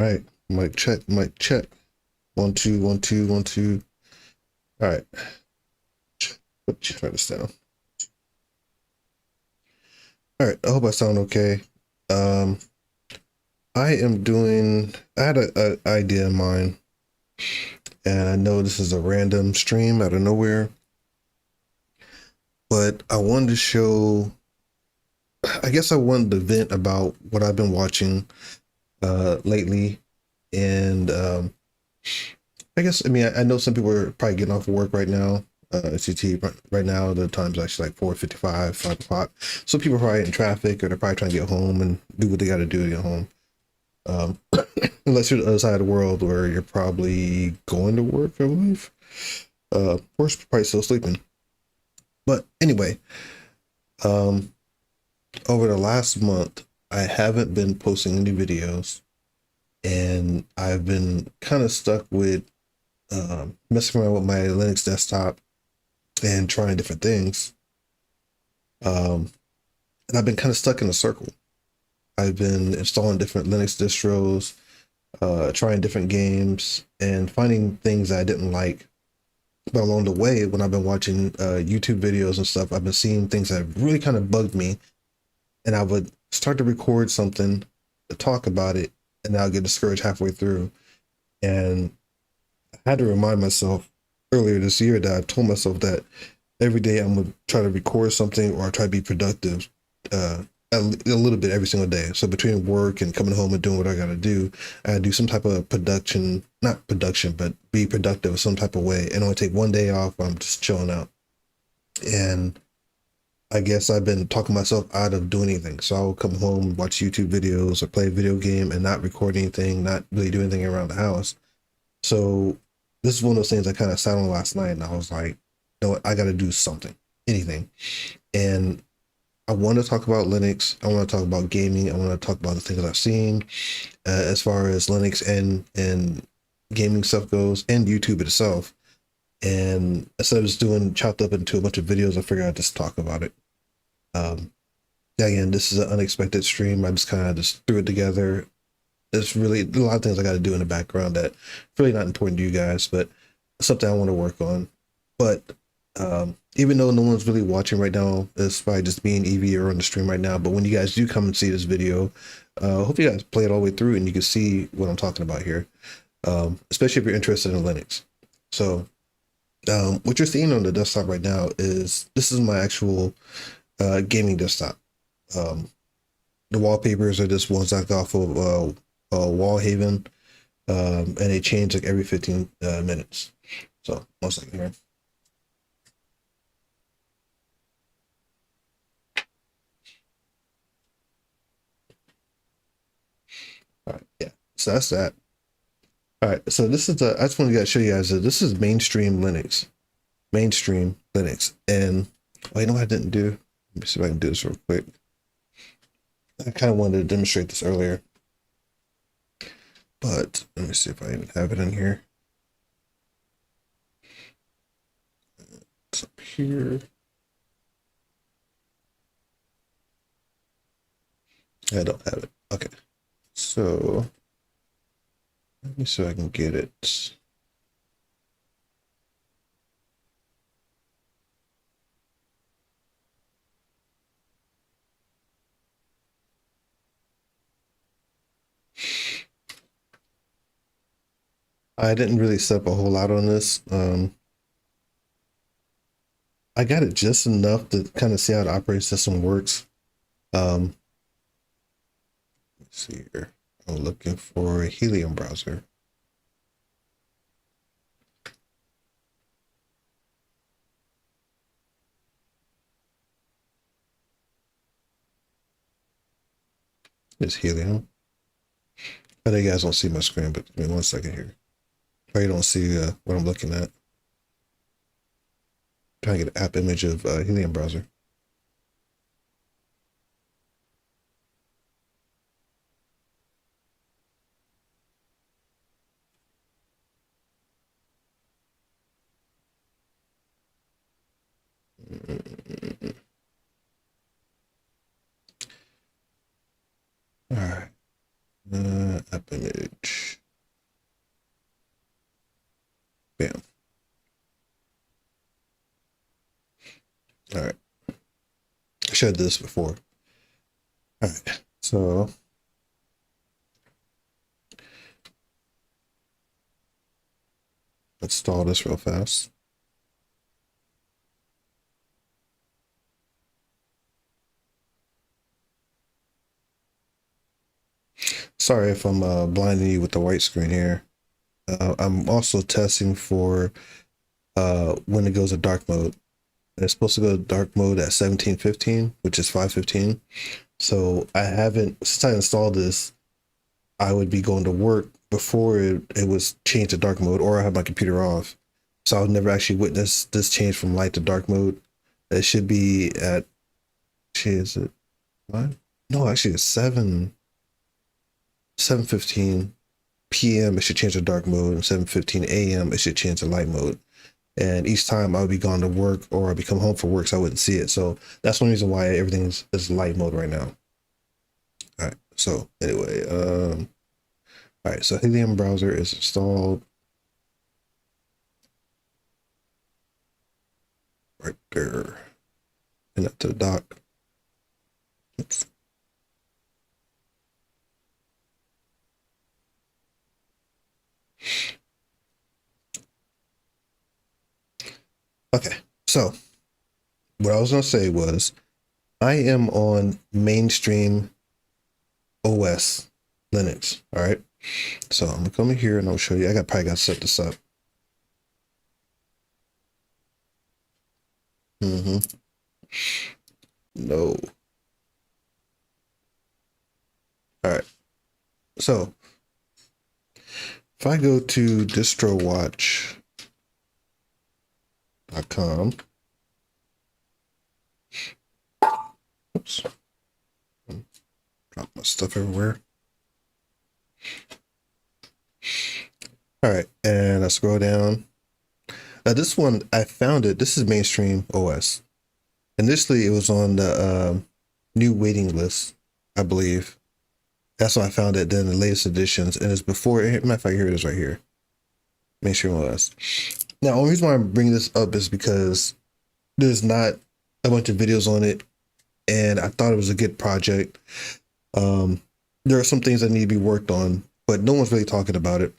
right, mic check, mic check. 1 2 1 2 1 2. All right, try this down. All right, I hope I sound okay. I had a idea in mind, and I know this is a random stream out of nowhere, but I wanted to show. I guess I wanted to vent about what I've been watching lately, and I know some people are probably getting off of work right now. CT right now, the time's actually like 4:55, 5 o'clock. So people are probably in traffic, or they're probably trying to get home and do what they got to do to get home. Unless you're the other side of the world where you're probably going to work, I believe. Or probably still sleeping. But anyway, over the last month, I haven't been posting any videos, and I've been kind of stuck with messing around with my Linux desktop and trying different things. And I've been kind of stuck in a circle. I've been installing different Linux distros, trying different games, and finding things that I didn't like. But along the way, when I've been watching YouTube videos and stuff, I've been seeing things that really kind of bugged me. And I would start to record something to talk about it, and I'll get discouraged halfway through. And I had to remind myself earlier this year that I told myself that every day I'm going to try to record something or try to be productive a little bit every single day. So between work and coming home and doing what I got to do, I do some type of production, not production, but be productive in some type of way, and only take one day off. I'm just chilling out. And I guess I've been talking myself out of doing anything. So I'll come home, watch YouTube videos or play a video game and not record anything, not really do anything around the house. So this is one of those things I kind of sat on last night, and I was like, you know what, I got to do something, anything. And I want to talk about Linux. I want to talk about gaming. I want to talk about the things I've seen as far as Linux and gaming stuff goes, and YouTube itself. And instead of just doing chopped up into a bunch of videos, I figured I'd just talk about it. Again, this is an unexpected stream. I just kind of just threw it together. There's really a lot of things I got to do in the background that really not important to you guys, but something I want to work on. But even though no one's really watching right now, it's probably just me and Evie are on the stream right now. But when you guys do come and see this video, I hope you guys play it all the way through and you can see what I'm talking about here, especially if you're interested in Linux. So what you're seeing on the desktop right now this is my actual gaming desktop. The wallpapers are just ones I got off of Wallhaven, and they change like every 15 minutes. So 1 second here. All right, yeah. So that's that. All right, so this is I just want to show you guys that this is mainstream Linux, and you know what I didn't do? Let me see if I can do this real quick. I kind of wanted to demonstrate this earlier, but let me see if I even have it in here. It's up here. I don't have it. Okay, so let me see if I can get it. I didn't really set up a whole lot on this. I got it just enough to kind of see how the operating system works. Let's see here. I'm looking for a Helium browser. It's Helium. I know you guys don't see my screen, but give me 1 second here. Or you don't see what I'm looking at. Trying to get an app image of Helium browser. All right, app image. All right. I showed this before. All right. So install this real fast. Sorry if I'm blinding you with the white screen here. I'm also testing for when it goes to dark mode. It's supposed to go to dark mode at 1715, which is 5:15. So I haven't, since I installed this, I would be going to work before it was changed to dark mode, or I have my computer off. So I'll never actually witness this change from light to dark mode. It should be at, is it what? No, actually it's 7:15 p.m. it should change to dark mode, and 7:15 a.m. it should change to light mode. And each time I would be gone to work or I'd be come home for work, so I wouldn't see it. So that's one reason why everything is light mode right now. All right. So anyway, all right. So Helium browser is installed right there. Connect to the dock. Oops. Okay. So what I was gonna say was I am on mainstream OS Linux. All right. So I'm gonna come in here and I'll show you. Probably got to set this up. No. All right. So if I go to distrowatch.com, oops, drop my stuff everywhere. All right, and I scroll down. Now this one, I found it. This is mainstream OS. Initially, it was on the new waiting list, I believe. That's why I found it. Then the latest editions, and it's before. Matter of fact, here it is right here. Mainstream OS. Now, the only reason why I'm bringing this up is because there's not a bunch of videos on it, and I thought it was a good project. There are some things that need to be worked on, but no one's really talking about it.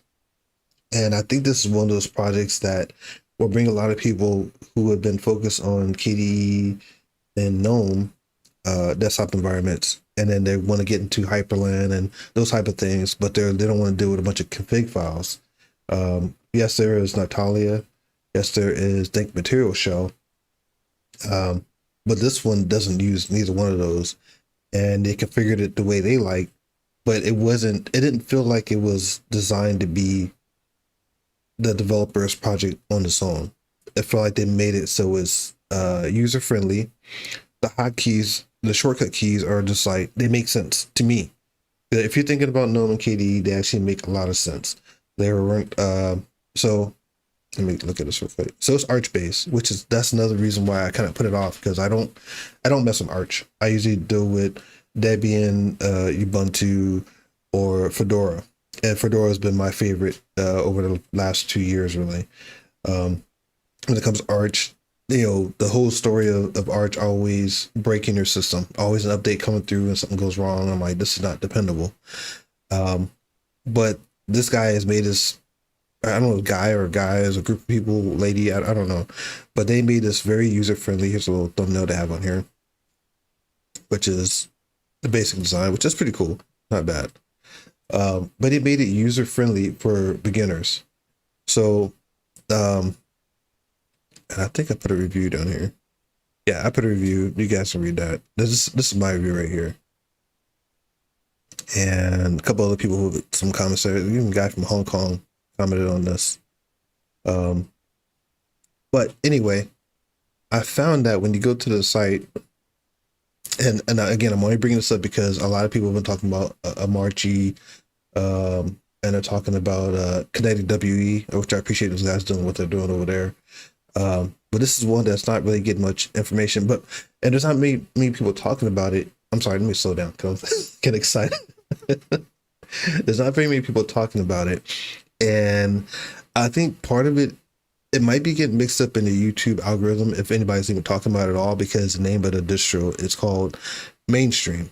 And I think this is one of those projects that will bring a lot of people who have been focused on KDE and GNOME desktop environments, and then they want to get into Hyprland and those type of things, but they don't want to deal with a bunch of config files. Yes, there is Natalia. Yes, there is Think Material Shell. But this one doesn't use neither one of those, and they configured it the way they like, but it didn't feel like it was designed to be the developer's project on its own. It felt like they made it so it's user friendly. The hotkeys, the shortcut keys are just like, they make sense to me. If you're thinking about GNOME and KDE, they actually make a lot of sense. They were so let me look at this real quick. So it's Arch based, that's another reason why I kind of put it off, because I don't mess with Arch. I usually deal with Debian, Ubuntu, or Fedora. And Fedora has been my favorite over the last 2 years, really. When it comes to Arch, the whole story of Arch always breaking your system, always an update coming through and something goes wrong. I'm like, this is not dependable. But this guy has made this, I don't know if guys, a group of people, lady, I don't know. But they made this very user-friendly. Here's a little thumbnail to have on here, which is the basic design, which is pretty cool. Not bad. But it made it user-friendly for beginners. So, and I think I put a review down here. Yeah, I put a review. You guys can read that. This is my review right here. And a couple other people with some comments there. Even a guy from Hong Kong commented on this. But anyway, I found that when you go to the site, and again, I'm only bringing this up because a lot of people have been talking about Amarchi, and they're talking about KineticWE, which I appreciate those guys doing what they're doing over there. But this is one that's not really getting much information, and there's not many people talking about it. I'm sorry, let me slow down because I get excited. There's not very many people talking about it. And I think part of it it might be getting mixed up in the YouTube algorithm if anybody's even talking about it at all, because the name of the distro is called Mainstream.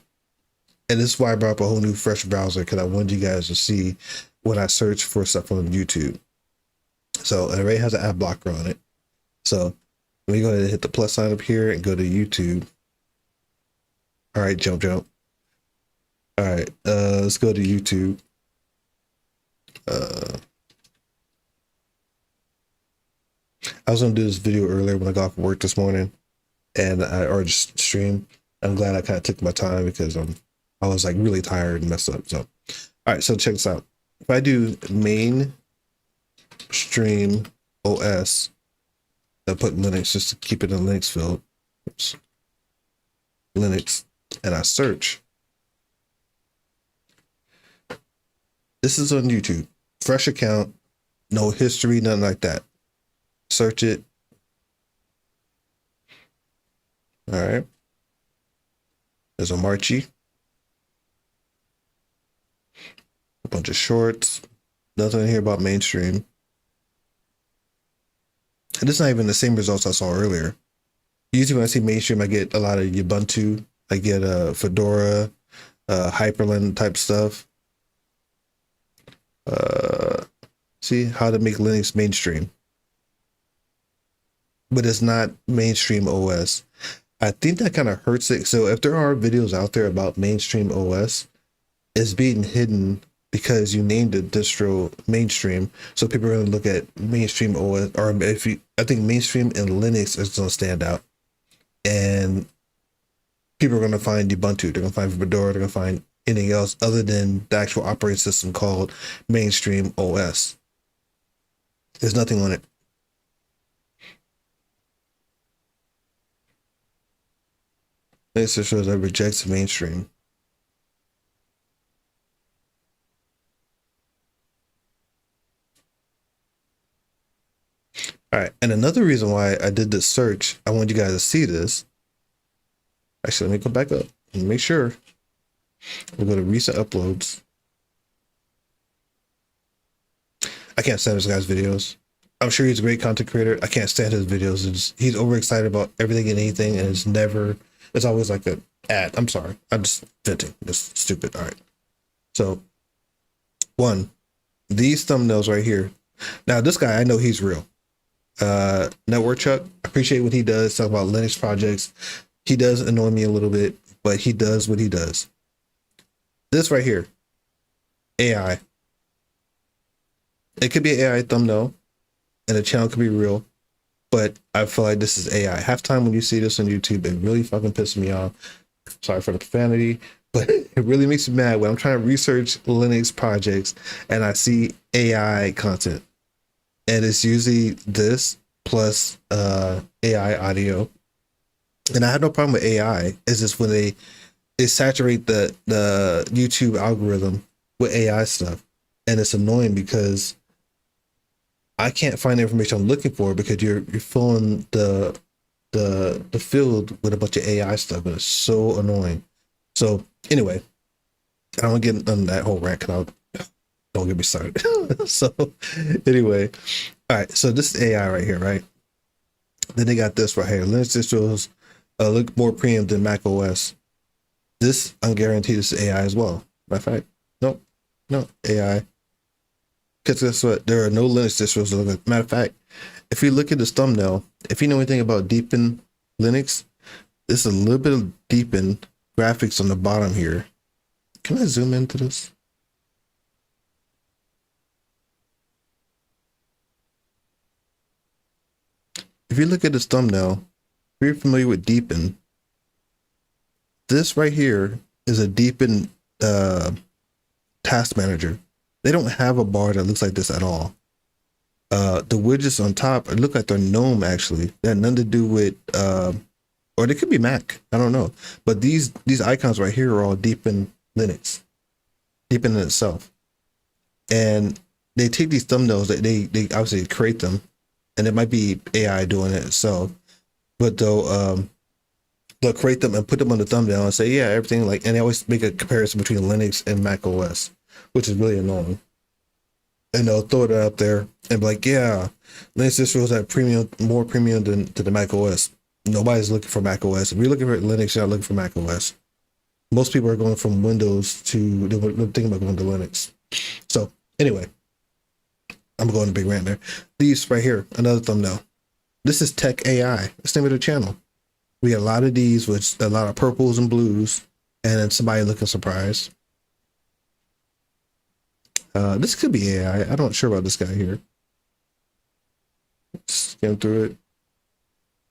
And this is why I brought up a whole new fresh browser, because I wanted you guys to see when I search for stuff on YouTube. So it already has an ad blocker on it. So we go ahead and hit the plus sign up here and go to YouTube. All right, jump. All right, let's go to YouTube. I was gonna do this video earlier when I got off work this morning, and or just stream. I'm glad I kind of took my time because I was like really tired and messed up. So, all right, so check this out. If I do mainstream OS, I put Linux just to keep it in Linux field. Oops. Linux, and I search. This is on YouTube. Fresh account, no history, nothing like that. Search it. All right. There's a Marchi. A bunch of shorts. Nothing here about mainstream. And this is not even the same results I saw earlier. Usually when I see mainstream, I get a lot of Ubuntu. I get Fedora, Hyprland type stuff. See how to make Linux mainstream. But it's not mainstream OS. I think that kind of hurts it. So if there are videos out there about mainstream OS, it's being hidden because you named the distro mainstream. So people are going to look at mainstream OS, or I think mainstream and Linux is going to stand out. And people are going to find Ubuntu, they're going to find Fedora, they're going to find anything else other than the actual operating system called mainstream OS. There's nothing on it. This shows that rejects mainstream. All right, and another reason why I did this search, I want you guys to see this. Actually, let me go back up and make sure. We'll go to recent uploads. I can't stand this guy's videos. I'm sure he's a great content creator. I can't stand his videos. He's overexcited about everything and anything, and it's always like an ad. I'm sorry. I'm just venting. It's stupid. All right. So, one, these thumbnails right here. Now, this guy, I know he's real. Network Chuck, I appreciate what he does. Talk about Linux projects. He does annoy me a little bit, but he does what he does. This right here, AI. It could be an AI thumbnail, and the channel could be real, but I feel like this is AI. Half time when you see this on YouTube, it really fucking pisses me off. Sorry for the profanity, but it really makes me mad when I'm trying to research Linux projects and I see AI content. And it's usually this plus AI audio. And I have no problem with AI. It's just when they saturate the YouTube algorithm with AI stuff. And it's annoying because I can't find the information I'm looking for because you're filling the field with a bunch of AI stuff, and it's so annoying. So anyway, I don't get on that whole rant because don't get me started. So anyway, all right. So this is AI right here, right? Then they got this right here. Linux distros look more premium than Mac OS. This, I'm guaranteed, this is AI as well. Matter of fact, no AI. Because guess what? There are no Linux distros that look like. Matter of fact, if you look at this thumbnail, if you know anything about Deepin Linux, there's a little bit of Deepin graphics on the bottom here. Can I zoom into this? If you look at this thumbnail, if you're familiar with Deepin, this right here is a Deepin task manager. They don't have a bar that looks like this at all. The widgets on top look like they're GNOME actually. They have nothing to do with, or they could be Mac. I don't know. But these icons right here are all Deepin Linux, Deepin in itself. And they take these thumbnails, they obviously create them, and it might be AI doing it itself, but they'll create them and put them on the thumbnail and say, yeah, everything like, and they always make a comparison between Linux and Mac OS, which is really annoying. and they'll throw it out there and be like, yeah, Linux distros have premium, more premium than to the Mac OS. Nobody's looking for Mac OS. If you're looking for Linux, you're not looking for Mac OS. Most people are going from Windows to, they're thinking about going to Linux. So anyway, I'm going to big rant there. These right here, another thumbnail. This is Tech AI. That's the name of the channel. We got a lot of these with a lot of purples and blues, and then somebody looking surprised. This could be AI. I'm not sure about this guy here. Skim through it.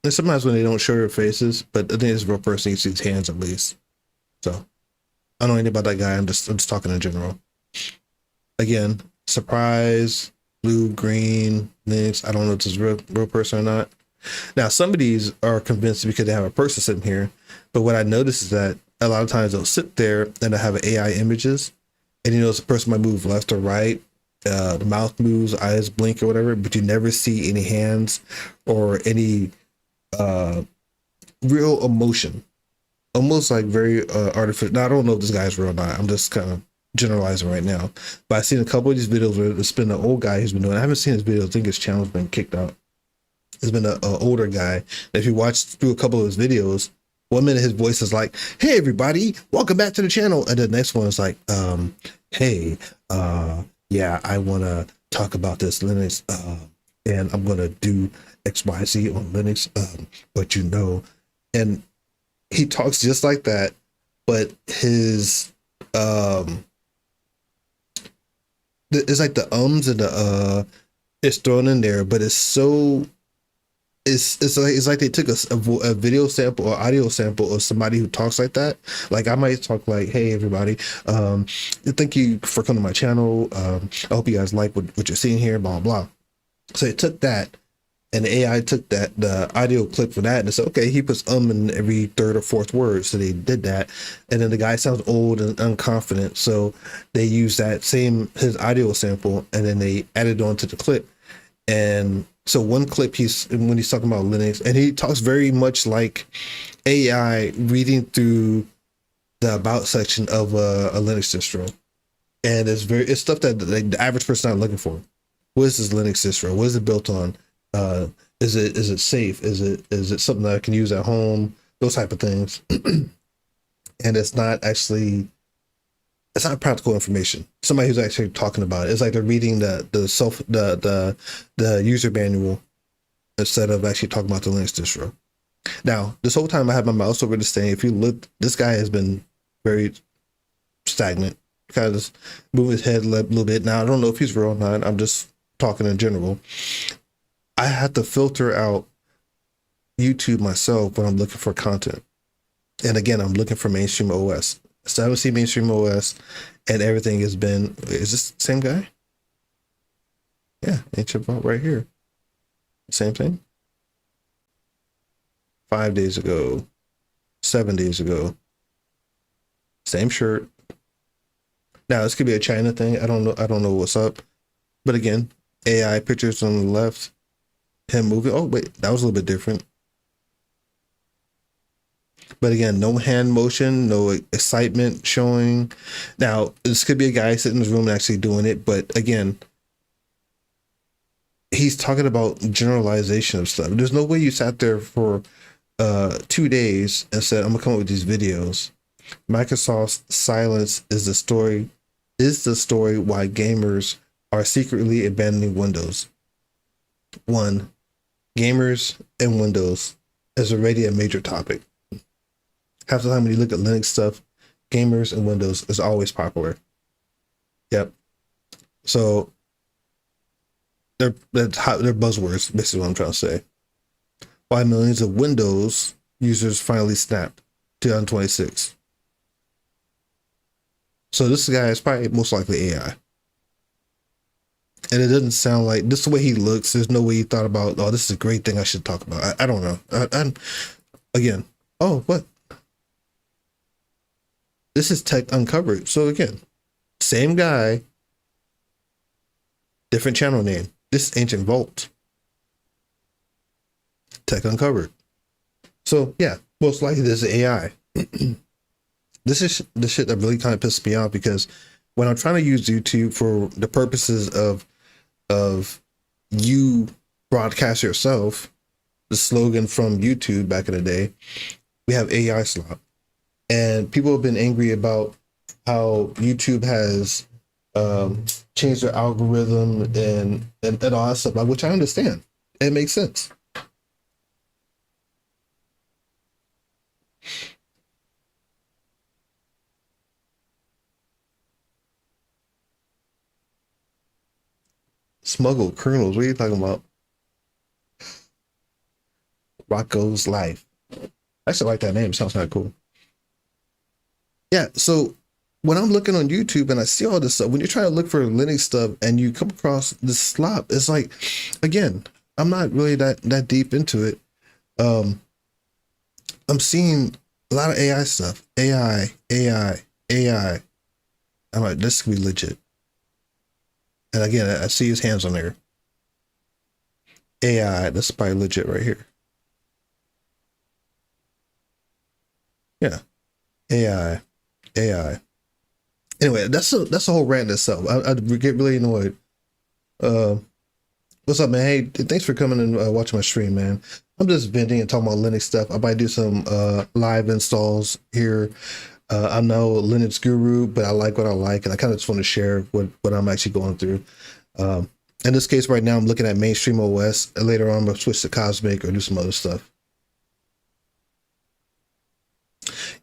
And sometimes when they don't show their faces, but I think it's a real person, you see his hands at least. So I don't know anything about that guy. I'm just talking in general. Again, surprise, blue, green, Linux. I don't know if this is a real person or not. Now, some of these are convinced because they have a person sitting here. But what I noticed is that a lot of times they'll sit there and they'll have AI images. And you know, the person might move left or right. The mouth moves, eyes blink or whatever, but you never see any hands or any real emotion. Almost like very artificial. Now, I don't know if this guy's real or not. I'm just kind of generalizing right now. But I've seen a couple of these videos where it's been an old guy who's been doing it. I haven't seen his videos. I think his channel's been kicked out. It's been an older guy. If you watch through a couple of his videos, 1 minute his voice is like, hey, everybody, welcome back to the channel. And the next one is like, hey, yeah, I want to talk about this Linux, and I'm going to do XYZ on Linux, but you know, and he talks just like that, but his, it's like the ums and the, it's thrown in there, but it's so, it's like they took a video sample or audio sample of somebody who talks like that. Like I might talk like, hey everybody, thank you for coming to my channel. I hope you guys like what you're seeing here, blah blah. So it took that, and the AI took that, the audio clip for that, and said, okay, he puts in every third or fourth word. So they did that, and then the guy sounds old and unconfident, so they used that same his audio sample, and then they added on to the clip. And so one clip, when he's talking about Linux, and he talks very much like AI reading through the about section of a Linux distro, and it's stuff that the average person not looking for. What is this Linux distro? What is it built on? Is it safe? Is it something that I can use at home? Those type of things. And it's not practical information. Somebody who's actually talking about it. It's like they're reading the user manual instead of actually talking about the Linux distro. Now, this whole time I had my mouse over this thing. If you look, this guy has been very stagnant. Kind of just moving his head a little bit. Now, I don't know if he's real or not. I'm just talking in general. I have to filter out YouTube myself when I'm looking for content. And again, I'm looking for mainstream OS. So I haven't seen mainstream OS, and everything has been, is this the same guy? Yeah, ancient vault right here. Same thing. 5 days ago, 7 days ago. Same shirt. Now this could be a China thing. I don't know what's up. But again, AI pictures on the left. Him moving. Oh wait, that was a little bit different. But again, no hand motion, no excitement showing. Now, this could be a guy sitting in his room and actually doing it. But again, he's talking about generalization of stuff. There's no way you sat there for 2 days and said, I'm going to come up with these videos. Microsoft's silence is the story why gamers are secretly abandoning Windows. 1, gamers and Windows is already a major topic. Half the time when you look at Linux stuff, gamers and Windows is always popular. Yep. So they're buzzwords, basically what I'm trying to say. Why millions of Windows users finally snapped 2026. So this guy is probably most likely AI. And it doesn't sound like, this is the way he looks. There's no way he thought about, oh, this is a great thing I should talk about. I don't know. Again, oh, what? This is Tech Uncovered. So again, same guy, different channel name. This is Ancient Vault. Tech Uncovered. So yeah, most likely this is AI. This is the shit that really kind of pissed me off, because when I'm trying to use YouTube for the purposes of you broadcast yourself, the slogan from YouTube back in the day, we have AI slop. And people have been angry about how YouTube has changed their algorithm and all that stuff, which I understand. It makes sense. Smuggled kernels. What are you talking about? Rocco's Life. I actually like that name. Sounds kind of cool. Yeah. So when I'm looking on YouTube and I see all this stuff, when you're trying to look for Linux stuff and you come across this slop, it's like, again, I'm not really that deep into it. I'm seeing a lot of AI stuff. AI. I'm like, this could be legit. And again, I see his hands on there. AI, that's probably legit right here. Yeah. AI. Anyway, that's a whole rant itself. I get really annoyed. What's up, man? Hey, thanks for coming and watching my stream, man. I'm just venting and talking about Linux stuff. I might do some live installs here. I'm no Linux guru, but I like what I like, and I kind of just want to share what I'm actually going through. In this case, right now, I'm looking at mainstream OS. And later on, I'm gonna switch to Cosmic or do some other stuff.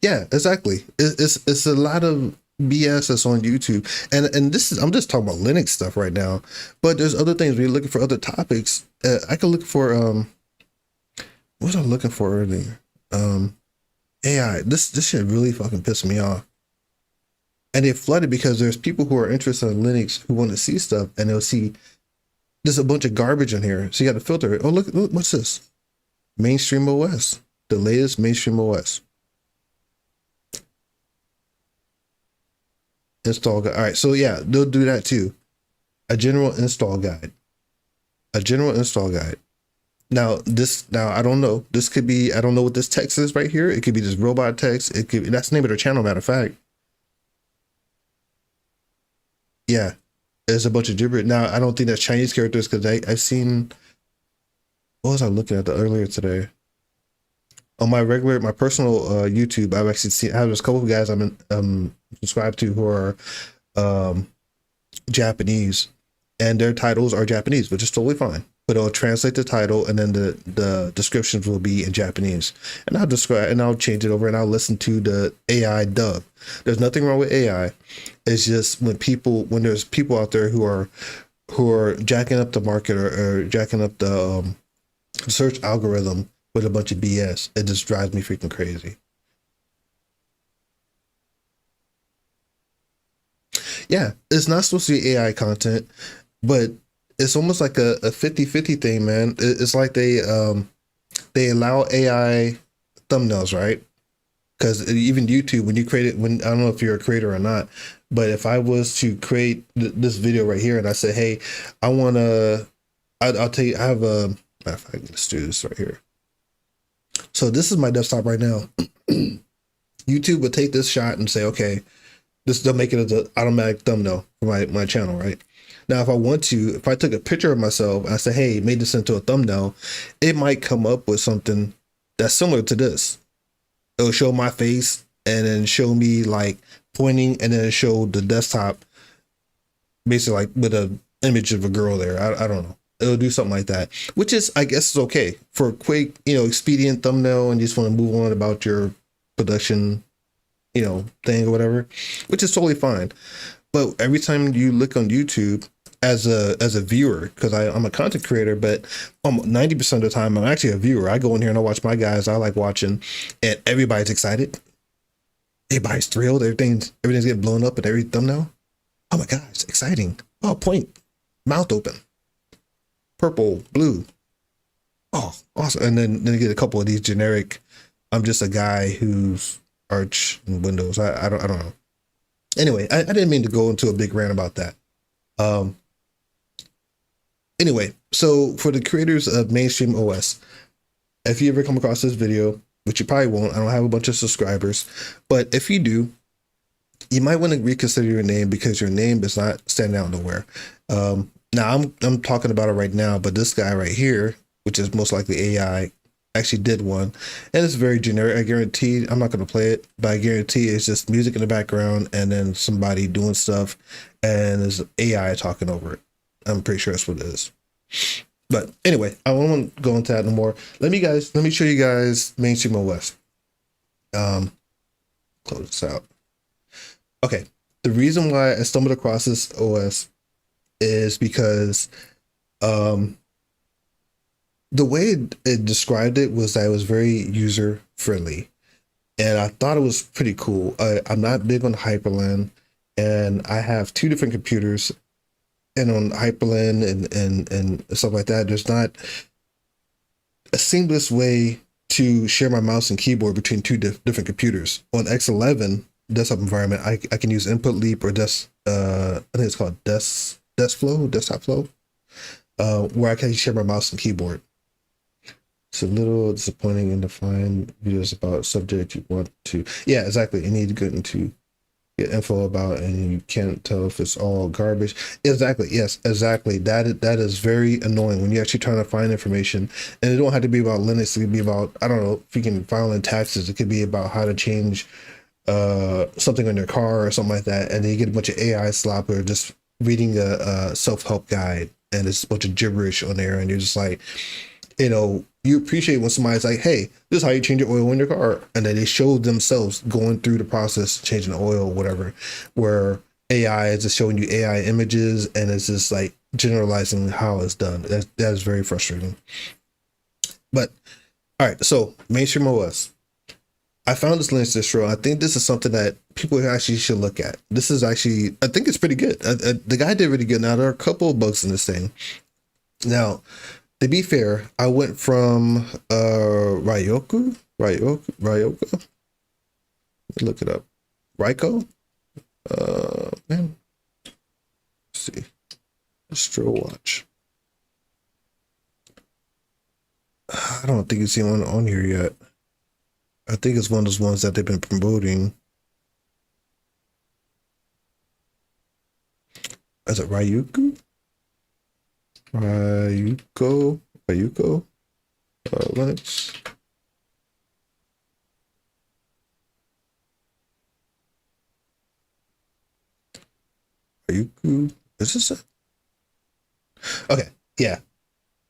Yeah, exactly. It's a lot of BS that's on YouTube, and this is, I'm just talking about Linux stuff right now. But there's other things. When you're looking for other topics, I could look for what was I looking for earlier? AI. This shit really fucking pissed me off. And it flooded because there's people who are interested in Linux who want to see stuff, and they'll see there's a bunch of garbage in here. So you got to filter it. Oh, look, what's this? Mainstream OS, the latest mainstream OS. Install guide. All right, so yeah, they'll do that too. A general install guide. A general install guide. Now I don't know. This could be, I don't know what this text is right here. It could be just robot text. It could, that's the name of their channel, matter of fact. Yeah, there's a bunch of gibberish. Now I don't think that's Chinese characters because I've seen, what was I looking at earlier today? On my personal YouTube, I've actually seen, I have a couple of guys I'm subscribed to who are Japanese, and their titles are Japanese, which is totally fine. But I'll translate the title, and then the descriptions will be in Japanese, and I'll describe and I'll change it over, and I'll listen to the AI dub. There's nothing wrong with AI. It's just when there's people out there who are jacking up the market or jacking up the search algorithm with a bunch of BS, it just drives me freaking crazy. Yeah, it's not supposed to be AI content, but it's almost like a 50-50 thing, man. It's like they allow AI thumbnails, right? Because even YouTube, when you create it, when I don't know if you're a creator or not, but if I was to create this video right here and I say, hey, I want to, I'll tell you, I have a, matter of fact, let's do this right here. So this is my desktop right now. YouTube would take this shot and say, okay, they'll make it as an automatic thumbnail for my channel, right? Now, if I took a picture of myself and I say, hey, made this into a thumbnail, it might come up with something that's similar to this. It'll show my face and then show me like pointing, and then show the desktop basically like with an image of a girl there. I don't know. It'll do something like that, which is, I guess, is okay for a quick, expedient thumbnail, and you just want to move on about your production, thing or whatever, which is totally fine. But every time you look on YouTube as a viewer, because I'm a content creator, but 90% of the time I'm actually a viewer. I go in here and I watch my guys I like watching, and everybody's excited. Everybody's thrilled. Everything's getting blown up in every thumbnail. Oh my gosh, exciting. Oh, point, mouth open. Purple, blue. Oh, awesome. And then you get a couple of these generic, I'm just a guy who's Arch and Windows. I don't know. Anyway, I didn't mean to go into a big rant about that. Anyway, so for the creators of mainstream OS, if you ever come across this video, which you probably won't, I don't have a bunch of subscribers, but if you do, you might want to reconsider your name because your name is not standing out nowhere. Now I'm talking about it right now, but this guy right here, which is most likely AI, actually did one, and it's very generic. I guarantee I'm not going to play it, but I guarantee it's just music in the background and then somebody doing stuff, and there's AI talking over it. I'm pretty sure that's what it is. But anyway, I won't go into that no more. Let me show you guys Mainstream OS. Close this out. Okay, the reason why I stumbled across this OS is because the way it described it was that it was very user friendly, and I thought it was pretty cool. I'm not big on Hyprland, and I have two different computers, and on Hyprland and stuff like that, there's not a seamless way to share my mouse and keyboard between two different computers. On X11 desktop environment, I can use Input Leap or I think it's called Desktop Flow, where I can share my mouse and keyboard. It's a little disappointing in to find videos about subject you want to. Yeah, exactly. You need to get info about, and you can't tell if it's all garbage. Exactly. Yes, exactly. That is very annoying when you're actually trying to find information, and it don't have to be about Linux. It could be about, I don't know, if you can file in taxes. It could be about how to change something on your car or something like that, and then you get a bunch of AI slop or just reading a self-help guide, and it's a bunch of gibberish on there, and you're just like, you appreciate when somebody's like, hey, this is how you change your oil in your car. And then they show themselves going through the process, changing the oil, whatever, where AI is just showing you AI images and it's just like generalizing how it's done. That is very frustrating. But all right, so Mainstream OS. I found this Linux distro. I think this is something that people actually should look at. This is actually, I think it's pretty good. The guy did really good. Now, there are a couple of bugs in this thing. Now, to be fair, I went from Ryoku. Look it up. Ryko. Man. Let's see. Distro watch. I don't think it's even on here yet. I think it's one of those ones that they've been promoting. Is it Ryuko? Ryuko Linux. Ryuko, is this it? Okay, yeah.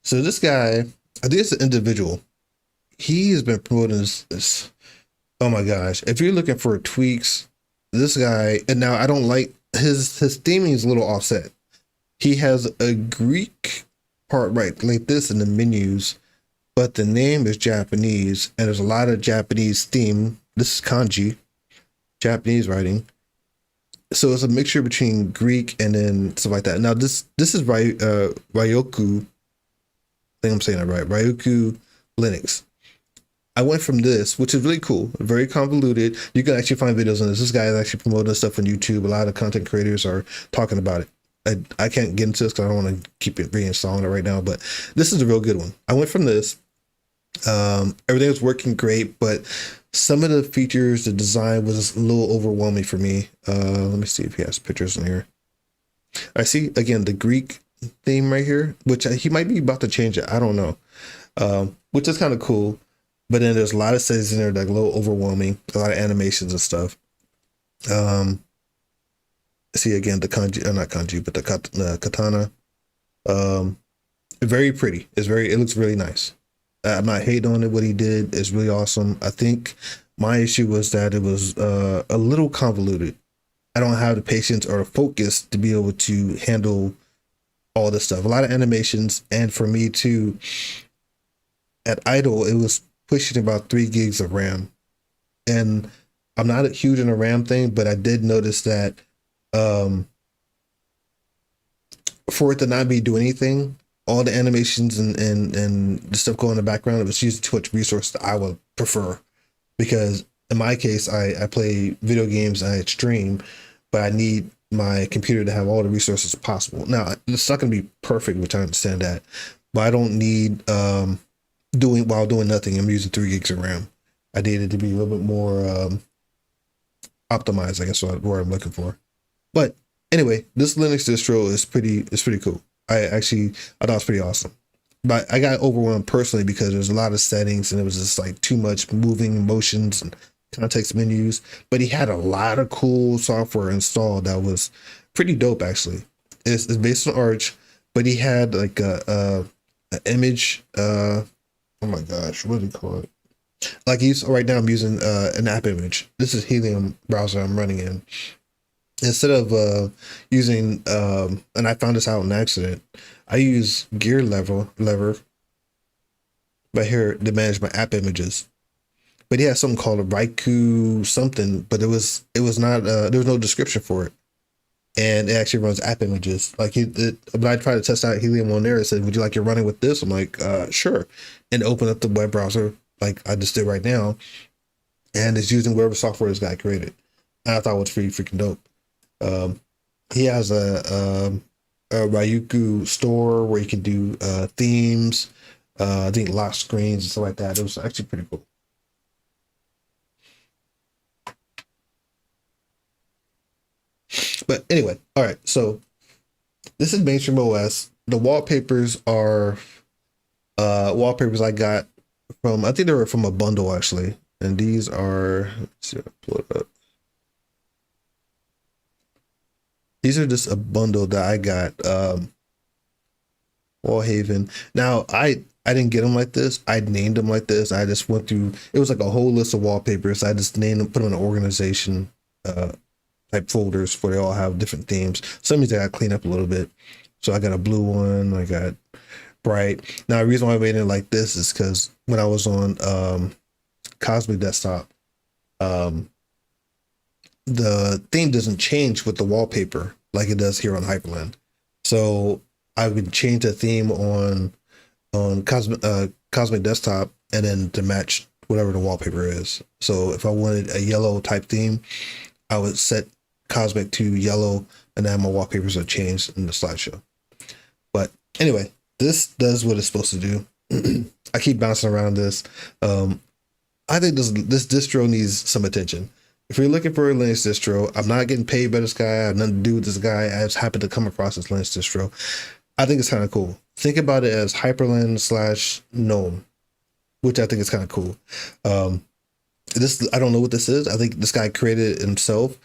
So this guy, I think it's an individual. He has been promoting this. Oh my gosh! If you're looking for tweaks, this guy. And now I don't like his theming is a little offset. He has a Greek part right like this in the menus, but the name is Japanese, and there's a lot of Japanese theme. This is kanji, Japanese writing. So it's a mixture between Greek and then stuff like that. Now this is Ryoku. I think I'm saying that right. Ryoku Linux. I went from this, which is really cool, very convoluted. You can actually find videos on this. This guy is actually promoting stuff on YouTube. A lot of content creators are talking about it. I can't get into this because I don't want to keep it reinstalling it right now, but this is a real good one. I went from this. Everything was working great, but some of the features, the design was a little overwhelming for me. Let me see if he has pictures in here. I see, again, the Greek theme right here, which he might be about to change it. I don't know, which is kind of cool. But then there's a lot of settings in there that are a little overwhelming, a lot of animations and stuff. See again the kanji, not kanji, but the katana. Very pretty. It looks really nice. I'm not hating on it. What he did is really awesome. I think my issue was that it was a little convoluted. I don't have the patience or the focus to be able to handle all this stuff. A lot of animations, and for me too, at idle, it was pushing about 3 gigs of RAM. And I'm not huge in a RAM thing, but I did notice that for it to not be doing anything, all the animations and the stuff going in the background, it was using too much resource that I would prefer. Because in my case, I play video games, I stream, but I need my computer to have all the resources possible. Now, it's not going to be perfect, which I understand that, but I don't need while doing nothing, I'm using 3 gigs of RAM. I needed to be a little bit more optimized, I guess what word I'm looking for. But anyway, this Linux distro is pretty cool. I thought it's pretty awesome. But I got overwhelmed personally because there's a lot of settings and it was just like too much moving motions and context menus. But he had a lot of cool software installed that was pretty dope actually. It's based on Arch, but he had like a image oh my gosh, what do you call it? Like right now I'm using an app image. This is Helium browser I'm running in. Instead of using and I found this out in accident, I use gear lever right here to manage my app images. But he had something called a Raiku something, but it was not there was no description for it. And it actually runs app images. Like when I tried to test out Helium on there, it said, "Would you like your running with this?" I'm like, sure. And open up the web browser like I just did right now, and it's using whatever software this guy created. And I thought it was pretty freaking dope. He has a Ryuku store where you can do themes, I think lock screens and stuff like that. It was actually pretty cool. But anyway, all right. So this is mainstream OS. The wallpapers are wallpapers I got from, I think they were from a bundle actually. And these are, let's see, I'll pull it up. These are just a bundle that I got. Wallhaven. Now I didn't get them like this. I named them like this. I just went through. It was like a whole list of wallpapers. I just named them, put them in an organization type folders where they all have different themes. Some of these I got to clean up a little bit. So I got a blue one. I got bright. Now the reason why I made it like this is because when I was on Cosmic Desktop, the theme doesn't change with the wallpaper like it does here on Hyprland. So I would change the theme on Cosmic Desktop and then to match whatever the wallpaper is. So if I wanted a yellow type theme, I would set Cosmic to yellow, and then my wallpapers would change in the slideshow. But anyway, this does what it's supposed to do. I keep bouncing around this. I think this distro needs some attention. If you're looking for a Linux distro, I'm not getting paid by this guy. I have nothing to do with this guy. I just happened to come across this Linux distro. I think it's kind of cool. Think about it as Hyprland / GNOME, which I think is kind of cool. This, I don't know what this is. I think this guy created it himself,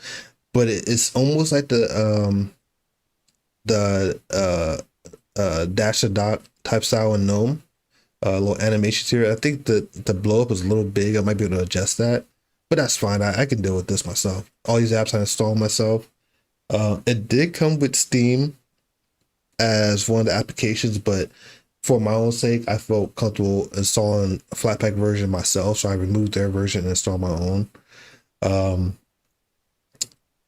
but it's almost like the dash a dot type style in GNOME. Little animations here. I think the blow up is a little big. I might be able to adjust that, but that's fine. I can deal with this myself. All these apps I installed myself. It did come with Steam as one of the applications, but for my own sake, I felt comfortable installing a Flatpak version myself, so I removed their version and installed my own.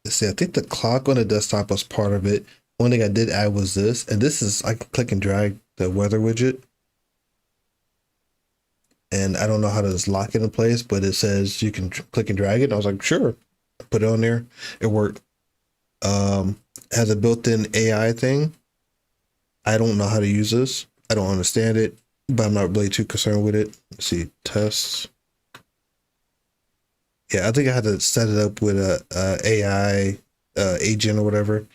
Let's see, I think the clock on the desktop was part of it. One thing I did add was this, and this is, I can click and drag the weather widget. And I don't know how to just lock it in place, but it says you can click and drag it. And I was like, sure, put it on there. It worked. Has a built-in AI thing. I don't know how to use this. I don't understand it, but I'm not really too concerned with it. Let's see, tests. Yeah, I think I had to set it up with a AI agent or whatever,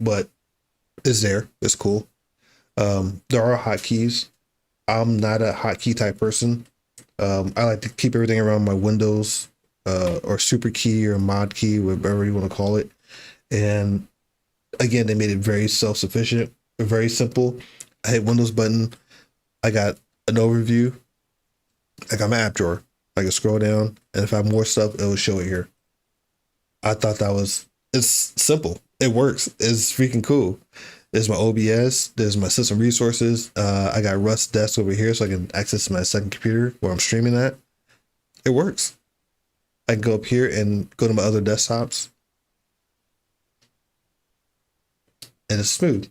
but it's there. It's cool. There are hotkeys. I'm not a hotkey type person. I like to keep everything around my Windows or super key or mod key, whatever you want to call it. And again, they made it very self-sufficient, very simple. I hit Windows button. I got an overview. I got my app drawer. I can scroll down, and if I have more stuff, it will show it here. I thought that was, it's simple. It works. It's freaking cool. There's my OBS. There's my system resources. I got Rust Desk over here so I can access my second computer where I'm streaming at. It works. I can go up here and go to my other desktops. And it's smooth.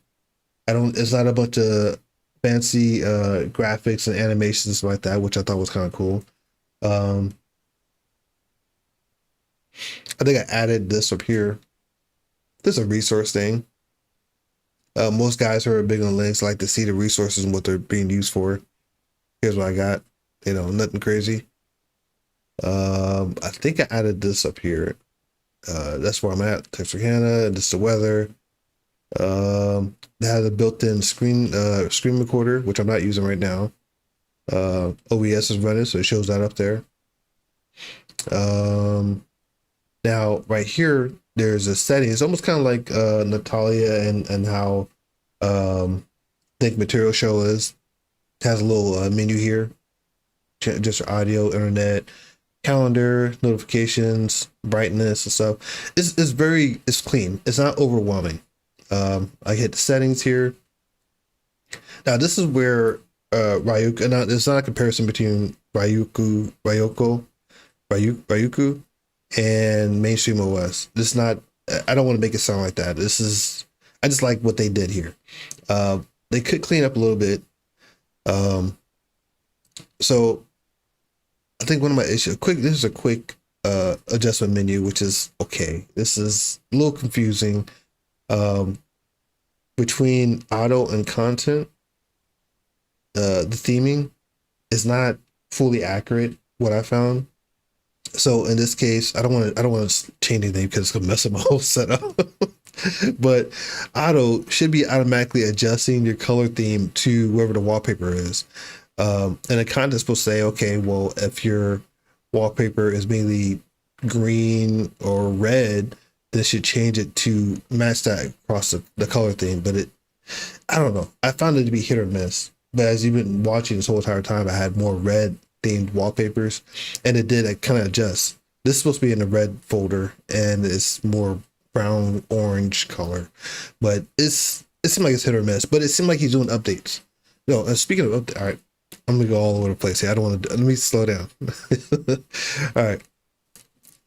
It's not a bunch of fancy graphics and animations like that, which I thought was kind of cool. I think I added this up here. This is a resource thing. Most guys who are big on Linux like to see the resources and what they're being used for. Here's what I got. Nothing crazy. I think I added this up here. That's where I'm at. Texarkana, this is the weather. They have a built-in screen recorder, which I'm not using right now. OBS is running, so it shows that up there. Now right here, there's a setting. It's almost kind of like Natalia and how Think Material Show is. It has a little menu here, just audio, internet, calendar, notifications, brightness and stuff. It's clean. It's not overwhelming. I hit the settings here. Now this is where Ryuku. Now it's not a comparison between Ryuku, and mainstream OS. This is not. I don't want to make it sound like that. This is. I just like what they did here. They could clean up a little bit. So I think one of my issues. This is a quick adjustment menu, which is okay. This is a little confusing. Between auto and content, the theming is not fully accurate. What I found. So in this case, I don't want to change anything because it's gonna mess up my whole setup. But auto should be automatically adjusting your color theme to wherever the wallpaper is. And the content is supposed to say, okay, well, if your wallpaper is mainly green or red, then it should change it to match that across the color theme. But I don't know. I found it to be hit or miss. But as you've been watching this whole entire time, I had more red themed wallpapers, and it did kind of adjust. This is supposed to be in the red folder, and it's more brown orange color, but it seemed like it's hit or miss. But it seemed like he's doing updates. No, speaking of update, all right, I'm gonna go all over the place here. I don't want to. Let me slow down. All right.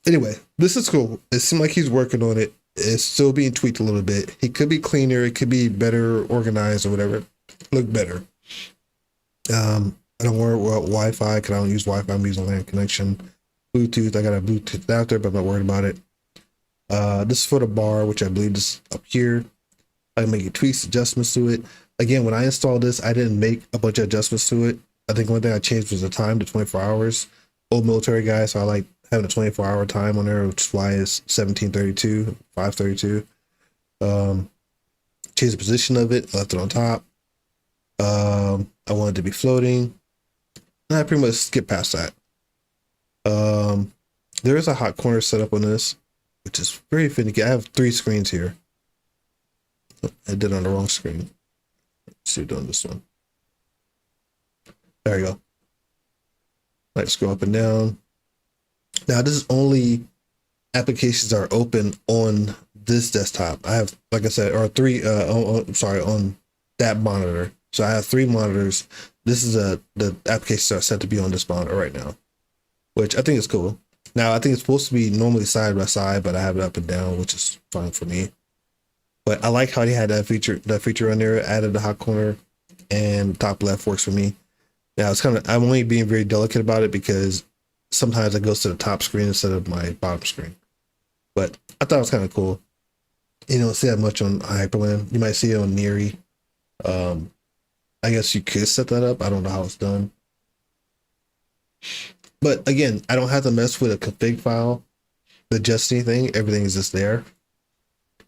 Anyway, this is cool. It seemed like he's working on it. It's still being tweaked a little bit. It could be cleaner. It could be better organized or whatever. Look better. I don't worry about Wi-Fi because I don't use Wi-Fi. I'm using LAN connection. Bluetooth. I got a Bluetooth adapter, but I'm not worried about it. This is for the bar, which I believe is up here. I can make tweaks, adjustments to it. Again, when I installed this, I didn't make a bunch of adjustments to it. I think one thing I changed was the time to 24 hours. Old military guy, so I like having a 24-hour time on there, which is why it's 1732, 532. Change the position of it, left it on top. I wanted it to be floating. And I pretty much skipped past that. There is a hot corner set up on this, which is very finicky. I have 3 screens here. I did it on the wrong screen. Let's see, doing this one. There you go. Let's go up and down. Now this is only applications that are open on this desktop. I have, like I said, or 3. On that monitor. So I have 3 monitors. This is the applications are set to be on this monitor right now, which I think is cool. Now I think it's supposed to be normally side by side, but I have it up and down, which is fine for me. But I like how they had that feature on there. Added the hot corner, and top left works for me. Now it's I'm only being very delicate about it because sometimes it goes to the top screen instead of my bottom screen. But I thought it was kind of cool. You don't see that much on Hyprland. You might see it on Neary. I guess you could set that up. I don't know how it's done. But again, I don't have to mess with a config file, adjust anything. Everything is just there.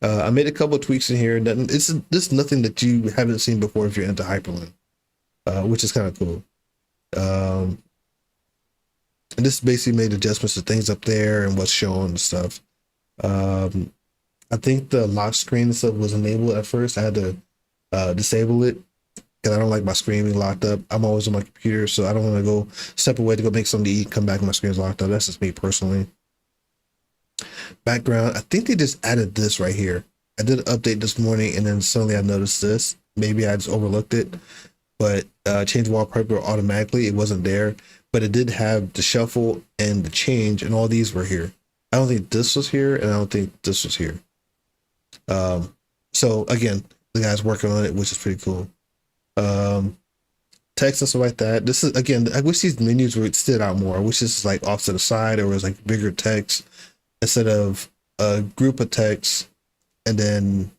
I made a couple of tweaks in here. This is nothing that you haven't seen before if you're into Hyprland, which is kind of cool. And this basically made adjustments to things up there and what's shown and stuff. I think the lock screen and stuff was enabled at first. I had to disable it because I don't like my screen being locked up. I'm always on my computer, so I don't want to go step away to go make something to eat, come back and my screen's locked up. That's just me personally. Background, I think they just added this right here. I did an update this morning and then suddenly I noticed this. Maybe I just overlooked it, but change wallpaper automatically. It wasn't there, but it did have the shuffle and the change, and all these were here. I don't think this was here, and I don't think this was here. So again, the guy's working on it, which is pretty cool. Text and stuff like that. This is, again, I wish these menus would stood out more. I wish this was like off to the side or was like bigger text instead of a group of text. And then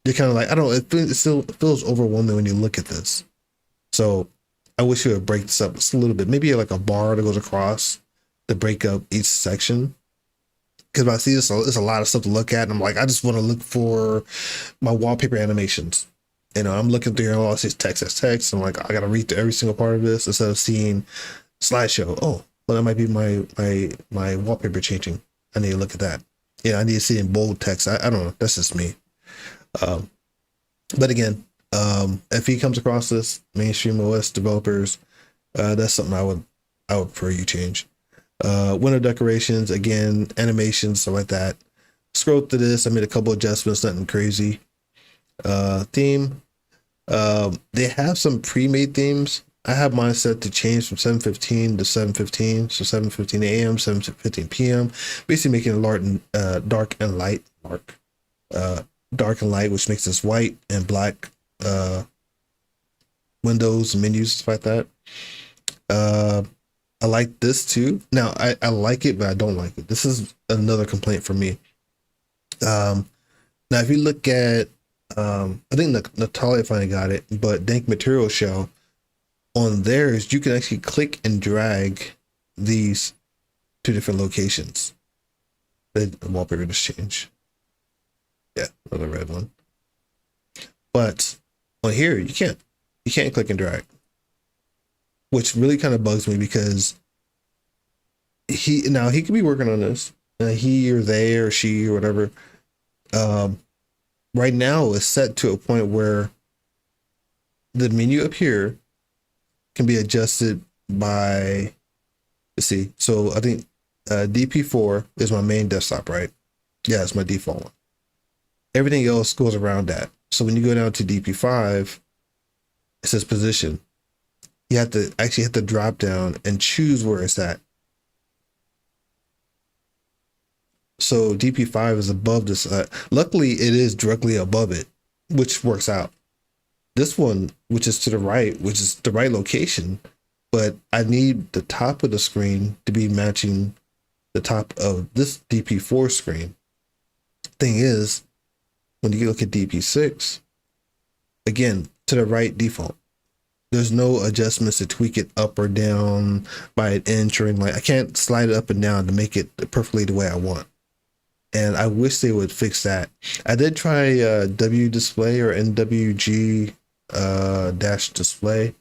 you're kind of like, I don't know, it still feels overwhelming when you look at this. So I wish you would break this up just a little bit. Maybe like a bar that goes across to break up each section. because I see this, there's a lot of stuff to look at, and I'm like, I just want to look for my wallpaper animations. You know, I'm looking through all this text as text. I'm like, I gotta read through every single part of this instead of seeing slideshow. Oh, well, that might be my wallpaper changing. I need to look at that. Yeah, I need to see in bold text. I don't know. That's just me. But again, if he comes across this, mainstream OS developers, that's something I would prefer you change. Window decorations, again, animations, stuff like that. Scroll through this. I made a couple adjustments, nothing crazy. Theme. They have some pre-made themes. I have mine set to change from 7:15 to 7:15, so 7:15 a.m., 7:15 p.m. Basically making it dark and light, dark and light, which makes this white and black windows and menus, stuff like that. I like this too. Now I like it, but I don't like it. This is another complaint for me. Now if you look at I think Natalia finally got it, but Dank Material Shell on theirs, you can actually click and drag these to different locations. The wallpaper just changed. Yeah, another red one. But on here, you can't click and drag, which really kind of bugs me because he could be working on this. He or they or she or whatever. Right now is set to a point where the menu up here can be adjusted by, let's see. So I think DP4 is my main desktop, right? Yeah, it's my default one. Everything else goes around that. So when you go down to DP5, it says position. You have to actually hit the drop down and choose where it's at. So DP5 is above this. Luckily, it is directly above it, which works out. This one, which is to the right, which is the right location, but I need the top of the screen to be matching the top of this DP4 screen. Thing is, when you look at DP6, again, to the right default. There's no adjustments to tweak it up or down by an inch or anything. Like, I can't slide it up and down to make it perfectly the way I want. And I wish they would fix that. I did try W Display or NWG dash display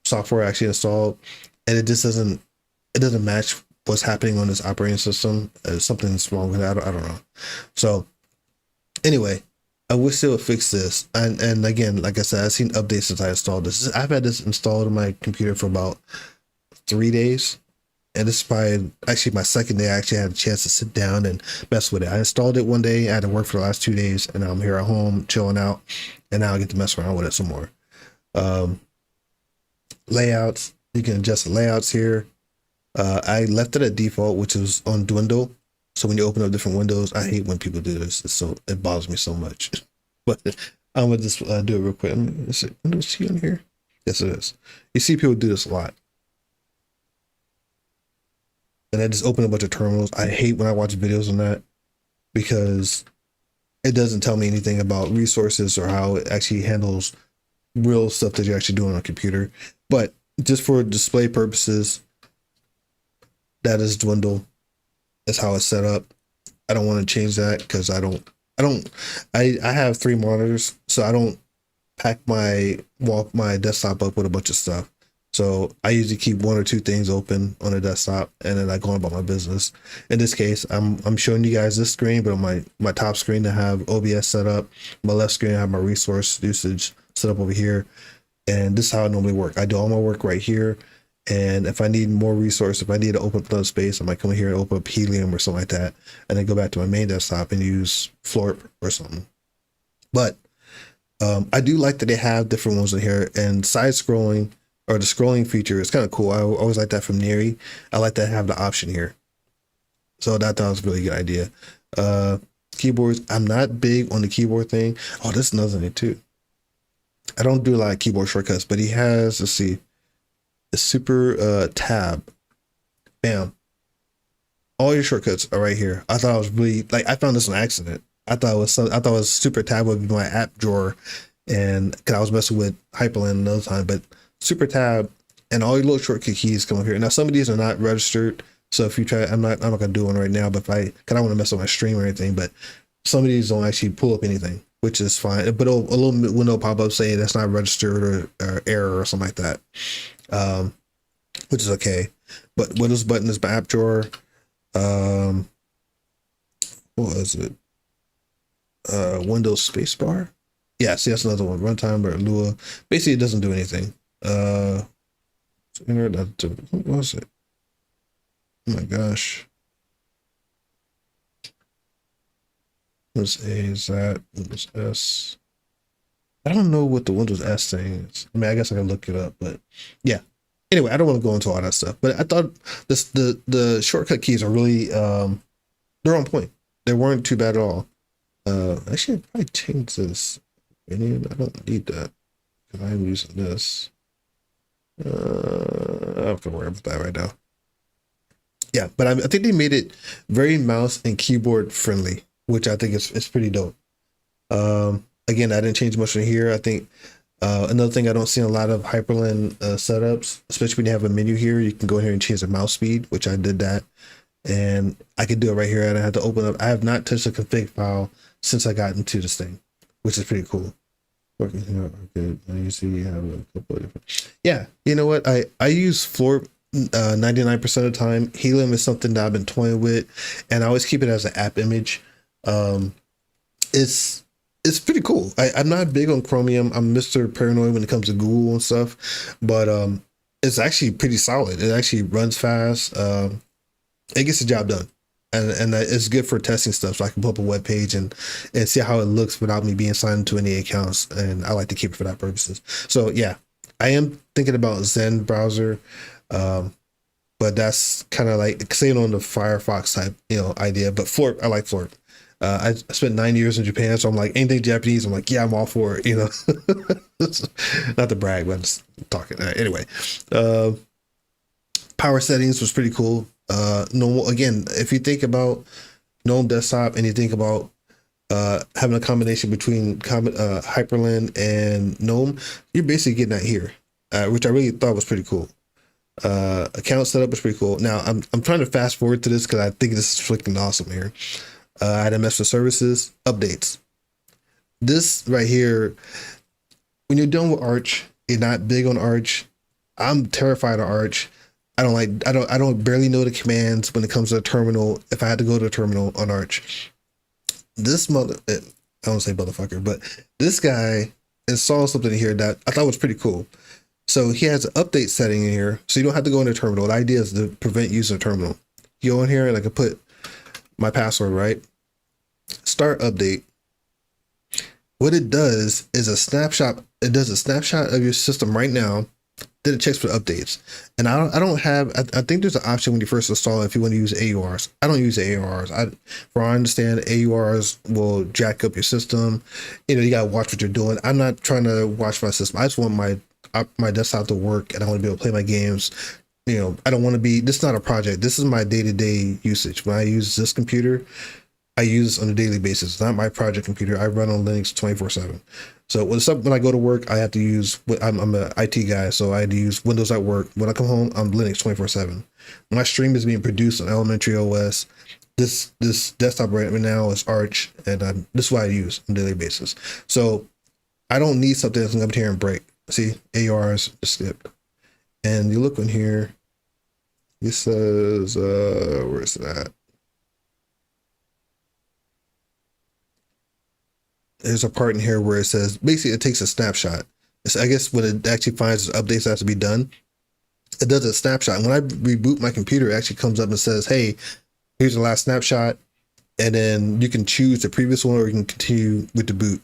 software I actually installed, and it just doesn't match what's happening on this operating system. Something's wrong with that. I don't know. So anyway, I wish they would fix this. And again, like I said, I've seen updates since I installed this. I've had this installed on my computer for about 3 days. And this is probably actually my second day I actually had a chance to sit down and mess with it. I installed it one day. I had to work for the last 2 days, and I'm here at home chilling out. And now I get to mess around with it some more. Layouts. You can adjust the layouts here. I left it at default, which is on dwindle. So when you open up different windows, I hate when people do this. It bothers me so much. But I'm gonna just do it real quick. Is it Windows T on here? Yes, it is. You see people do this a lot. And I just open a bunch of terminals. I hate when I watch videos on that because it doesn't tell me anything about resources or how it actually handles real stuff that you're actually doing on a computer. But just for display purposes, that is dwindle. That's how it's set up. I don't want to change that because I have 3 monitors, so I don't pack my desktop up with a bunch of stuff. So I usually keep 1 or 2 things open on the desktop, and then I go on about my business. In this case, I'm showing you guys this screen, but on my top screen I have OBS set up. My left screen I have my resource usage set up over here, and this is how I normally work. I do all my work right here, and if I need more resource, if I need to open up another space, I might come here and open up Helium or something like that, and then go back to my main desktop and use Florp or something. But I do like that they have different ones in here, and side scrolling, or the scrolling feature, is kind of cool. I always like that from Neri. I like to have the option here. So that was a really good idea. Keyboards, I'm not big on the keyboard thing. Oh, this is another thing too. I don't do a lot of keyboard shortcuts, but he has, let's see, the super tab. Bam. All your shortcuts are right here. I thought it was really, like, I found this on accident. I thought it was super tab would be my app drawer, and because I was messing with Hyprland another time, but super tab and all your little shortcut keys come up here. Now some of these are not registered, So if you try, I'm not gonna do one right now, but if I, cause I don't want to mess up my stream or anything, but some of these don't actually pull up anything, which is fine. But a little window pop up saying that's not registered or error or something like that, which is okay. But Windows button is my app drawer. What was it? Windows spacebar. Yeah, see, that's another one. Runtime or Lua. Basically, it doesn't do anything. What was it? Oh my gosh. Windows A is that Windows S. I don't know what the Windows S thing is. I mean, I guess I can look it up, but yeah. Anyway, I don't want to go into all that stuff. But I thought the shortcut keys are really they're on point. They weren't too bad at all. Actually, I probably change this. I don't need that because I'm using this. I don't have to worry about that right now. Yeah, but I think they made it very mouse and keyboard friendly, which I think is pretty dope. Again, I didn't change much in here. I think another thing I don't see in a lot of Hyprland setups, especially when you have a menu here, you can go here and change the mouse speed, which I did that. And I could do it right here. And I have to open up. I have not touched the config file since I got into this thing, which is pretty cool. Working here, okay. You see, you have a couple of different. Yeah, you know what? I use Floor 99% of the time. Helium is something that I've been toying with, and I always keep it as an app image. It's pretty cool. I'm not big on Chromium. I'm Mr. Paranoid when it comes to Google and stuff, but it's actually pretty solid. It actually runs fast. It gets the job done, and it's good for testing stuff. So I can pull up a web page and see how it looks without me being signed into any accounts. And I like to keep it for that purposes. So yeah, I am thinking about Zen browser, but that's kind of like staying on the Firefox type, idea. But Florp, I like Florp. I spent 9 years in Japan, so I'm like anything Japanese. I'm like, yeah, I'm all for it. Not to brag, but I'm just talking anyway. Power settings was pretty cool. Normal again. If you think about GNOME desktop and you think about having a combination between Hyprland and GNOME, you're basically getting that here, which I really thought was pretty cool. Account setup was pretty cool. Now I'm trying to fast forward to this because I think this is freaking awesome here. I had MS for services updates. This right here, when you're done with Arch, you're not big on Arch. I'm terrified of Arch. I don't barely know the commands when it comes to a terminal. If I had to go to a terminal on Arch, this I don't say motherfucker, but this guy installed something in here that I thought was pretty cool. So he has an update setting in here, so you don't have to go in the terminal. The idea is to prevent using a terminal. You go in here and I can put my password, right? Start update. What it does is a snapshot. It does a snapshot of your system right now. Then it checks for updates. And I don't have, I think there's an option when you first install it if you want to use AURs. I don't use AURs. For I understand, AURs will jack up your system. You got to watch what you're doing. I'm not trying to watch my system. I just want my desktop to work and I want to be able to play my games. I don't want to be, this is not a project. This is my day-to-day usage. When I use this computer, I use it on a daily basis. It's not my project computer. I run on Linux 24/7. So when I go to work, I have to use, I'm an IT guy, so I had to use Windows at work. When I come home, I'm Linux 24/7. My stream is being produced on Elementary OS. This desktop right now is Arch, and this is what I use on a daily basis. So I don't need something that's going to come here and break. See, ARs just skipped. And you look in here, it says, where is that? There's a part in here where it says, basically it takes a snapshot. I guess when it actually finds updates that have to be done, it does a snapshot. And when I reboot my computer, it actually comes up and says, hey, here's the last snapshot. And then you can choose the previous one or you can continue with the boot.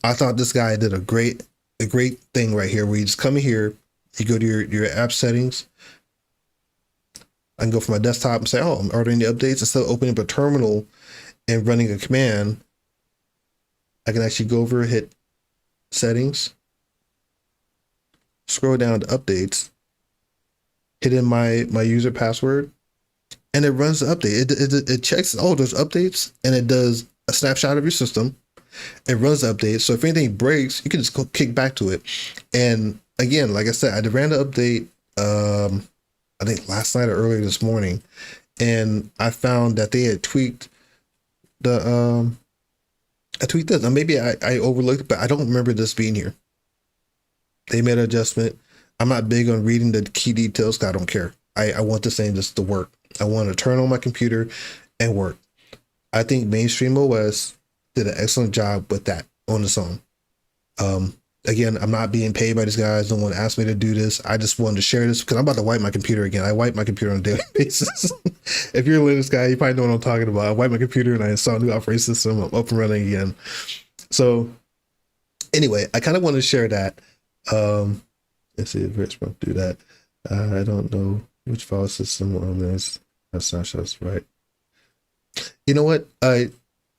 I thought this guy did a great thing right here where you just come in here, you go to your app settings. I can go from my desktop and say, oh, I'm ordering the updates. Instead of opening up a terminal and running a command, I can actually go over, hit settings, scroll down to updates, hit in my user password, and it runs the update. It checks, oh, there's updates, and it does a snapshot of your system. It runs the update. So if anything breaks, you can just go kick back to it. And again, like I said, I ran the update I think last night or earlier this morning, and I found that they had tweaked the I tweaked this. Now maybe I overlooked it, but I don't remember this being here. They made an adjustment. I'm not big on reading the key details because I don't care. I want this thing just to work. I want to turn on my computer and work. I think mainstream OS did an excellent job with that on its own. Again, I'm not being paid by these guys. No one asked me to do this. I just wanted to share this because I'm about to wipe my computer again. I wipe my computer on a daily basis. If you're a Linux guy, you probably know what I'm talking about. I wipe my computer and I install a new operating system. I'm up and running again. So anyway, I kind of want to share that. Let's see if Rich won't do that. I don't know which file system on this. That's not just right. You know what? And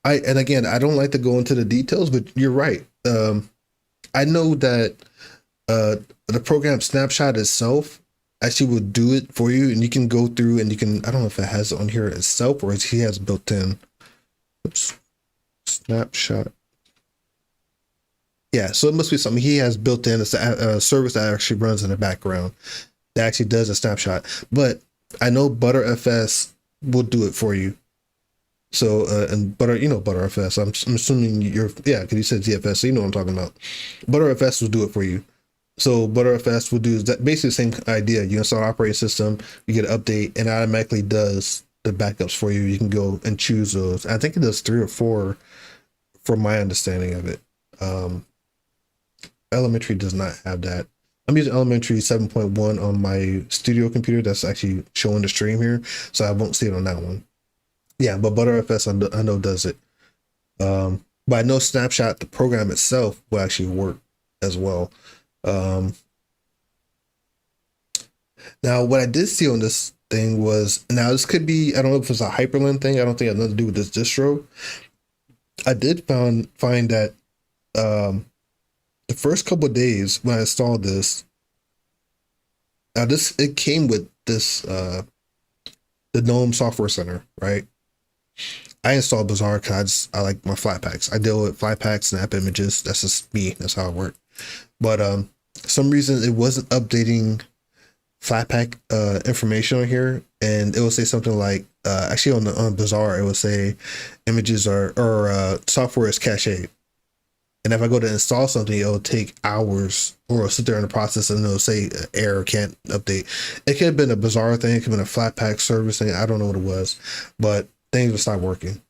again, I don't like to go into the details, but you're right. I know that the program snapshot itself actually will do it for you, and you can go through and you can, I don't know if it has it on here itself or he has built in. Oops, snapshot. Yeah, so it must be something he has built in. It's a service that actually runs in the background that actually does a snapshot. But I know Btrfs will do it for you. So, and Btrfs, I'm assuming you're, yeah, because you said ZFS, so you know what I'm talking about. Btrfs will do it for you. So Btrfs will do that, basically the same idea. You install an operating system, you get an update, and it automatically does the backups for you. You can go and choose those. I think it does 3 or 4 from my understanding of it. Elementary does not have that. I'm using Elementary 7.1 on my studio computer that's actually showing the stream here, so I won't see it on that one. Yeah, but Btrfs I know does it. But I know Snapshot, the program itself, will actually work as well. Now, what I did see on this thing was, now this could be, I don't know if it's a Hyprland thing. I don't think it has nothing to do with this distro. I did find that the first couple of days when I installed this, now it came with this the GNOME Software Center, right? I installed Bazaar because I like my Flatpaks. I deal with Flatpaks and app images. That's just me. That's how it works. But some reason it wasn't updating Flatpak information on here, and it will say something like actually on Bazaar it will say images or software is cached. And if I go to install something, it'll take hours, or it'll sit there in the process and it'll say error, can't update. It could have been a Bazaar thing, it could have been a Flatpak service thing. I don't know what it was, but things will stop working.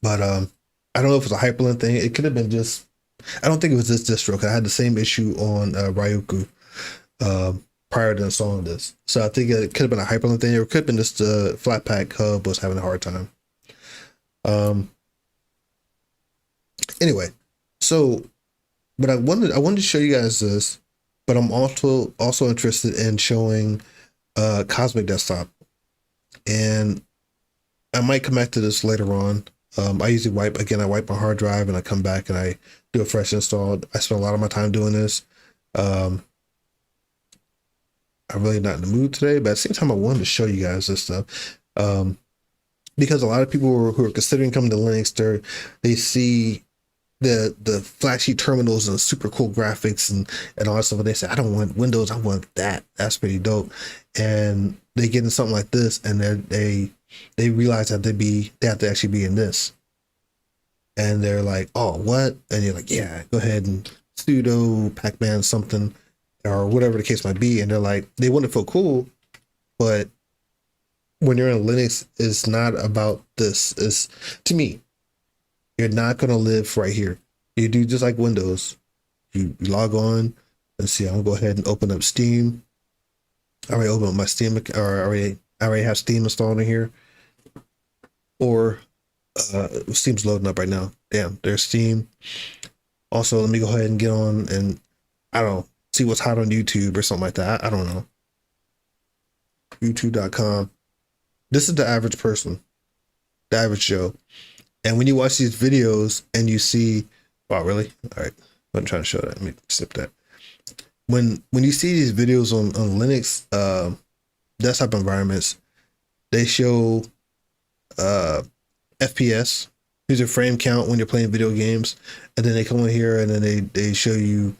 But I don't know if it's a Hyprland thing. It could have been just, I don't think it was this distro, because I had the same issue on Ryuku prior to installing this. So I think it could have been a Hyprland thing, or it could have been just the Flatpak hub was having a hard time. Anyway, so, but I wanted to show you guys this, but I'm also interested in showing Cosmic Desktop, and I might come back to this later on. I usually wipe my hard drive and I come back and I do a fresh install. I spend a lot of my time doing this. I'm really not in the mood today, but at the same time, I wanted to show you guys this stuff. Because a lot of people who are considering coming to Linux, they see the flashy terminals and super cool graphics and all that stuff, and they say, I don't want Windows, I want that. That's pretty dope. And they get in something like this, and they realize that they have to actually be in this, and they're like, oh, what? And you're like, yeah, go ahead and sudo pacman something or whatever the case might be. And they're like, they want to feel cool, but when you're in Linux, it's not about this. It's, to me, you're not going to live right here. You do just like Windows. You log on. Let's see, I'm going to go ahead and open up Steam. I already opened up my Steam, or I already have Steam installed in here. Or Steam's loading up right now. Damn, there's Steam. Also, let me go ahead and get on and, I don't know, see what's hot on YouTube or something like that. I don't know. YouTube.com. This is the average person, the average Joe. And when you watch these videos and you see, wow, really? All right, I'm trying to show that. Let me sip that. When you see these videos on Linux desktop environments, they show FPS, user frame count when you're playing video games, and then they come in here and then they show you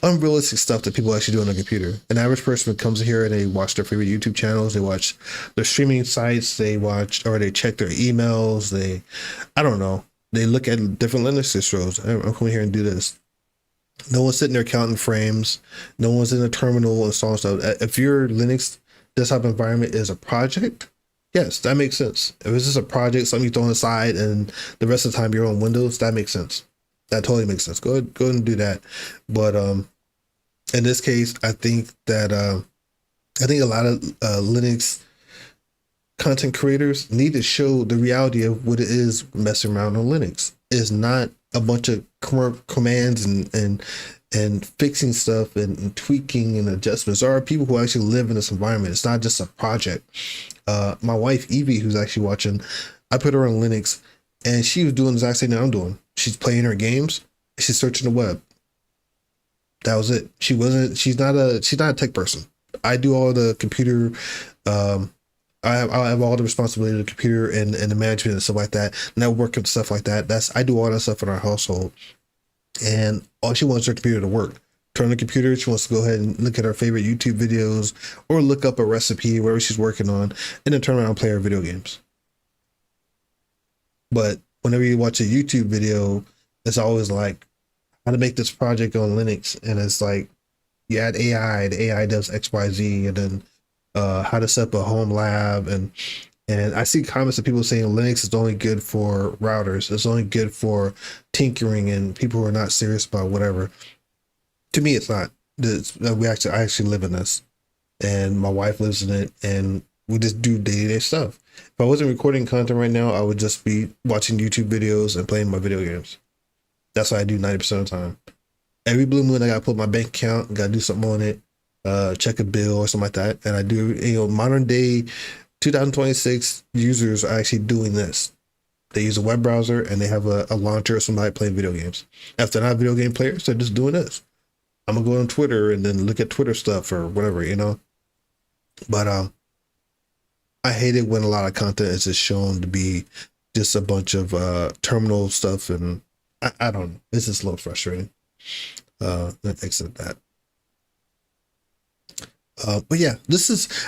unrealistic stuff that people actually do on a computer. An average person comes here and they watch their favorite YouTube channels, they watch their streaming sites, they watch or they check their emails, I don't know, they look at different Linux distros. I'm coming here and do this. No one's sitting there counting frames. No one's in a terminal installing stuff. If your Linux desktop environment is a project, yes, that makes sense. If it's just a project, something you throw on the side, and the rest of the time you're on Windows, that makes sense. That totally makes sense. Go ahead and do that. But in this case, I think a lot of Linux content creators need to show the reality of what it is messing around on Linux. It's not a bunch of commands and fixing stuff and tweaking and adjustments. There are people who actually live in this environment. It's not just a project. My wife Evie, who's actually watching, I put her on Linux, and she was doing the exact same thing I'm doing. She's playing her games. She's searching the web. That was it. She's not a tech person. I do all the computer. I have all the responsibility of the computer and the management and stuff like that, network and stuff like that. I do all that stuff in our household. And all she wants her computer to work. Turn on the computer, she wants to go ahead and look at her favorite YouTube videos or look up a recipe, whatever she's working on, and then turn around and play her video games. But whenever you watch a YouTube video, it's always like how to make this project on Linux, and it's like you add AI, the AI does XYZ, and then how to set up a home lab, and I see comments of people saying Linux is only good for routers, it's only good for tinkering and people who are not serious about whatever. To me, it's not. I actually live in this, and my wife lives in it, and we just do day-to-day stuff. If I wasn't recording content right now, I would just be watching YouTube videos and playing my video games. That's what I do 90% of the time. Every blue moon, I gotta put my bank account, gotta do something on it, check a bill or something like that. And I do, modern day 2026 users are actually doing this. They use a web browser and they have a launcher or somebody playing video games. If they're not video game players, they're just doing this. I'm gonna go on Twitter and then look at Twitter stuff or whatever. But I hate it when a lot of content is just shown to be just a bunch of terminal stuff, and I don't know. It's just a little frustrating. Let's exit that. But yeah,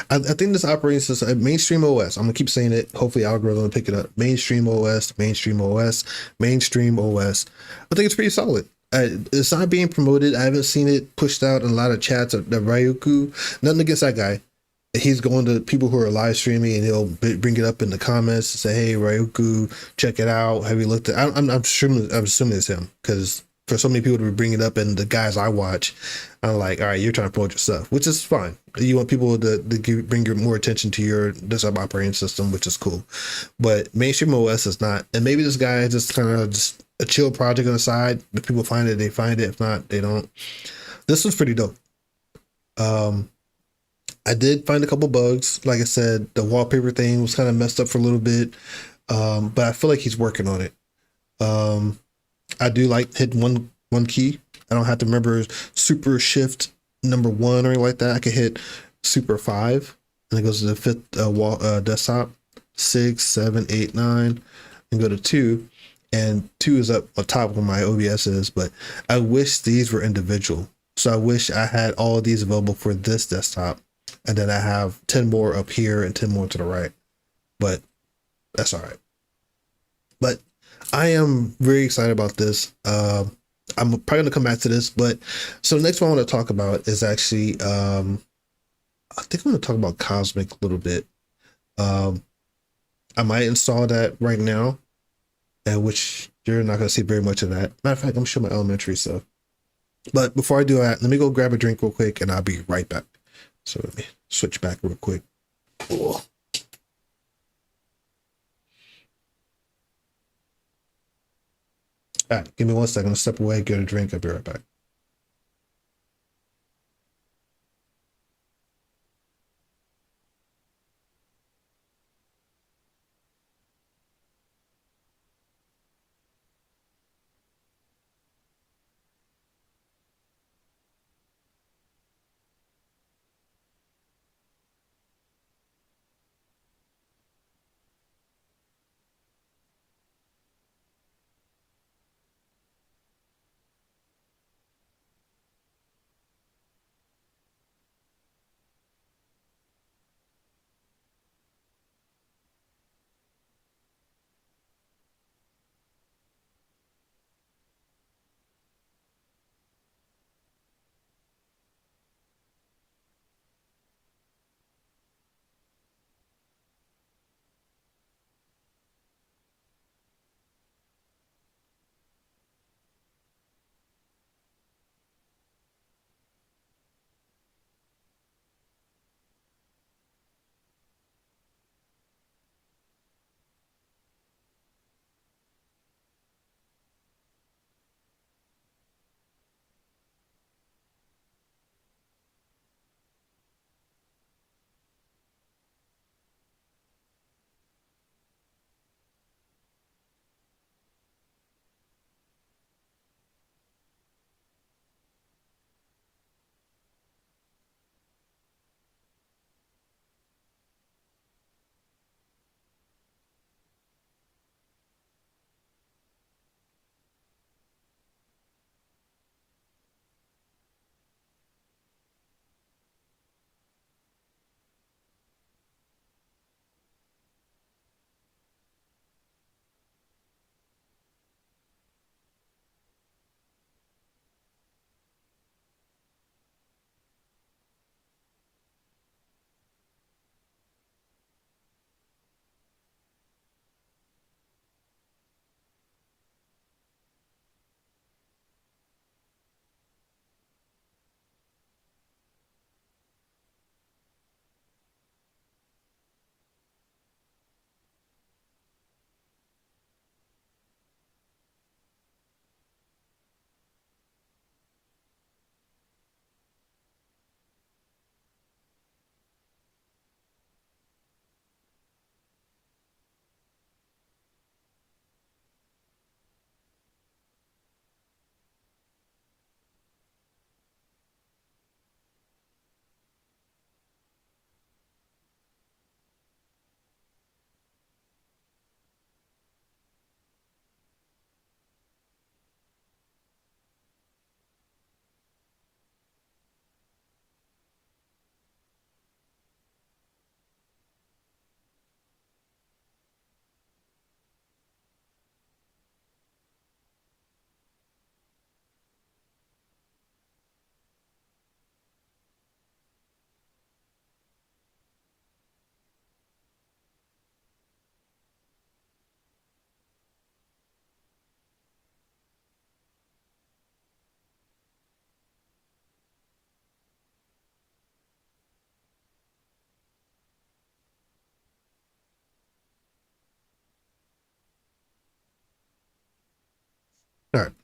I think this operating system, mainstream OS. I'm gonna keep saying it. Hopefully, algorithm will pick it up. Mainstream OS, mainstream OS, mainstream OS. I think it's pretty solid. It's not being promoted. I haven't seen it pushed out in a lot of chats. The Ryuku, nothing against that guy. He's going to people who are live streaming and he'll bring it up in the comments and say, "Hey, Ryuku, check it out. Have you looked at?" I'm assuming it's him, because for so many people to be bringing it up and the guys I watch, I'm like, all right, you're trying to promote your stuff, which is fine. You want people to bring your more attention to your desktop operating system, which is cool. But mainstream OS is not. And maybe this guy is just kind of just a chill project on the side. If people find it, they find it. If not, they don't. This was pretty dope. I did find a couple bugs. Like I said, the wallpaper thing was kind of messed up for a little bit. But I feel like he's working on it. I do like hitting one key. I don't have to remember super shift number 1 or anything like that. I can hit super 5 and it goes to the 5th desktop, 6, 7, 8, 9, and go to 2. And 2 is up on top where my OBS is, but I wish these were individual. So I wish I had all of these available for this desktop, and then I have 10 more up here and 10 more to the right. But that's all right. But I am very excited about this. I'm probably going to come back to this, but so the next one I want to talk about is actually, I think I'm going to talk about Cosmic a little bit. I might install that right now, and which you're not going to see very much of that. Matter of fact, I'm showing my elementary stuff. But before I do that, let me go grab a drink real quick, and I'll be right back. So let me switch back real quick. Cool. All right, give me 1 second. I'll step away, get a drink. I'll be right back.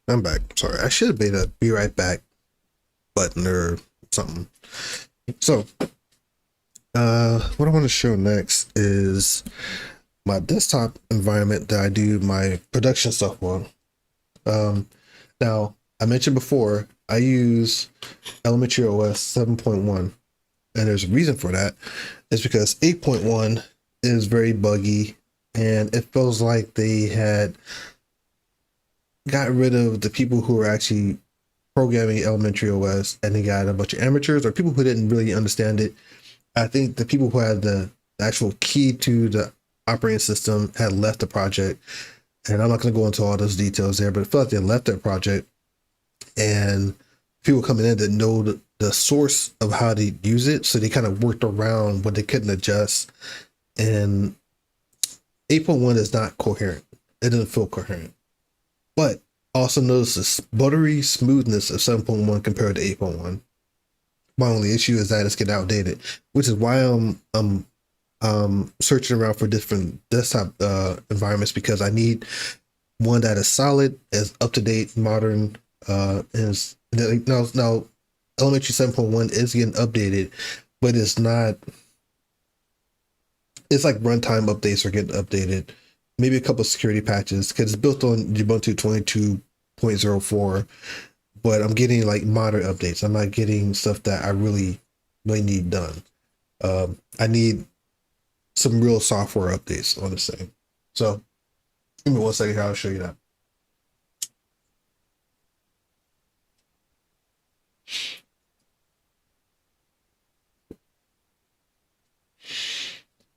I'm back. Sorry, I should have made a be right back button or something. So, what I want to show next is my desktop environment that I do my production stuff on. Now, I mentioned before, I use Elementary OS 7.1, and there's a reason for that. It's because 8.1 is very buggy, and it feels like they had got rid of the people who were actually programming Elementary OS, and they got a bunch of amateurs or people who didn't really understand it. I think the people who had the actual key to the operating system had left the project, and I'm not going to go into all those details there, but it felt like they left their project, and people coming in that know the source of how to use it, so they kind of worked around what they couldn't adjust. And 8.1 is not coherent. It doesn't feel coherent. But also notice the buttery smoothness of 7.1 compared to 8.1. My only issue is that it's getting outdated, which is why I'm searching around for different desktop environments, because I need one that is solid, is up to date, modern. Is now Elementary 7.1 is getting updated, but it's not. It's like runtime updates are getting updated, maybe a couple of security patches, because it's built on Ubuntu 22.04. But I'm getting like modern updates. I'm not getting stuff that I really need done. I need some real software updates on this thing. So give me 1 second here, I'll show you that.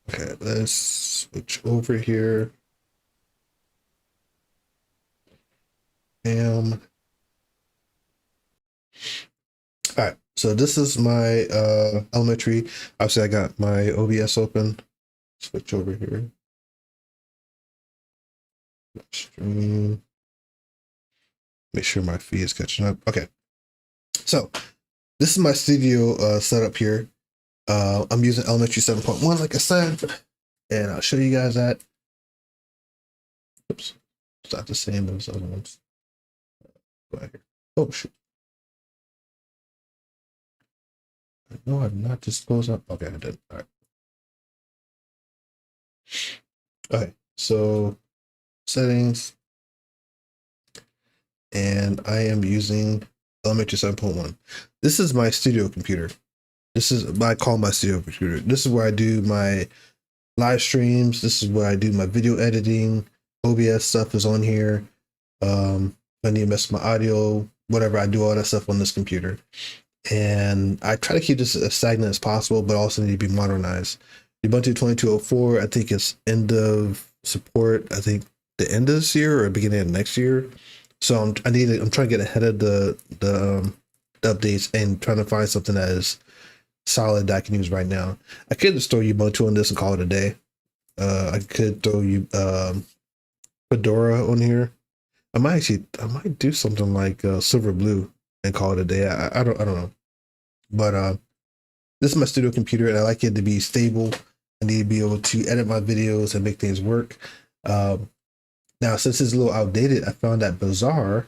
Okay, let's switch over here. All right, so this is my elementary. Obviously, I got my OBS open. Switch over here. Stream. Make sure my feed is catching up. Okay, so this is my studio setup here. I'm using Elementary 7.1, like I said, and I'll show you guys that. Oops, it's not the same as other ones. Go ahead here. Oh shoot. No, I did not just close up. Okay, I did. All right. Okay, so settings, and I am using Elementary 7.1. This is my studio computer. This is what I call my studio computer. This is where I do my live streams. This is where I do my video editing. OBS stuff is on here. I need to mess with my audio, whatever. I do all that stuff on this computer. And I try to keep this as stagnant as possible, but also need to be modernized. Ubuntu 22.04, I think it's end of support. I think the end of this year or beginning of next year. So I'm trying to get ahead of the updates and trying to find something that is solid that I can use right now. I could just throw Ubuntu on this and call it a day. I could throw you Fedora on here. I might do something like Silver Blue and call it a day. I don't know. But this is my studio computer, and I like it to be stable. I need to be able to edit my videos and make things work. Now, since it's a little outdated, I found that Bazaar,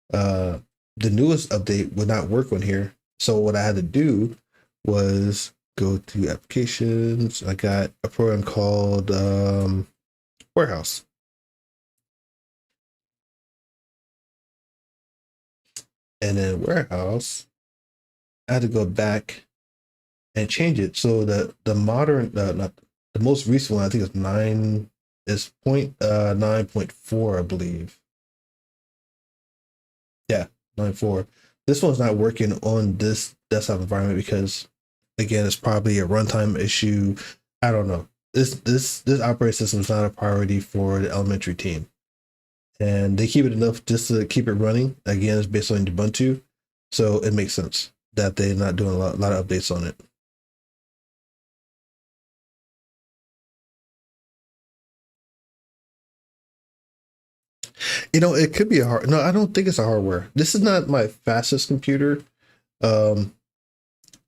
the newest update, would not work on here. So what I had to do was go to applications. I got a program called Warehouse. And then Warehouse, I had to go back and change it. So the modern, not the most recent one, I think it's 9.4, I believe. Yeah, 9.4. This one's not working on this desktop environment because, again, it's probably a runtime issue. I don't know. This operating system is not a priority for the elementary team, and they keep it enough just to keep it running. Again, it's based on Ubuntu, so it makes sense that they're not doing a lot of updates on it. It could be a hard. No, I don't think it's a hardware. This is not my fastest computer. Um,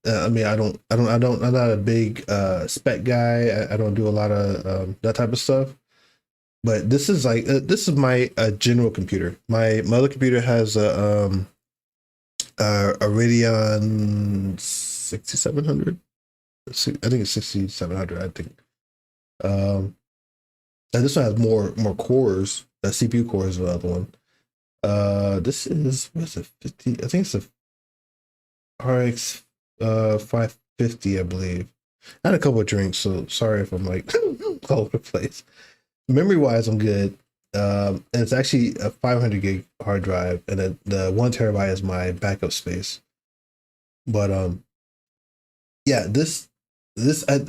I mean, I'm not a big spec guy. I don't do a lot of that type of stuff. But this is like this is my general computer. My other computer has a Radeon 6700. I think it's 6700. I think. And this one has more cores. CPU cores is the other one. This is what's it 50? I think it's a RX 550, I believe. I had a couple of drinks, so sorry if I'm like all over the place. Memory wise, I'm good. And it's actually a 500 gig hard drive, and the 1 terabyte is my backup space. But yeah,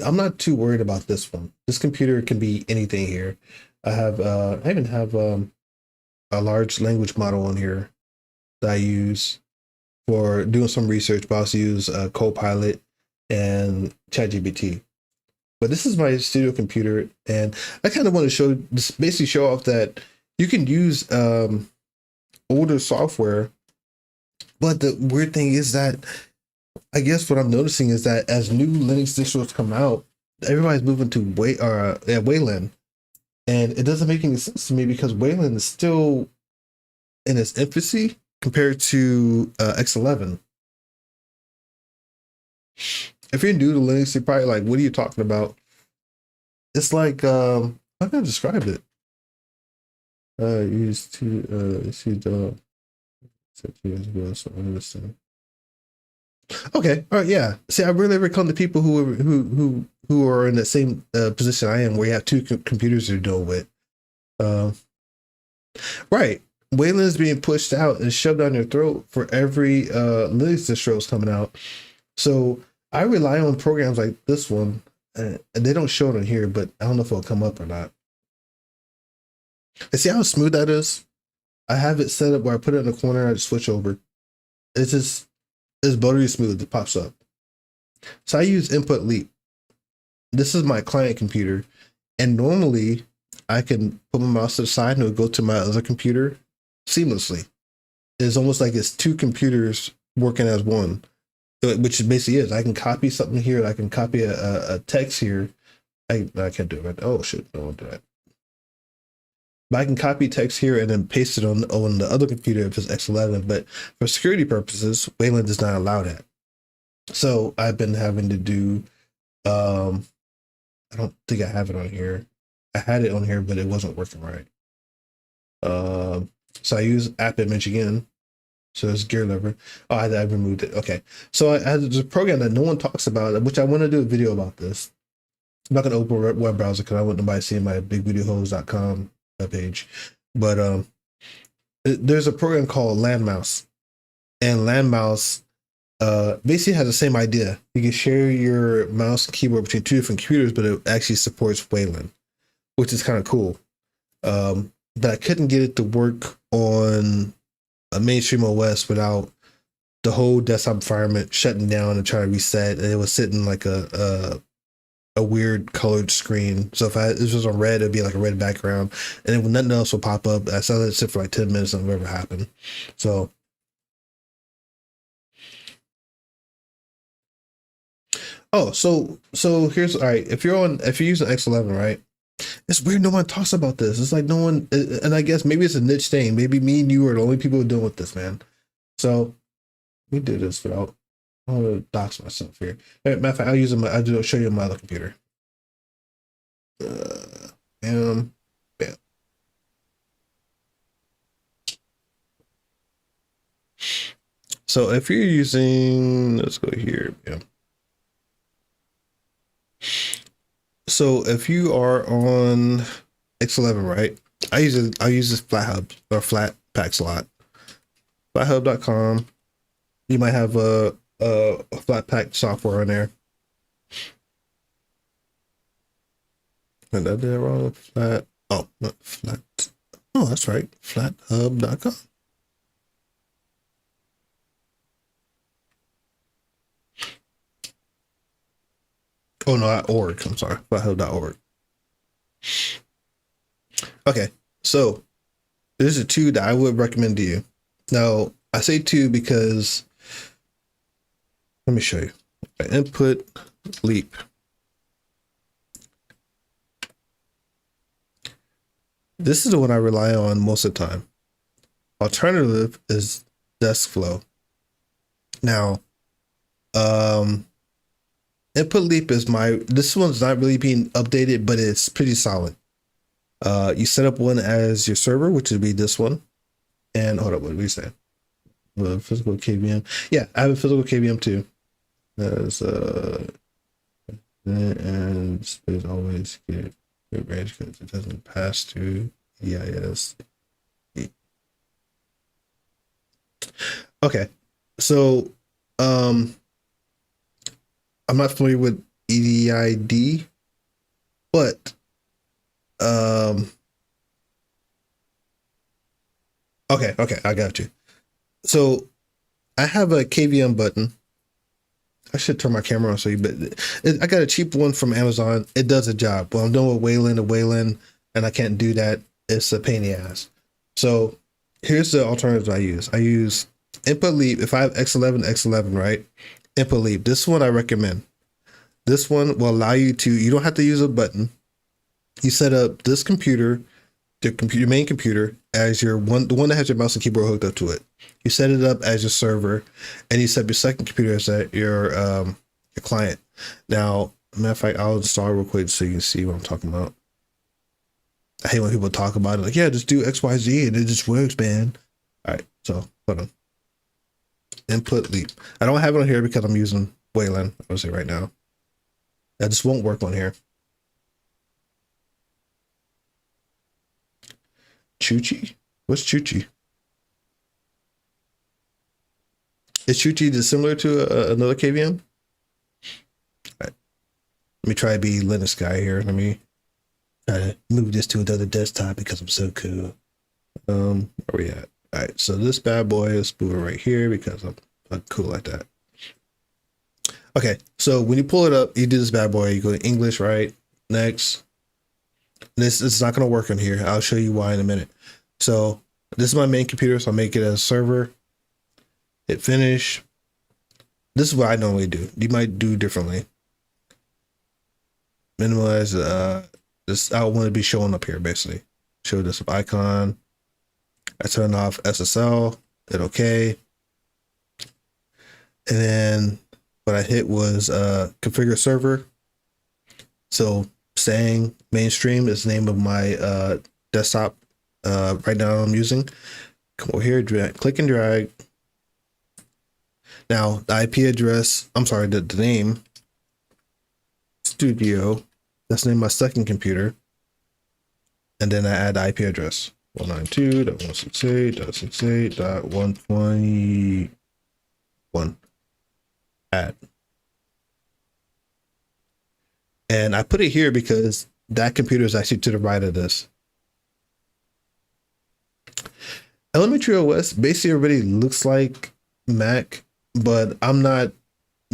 I'm not too worried about this one. This computer can be anything here. I even have a large language model on here that I use for doing some research, but I also use Copilot and ChatGPT. But this is my studio computer, and I kind of want to basically show off that you can use older software. But the weird thing is that I guess what I'm noticing is that as new Linux distros come out, everybody's moving to Wayland, and it doesn't make any sense to me because Wayland is still in its infancy compared to X11. If you're new to Linux, you're probably like, what are you talking about? It's like, how can I describe it? Used to see the years ago, so I understand. Okay, all right, yeah. See, I really ever come to people who are in the same position I am, where you have two computers you're dealing with. Right, Wayland is being pushed out and shoved down your throat for every Linux distros coming out. So I rely on programs like this one, and they don't show it on here, but I don't know if it'll come up or not. And see how smooth that is? I have it set up where I put it in the corner, I just switch over. It's buttery smooth, it pops up. So I use Input Leap. This is my client computer, and normally I can put my mouse to the side and it'll go to my other computer seamlessly. It's almost like it's two computers working as one, which it basically is. I can copy something here. I can copy a text here. I can't do it right now. Oh shit, I won't do that. But I can copy text here and then paste it on the other computer if it's X11. But for security purposes, Wayland does not allow that. So I've been having to do, I don't think I have it on here. I had it on here, but it wasn't working right. So I use app image again. So it's gear lever. Oh, I removed it. Okay. So I had a program that no one talks about, which I want to do a video about this. I'm not going to open a web browser because I want nobody seeing my bigvideoholes.com page. But there's a program called Landmouse. And Landmouse basically has the same idea. You can share your mouse and keyboard between two different computers, but it actually supports Wayland, which is kind of cool. But I couldn't get it to work on a mainstream OS without the whole desktop environment shutting down and trying to reset. And it was sitting like a weird colored screen. So if this was on red, it'd be like a red background, and then when nothing else will pop up, I saw that sit for like 10 minutes and whatever happened. So so here's all right. If you're using X11, right? It's weird no one talks about this. It's like no one, and I guess maybe it's a niche thing. Maybe me and you are the only people dealing with this, man. So we do this without. I'm gonna dox myself here. Matter of fact, I'll show you my other computer. Bam. So if you're using, let's go here. Yeah. So if you are on X11, right? I use this flat hub or flat pack slot. Flathub.com. You might have a flat pack software on there. And I did it wrong. Flat. Oh, not flat. Oh, that's right. Flathub.com. Oh no, .org. I'm sorry. Flathub.org. Okay, so there's a two that I would recommend to you. Now, I say two because let me show you. Input Leap. This is the one I rely on most of the time. Alternative is DeskFlow. Now, Input Leap is this one's not really being updated, but it's pretty solid. You set up one as your server, which would be this one. And hold up, what did we say? The physical KVM. Yeah, I have a physical KVM too. As and there's always good range because it doesn't pass through EIS. Okay, so I'm not familiar with EDID, but okay, I got you. So I have a KVM button. I should turn my camera on so you, but I got a cheap one from Amazon. It does a job. Well, I'm doing with Wayland, and I can't do that. It's a pain in the ass. So here's the alternatives I use. I use Input Leap. If I have X11, right? Input Leap. This one I recommend. This one will allow you to, you don't have to use a button. You set up this computer, your main computer, as the one that has your mouse and keyboard hooked up to it. You set it up as your server, and you set up your second computer as your client. Now, matter of fact, I'll install real quick so you can see what I'm talking about. I hate when people talk about it like, yeah, just do XYZ and it just works, man. All right, so hold on. Input Leap. I don't have it on here because I'm using Wayland. I'll say right now. That just won't work on here. Chuchi? What's Chuchi? Is Chuchi similar to another KVM? Right. Let me try to be Linux guy here. Let me try to move this to another desktop because I'm so cool. Where we at? All right, so this bad boy is moving right here because I'm cool like that. Okay, so when you pull it up, you do this bad boy. You go to English, right? Next. This is not going to work on here. I'll show you why in a minute. So this is my main computer, so I'll make it as a server. Hit finish. This is what I normally do. You might do differently. Minimize. This I want to be showing up here basically. Show this icon. I turn off SSL. Hit OK. And then what I hit was configure server. So saying mainstream is the name of my desktop right now I'm using. Come over here, click and drag. Now the IP address, I'm sorry, the name, studio, that's the name of my second computer. And then I add the IP address, 192.168.168.121. Add. And I put it here because that computer is actually to the right of this. Elementary OS basically everybody looks like Mac, but I'm not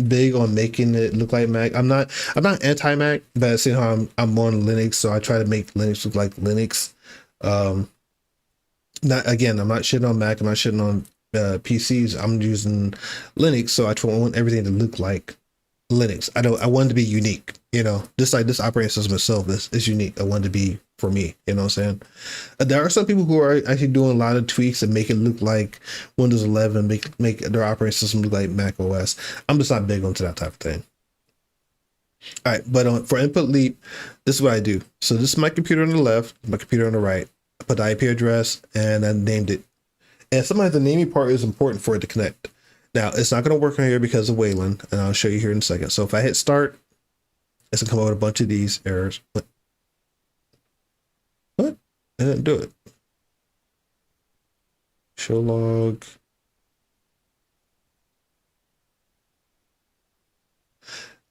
big on making it look like Mac. I'm not anti-Mac, but at the same time I'm on Linux, so I try to make Linux look like Linux. I'm not shitting on Mac, I'm not shitting on PCs. I'm using Linux, so I want everything to look like Linux. I want it to be unique, just like this operating system itself is unique. I want it to be for me, you know what I'm saying? There are some people who are actually doing a lot of tweaks and make it look like Windows 11, make their operating system look like Mac OS. I'm just not big onto that type of thing. All right, but for Input Leap, this is what I do. So this is my computer on the left, my computer on the right. I put the IP address and I named it. And sometimes the naming part is important for it to connect. Now, it's not going to work on here because of Wayland, and I'll show you here in a second. So if I hit start, it's going to come out with a bunch of these errors. What? I didn't do it. Show log.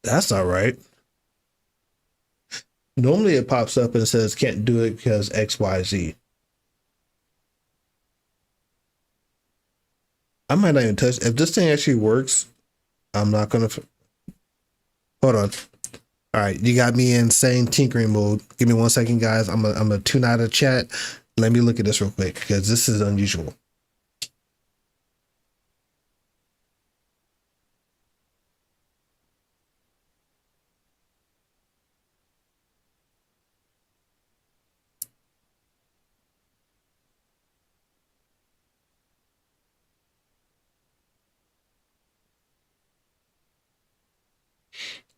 That's not right. Normally it pops up and says can't do it because XYZ. I might not even touch. If this thing actually works, I'm not going to. Hold on. All right, you got me in insane tinkering mode. Give me 1 second, guys. I'm gonna tune out of chat. Let me look at this real quick because this is unusual.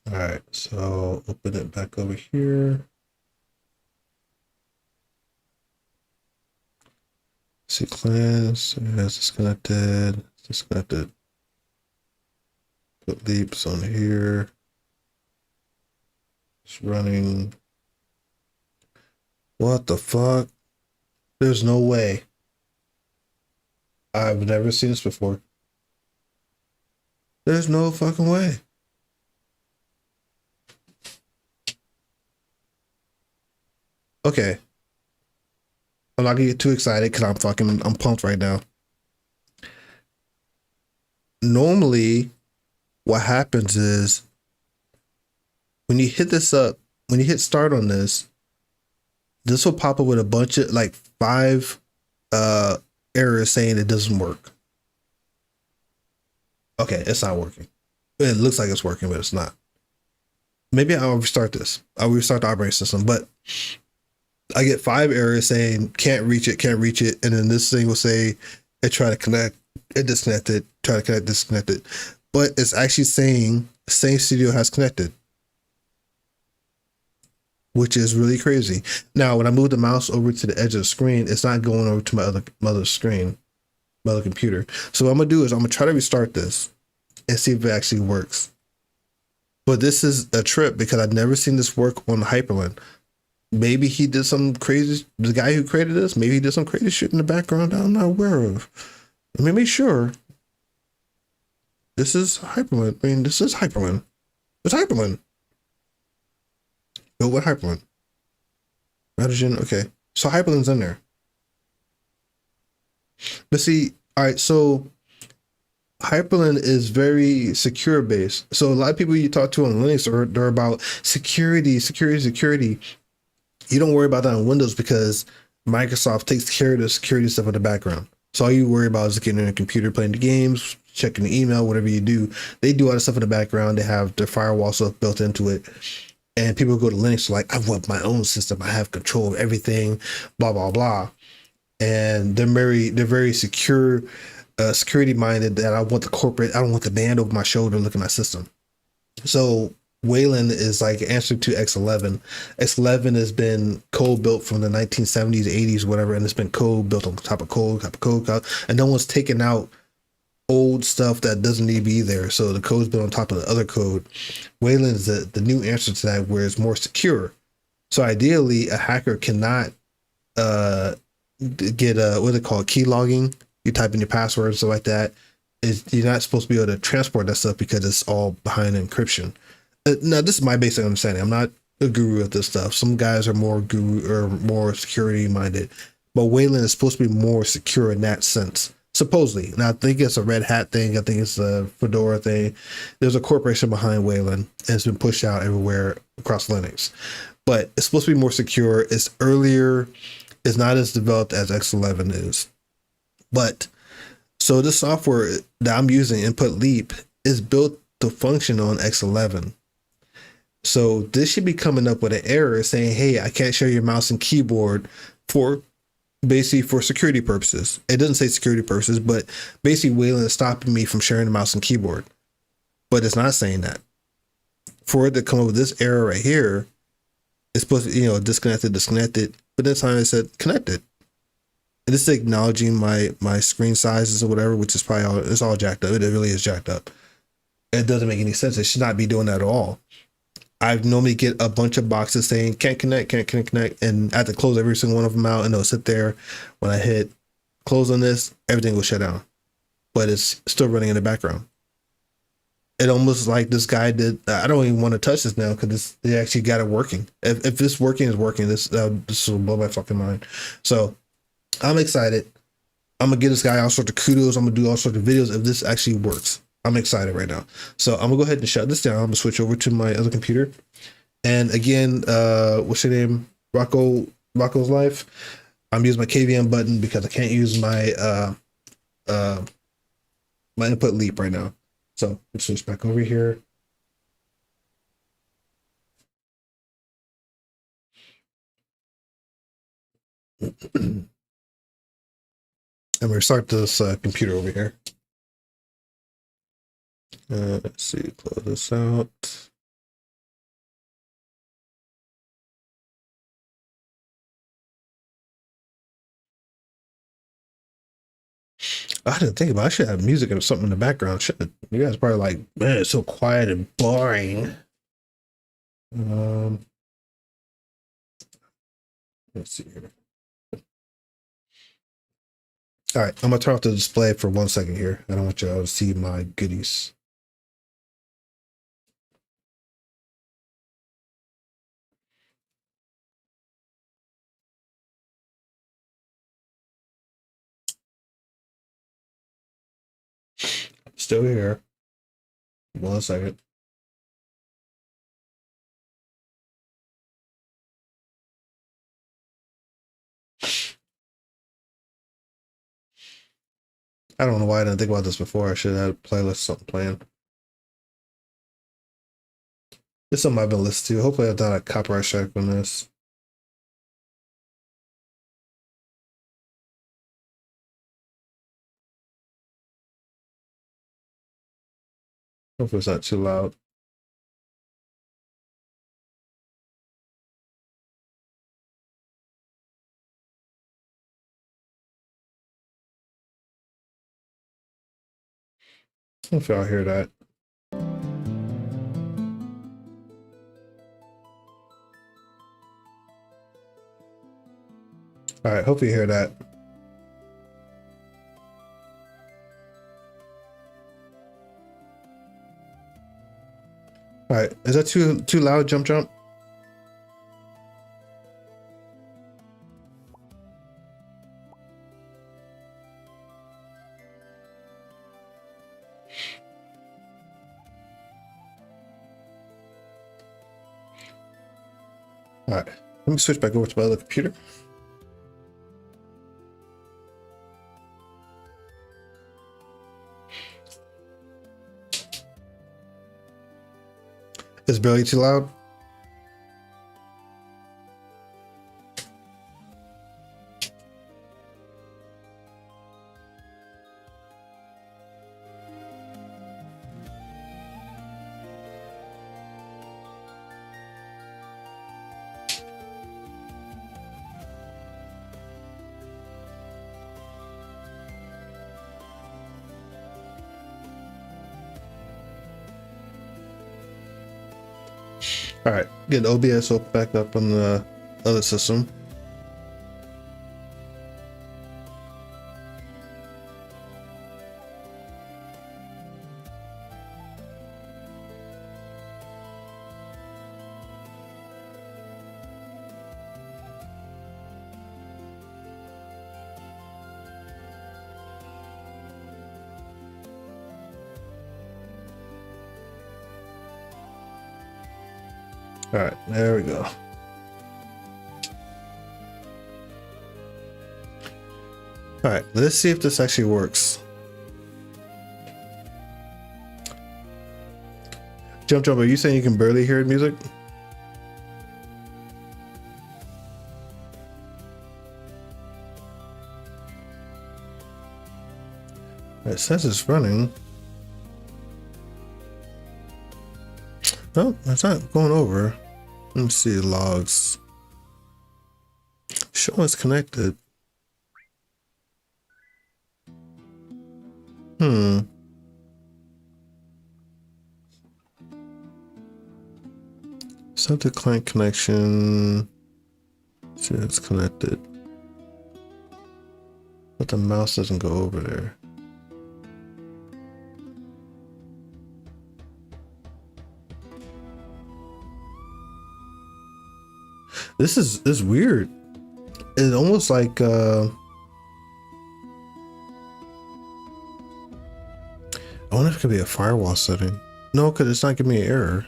All right, so open it back over here. See class, it has disconnected. Put leaps on here. It's running. What the fuck? There's no way. I've never seen this before. There's no fucking way. Okay. I'm not gonna get too excited because I'm pumped right now. Normally, what happens is when you hit this up, when you hit start on this, this will pop up with a bunch of like 5 errors saying it doesn't work. Okay, it's not working. It looks like it's working, but it's not. Maybe I'll restart this. I'll restart the operating system, but I get 5 errors saying can't reach it, and then this thing will say it try to connect, it disconnected, try to connect, disconnected. But it's actually saying same studio has connected, which is really crazy. Now, when I move the mouse over to the edge of the screen, it's not going over to my other screen, my other computer. So what I'm gonna do is I'm gonna try to restart this and see if it actually works. But this is a trip because I've never seen this work on Hyprland. Maybe he did some crazy, the guy who created this, maybe he did some crazy shit in the background I'm not aware of. Let me make sure. This is Hyprland. I mean, this is Hyprland. It's Hyprland. Built with Hyprland. Hydrogen, okay. So Hyprland's in there. But see, all right, so Hyprland is very secure based. So a lot of people you talk to on Linux they're about security. You don't worry about that on Windows because Microsoft takes care of the security stuff in the background. So all you worry about is getting on a computer, playing the games, checking the email, whatever you do. They do all the stuff in the background. They have their firewall stuff built into it. And people go to Linux like, I want my own system. I have control of everything, blah, blah, blah. And they're very secure, security minded that I don't want the band over my shoulder looking at my system. So Wayland is like answer to X11. X11 has been code built from the 1970s, 80s, whatever, and it's been code built on top of code, and no one's taken out old stuff that doesn't need to be there. So the code's built on top of the other code. Wayland is the new answer to that, where it's more secure. So ideally, a hacker cannot get what they call key logging. You type in your password and stuff like that. You're not supposed to be able to transport that stuff because it's all behind encryption. Now, this is my basic understanding. I'm not a guru at this stuff. Some guys are more security minded, but Wayland is supposed to be more secure in that sense, supposedly. Now, I think it's a Red Hat thing. I think it's a Fedora thing. There's a corporation behind Wayland, and it's been pushed out everywhere across Linux. But it's supposed to be more secure. It's earlier. It's not as developed as X11 is. But so this software that I'm using, Input Leap, is built to function on X11. So this should be coming up with an error saying, hey, I can't share your mouse and keyboard for security purposes. It doesn't say security purposes, but basically Wayland is stopping me from sharing the mouse and keyboard. But it's not saying that. For it to come up with this error right here, it's supposed to, disconnected, but this time it said connected. And this is acknowledging my screen sizes or whatever, which is probably it's all jacked up. It really is jacked up. It doesn't make any sense. It should not be doing that at all. I normally get a bunch of boxes saying can't connect, and I have to close every single one of them out, and it'll sit there. When I hit close on this, everything will shut down, but it's still running in the background. It almost like this guy did. I don't even want to touch this now because they actually got it working. If this working is working, this will blow my fucking mind. So I'm excited. I'm gonna give this guy all sorts of kudos. I'm gonna do all sorts of videos if this actually works. I'm excited right now. So I'm gonna go ahead and shut this down. I'm gonna switch over to my other computer. And again, what's your name? Rocco's Life. I'm using my KVM button because I can't use my my Input Leap right now. So let's switch back over here. I'm gonna start this computer over here. Let's see, close this out. I didn't think about it. I should have music or something in the background. Shit. You guys probably like, man, it's so quiet and boring. Let's see here. All right, I'm gonna turn off the display for 1 second here. I don't want y'all to see my goodies. Still here. 1 second. I don't know why I didn't think about this before. I should have had a playlist, something playing. It's something I've been listening to. Hopefully I've done a copyright strike on this. Hopefully it's not too loud. I don't know if y'all hear that. All right, hope you hear that. All right, is that too loud? Jump. All right, let me switch back over to my other computer. It's barely too loud. All right, get OBS back up on the other system. All right, there we go. All right, let's see if this actually works. Jump, are you saying you can barely hear music? It says it's running. No, it's not going over. Let me see logs. Show is connected. Set the client connection. See, it's connected. But the mouse doesn't go over there. This is weird. It's almost like I wonder if it could be a firewall setting. No, because it's not giving me an error.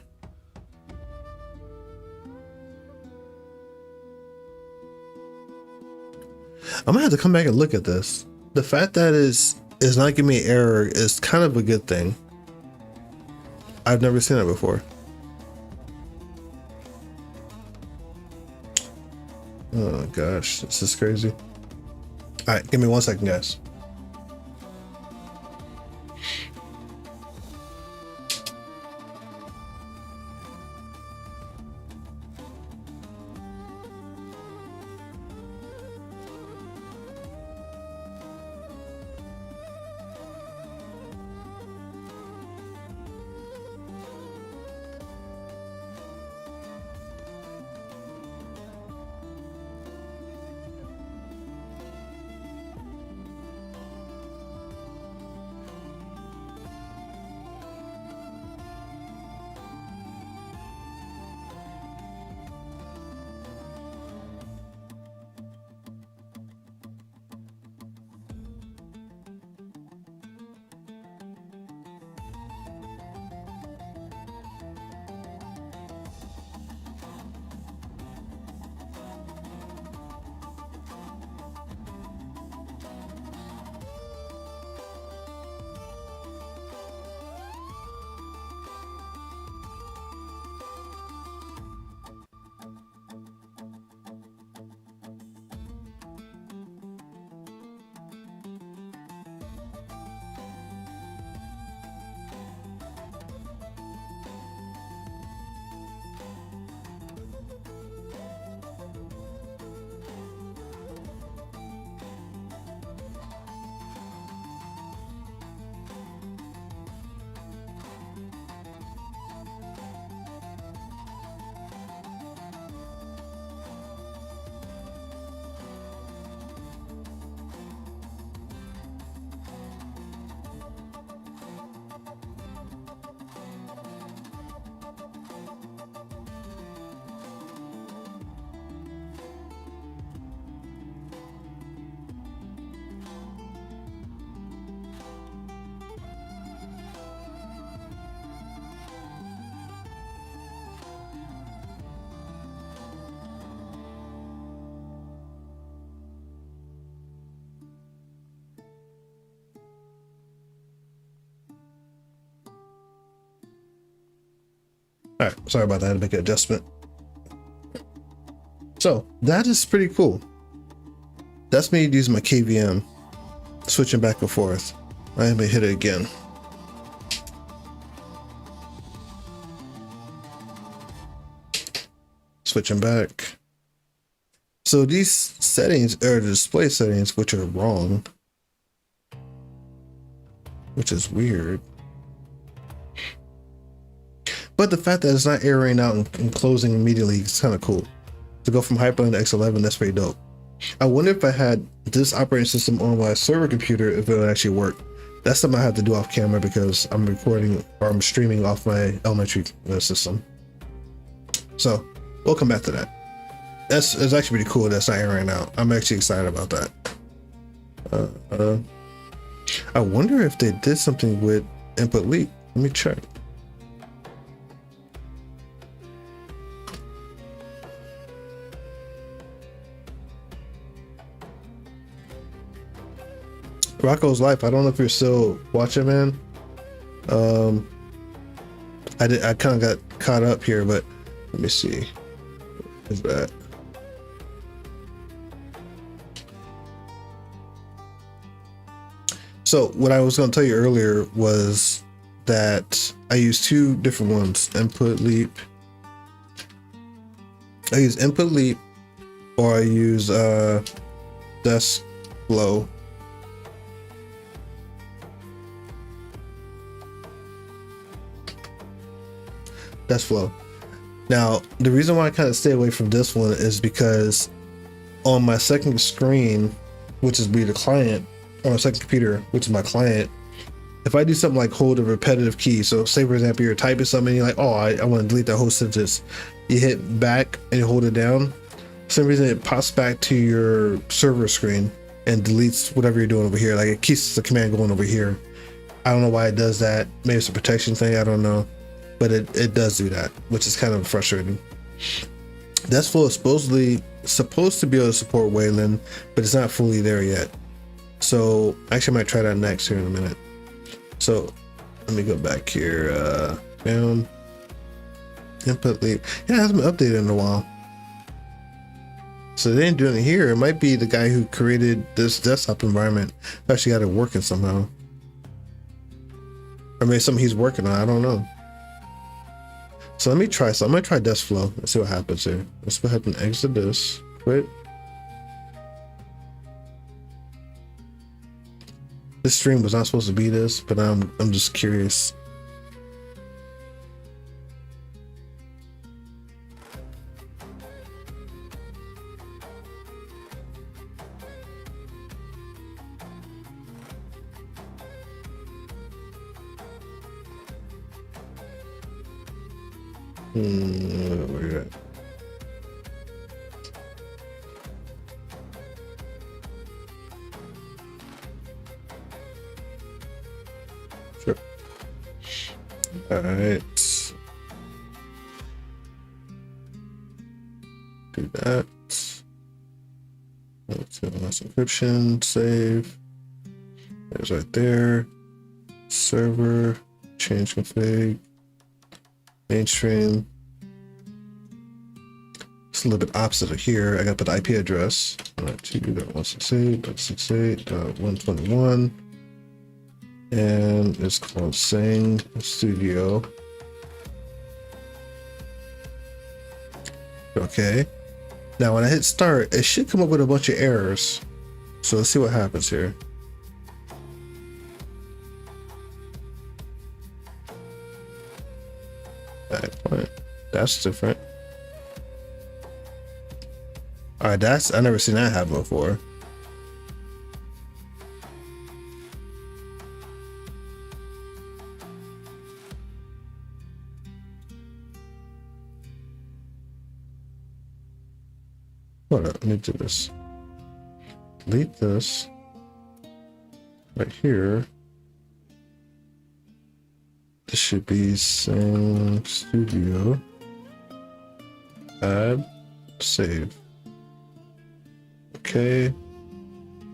I'm gonna have to come back and look at this. The fact that is not giving me an error is kind of a good thing. I've never seen that before. Oh gosh, this is crazy. All right, give me 1 second, guys. All right, sorry about that. I had to make an adjustment. So that is pretty cool. That's me using my KVM, switching back and forth. I may hit it again. Switching back. So these settings are the display settings, which are wrong, which is weird. But the fact that it's not erroring out and closing immediately is kind of cool. To go from Hyprland to X11, that's pretty dope. I wonder if I had this operating system on my server computer, if it would actually work. That's something I have to do off camera because I'm recording or I'm streaming off my elementary system. So we'll come back to that. It's actually pretty cool that's not airing out. I'm actually excited about that. I wonder if they did something with input leak. Let me check. Rocco's Life, I don't know if you're still watching, man. I kind of got caught up here, but let me see. What is that? So what I was going to tell you earlier was that I use two different ones, input leap. I use input leap, or I use desk flow. Desk flow. Now, the reason why I kind of stay away from this one is because on my second screen, which is be the client, on my second computer, which is my client, if I do something like hold a repetitive key, so say for example you're typing something and you're like, oh, I want to delete that whole sentence, you hit back and you hold it down, for some reason it pops back to your server screen and deletes whatever you're doing over here. Like it keeps the command going over here. I don't know why it does that. Maybe it's a protection thing, I don't know, but it does do that, which is kind of frustrating. Desk flow is supposed to be able to support Wayland, but it's not fully there yet. So actually I might try that next here in a minute. So let me go back here, down, input leap. Yeah, it hasn't been updated in a while. So they didn't do anything here. It might be the guy who created this desktop environment actually got it working somehow. Or maybe something he's working on, I don't know. So let me try something. I'm gonna try desk flow. Let's see what happens here. Let's go ahead and exit this, quit. This stream was not supposed to be this, but I'm just curious. Where are you at? Sure. All right. Do that. Let's go last encryption, save. There's right there. Server, change config. Mainstream. It's a little bit opposite of here. I got to put the IP address. 2.168.168.121. And it's called Sang Studio. Okay. Now when I hit start, it should come up with a bunch of errors. So let's see what happens here. That's different. All right, I never seen that happen before. Hold up, let me do this. Delete this right here. This should be Sang Studio. Add, save. Okay.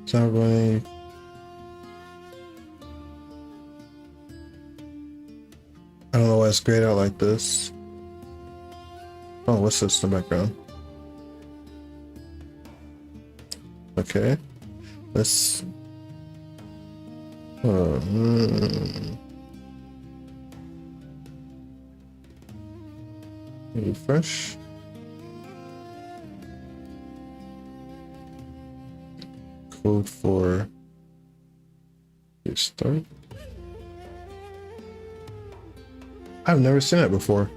It's not running. I don't know why it's grayed out like this. Oh, what's this in the background? Okay, let's refresh. Code for restart. I've never seen that before.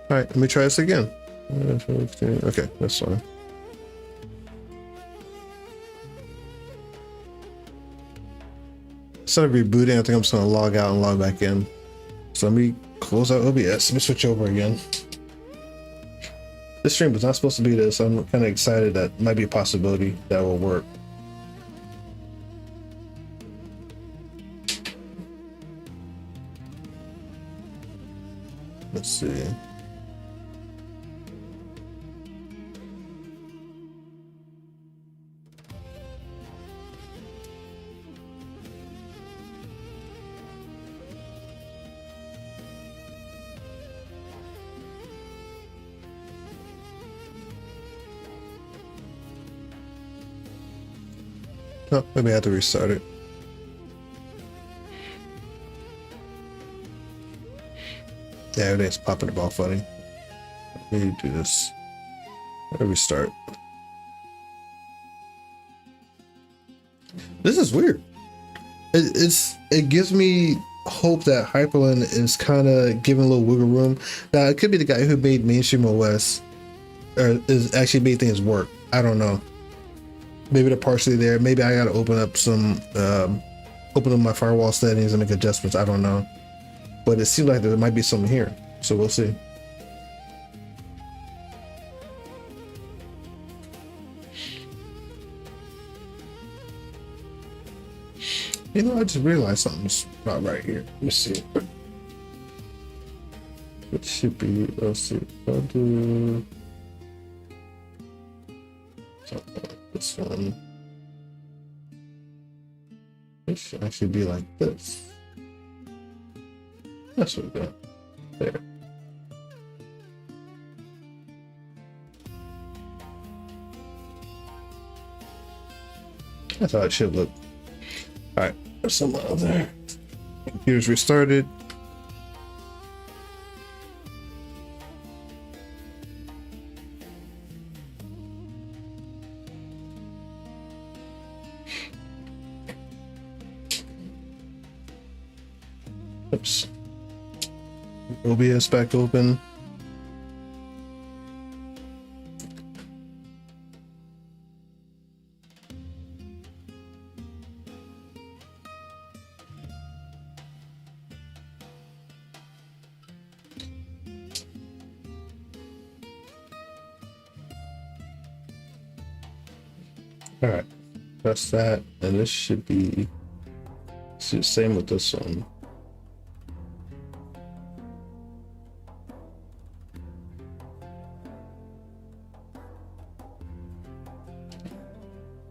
All right, let me try this again. Okay, that's fine. Instead of rebooting, I think I'm just gonna log out and log back in. So let me close out OBS. Let me switch over again. This stream was not supposed to be this. I'm kind of excited that might be a possibility that will work. Let's see. Oh, maybe I have to restart it. Yeah, everything's popping up all funny. Let me do this. Let me restart. This is weird. It gives me hope that Hyprland is kind of giving a little wiggle room. Now, it could be the guy who made mainstream OS, or is actually made things work. I don't know. Maybe they're partially there. Maybe I gotta open up my firewall settings and make adjustments. I don't know, but it seems like there might be something here. So we'll see. You know, I just realized something's not right here. Let me see. It should be. Let's see. I'll do something like this one. It should actually be like this. That's what we got there. That's how it should look. All right, there's some other. Computer's restarted. Oops. OBS back open. All right, that's that, and this should be the same with this one.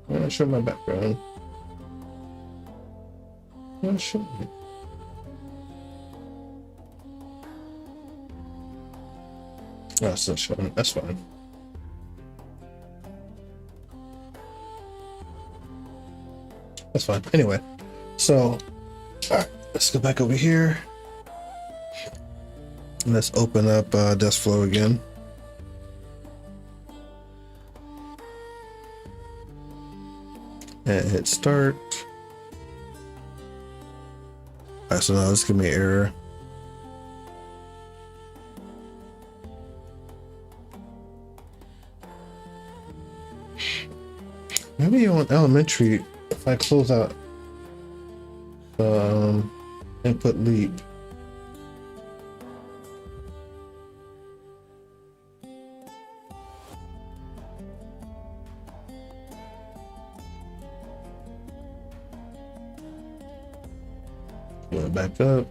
I'm gonna show my background. I'm gonna show you. Oh, it's not showing. That's fine. That's fine. Anyway, so all right, let's go back over here. Let's open up DeskFlow again. And hit start. All right, so now this give me an error. Maybe on elementary, if I close out input leap. Go back up.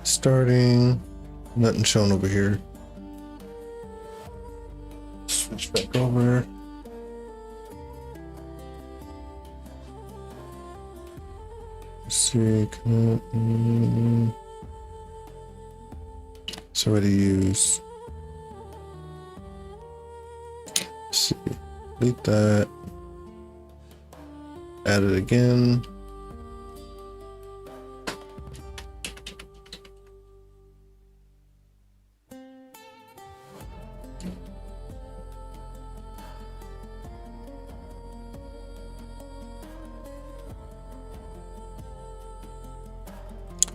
Starting, nothing shown over here. Switch back over. Let's see. It's already used. Let's see. Delete that. Add it again.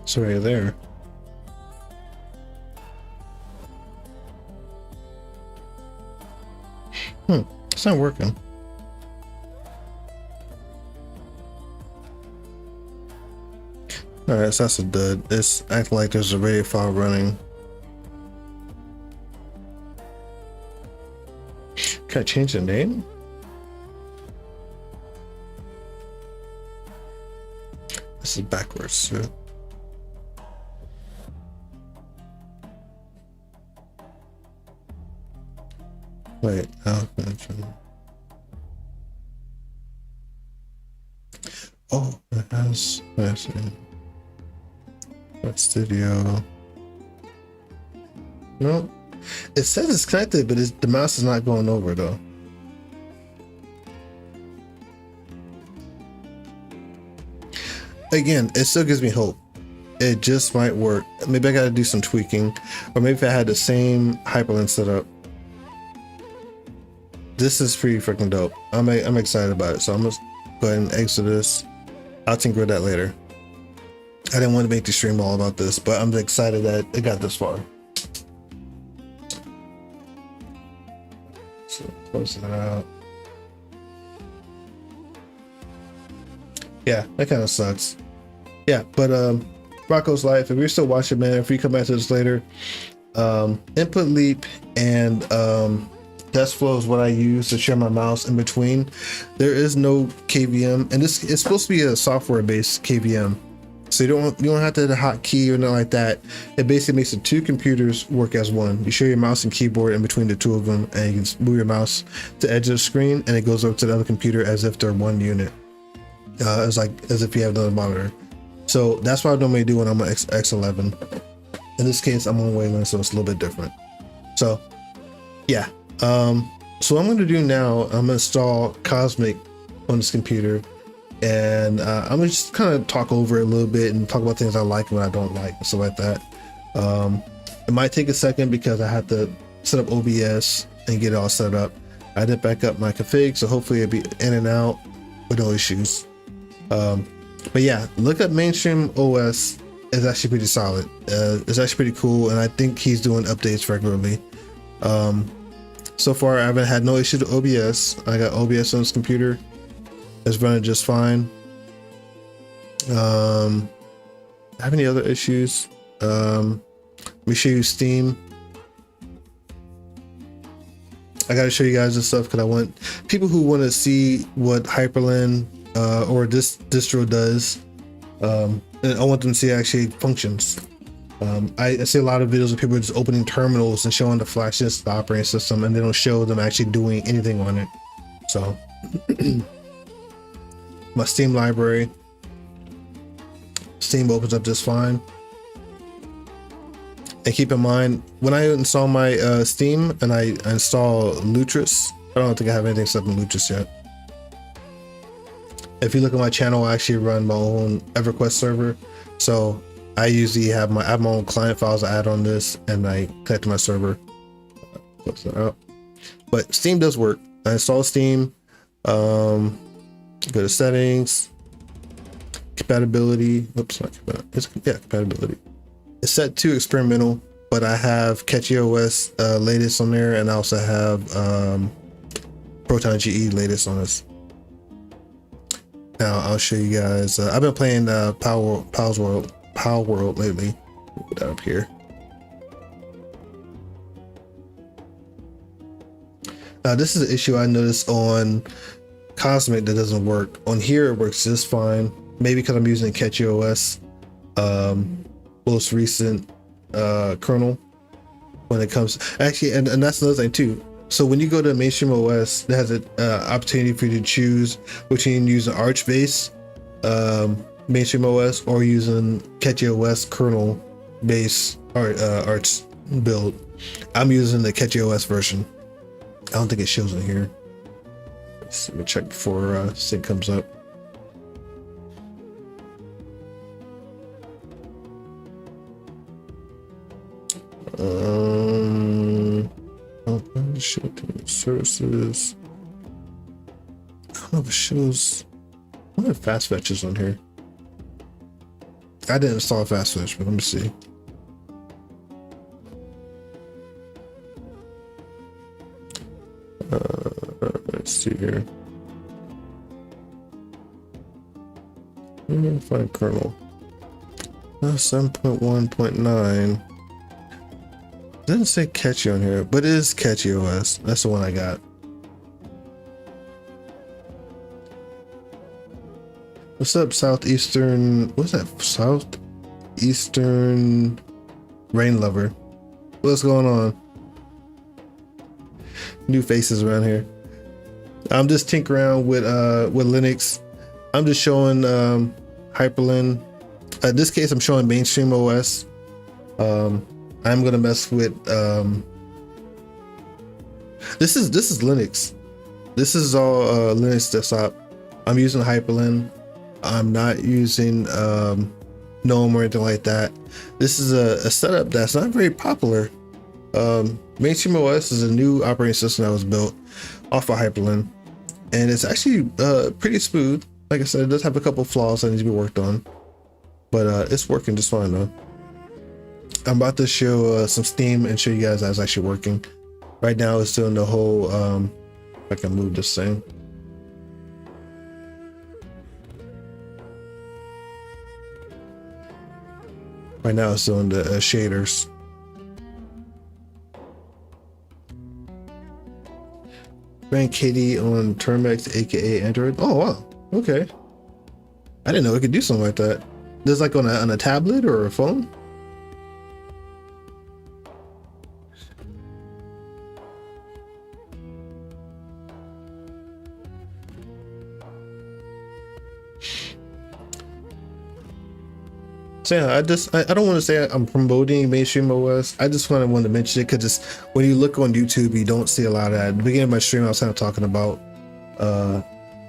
It's already there. It's not working. Alright, so that's a dud. It's acting like there's a radio file running. Can I change the name? This is backwards, so. Wait, oh, it has, let's see. That's studio. No, it says it's connected, but the mouse is not going over though. Again, it still gives me hope. It just might work. Maybe I got to do some tweaking, or maybe if I had the same Hyprland setup. This is pretty freaking dope. I'm excited about it. So I'm gonna go ahead and exit this. I'll tinker with that later. I didn't want to make the stream all about this, but I'm excited that it got this far. So close that out. Yeah, that kind of sucks. Yeah, but Rocco's Life, if you're still watching, man, if you come back to this later, input leap and test flow is what I use to share my mouse in between. There is no KVM, and this is supposed to be a software-based KVM, so you don't have to hit a hotkey or nothing like that. It basically makes the two computers work as one. You share your mouse and keyboard in between the two of them, and you can move your mouse to the edge of the screen, and it goes over to the other computer as if they're one unit. It's like as if you have another monitor. So that's what I normally do when I'm on X11. In this case, I'm on Wayland, so it's a little bit different. So yeah. So what I'm going to do now, I'm going to install Cosmic on this computer, and I'm going to just kind of talk over it a little bit and talk about things I like and what I don't like and stuff like that. It might take a second because I have to set up OBS and get it all set up. I did back up my config, so hopefully it'll be in and out with no issues. But yeah, look at Mainstream OS. Is actually pretty solid. It's actually pretty cool, and I think he's doing updates regularly. So far, I haven't had no issue with OBS. I got OBS on this computer. It's running just fine. Have any other issues? Let me show you Steam. I gotta show you guys this stuff because I want people who want to see what Hyprland or this distro does. And I want them to see it actually functions. I see a lot of videos of people just opening terminals and showing the flashes the operating system, and they don't show them actually doing anything on it. So my Steam library, Steam opens up just fine. And keep in mind, when I install my Steam and I install Lutris, I don't think I have anything set up in Lutris yet. If you look at my channel, I actually run my own EverQuest server, so I usually have my own client files I add on this, and I connect to my server. Close that out. But Steam does work. I install Steam. Go to settings, compatibility. Oops, not compatibility. Yeah, compatibility. It's set to experimental, but I have KineticWE latest on there, and I also have Proton GE latest on this. Now I'll show you guys. I've been playing Power World lately. Put that up here. Now this is an issue I noticed on Cosmic that doesn't work. On here it works just fine. Maybe because I'm using KineticWE most recent kernel when it comes actually, and that's another thing too. So when you go to mainstream OS, it has an opportunity for you to choose between using Arch base mainstream OS or using KineticWE kernel base Arch build. I'm using the KineticWE version. I don't think it shows in here. Let me check before sync comes up. Show services. I don't know if it shows. I don't have fast fetches on here. I didn't install fast fetch, but let me see. Let's see here. I'm gonna find kernel. 7.1.9. Doesn't say Catchy on here, but it is KineticWE. That's the one I got. What's up, Southeastern? What's that? Southeastern Rain Lover. What's going on? New faces around here. I'm just tinkering around with Linux. I'm just showing Hyprland. In this case, I'm showing mainstream OS. I'm gonna mess with this is Linux. This is all Linux desktop. I'm using Hyprland. I'm not using GNOME or anything like that. This is a setup that's not very popular. Mainstream OS is a new operating system that was built off of Hyprland, and it's actually pretty smooth. Like I said, it does have a couple flaws that need to be worked on, but it's working just fine though. I'm about to show some Steam and show you guys how it's actually working. Right now it's doing the whole I can move this thing. Right now it's doing the shaders. Ran Katie on Termex, aka Android. Oh wow, okay. I didn't know it could do something like that. This is like on a tablet or a phone? So yeah, I don't want to say I'm promoting mainstream OS. I just wanted to mention it because when you look on YouTube, you don't see a lot of that. At the beginning of my stream, I was kind of talking about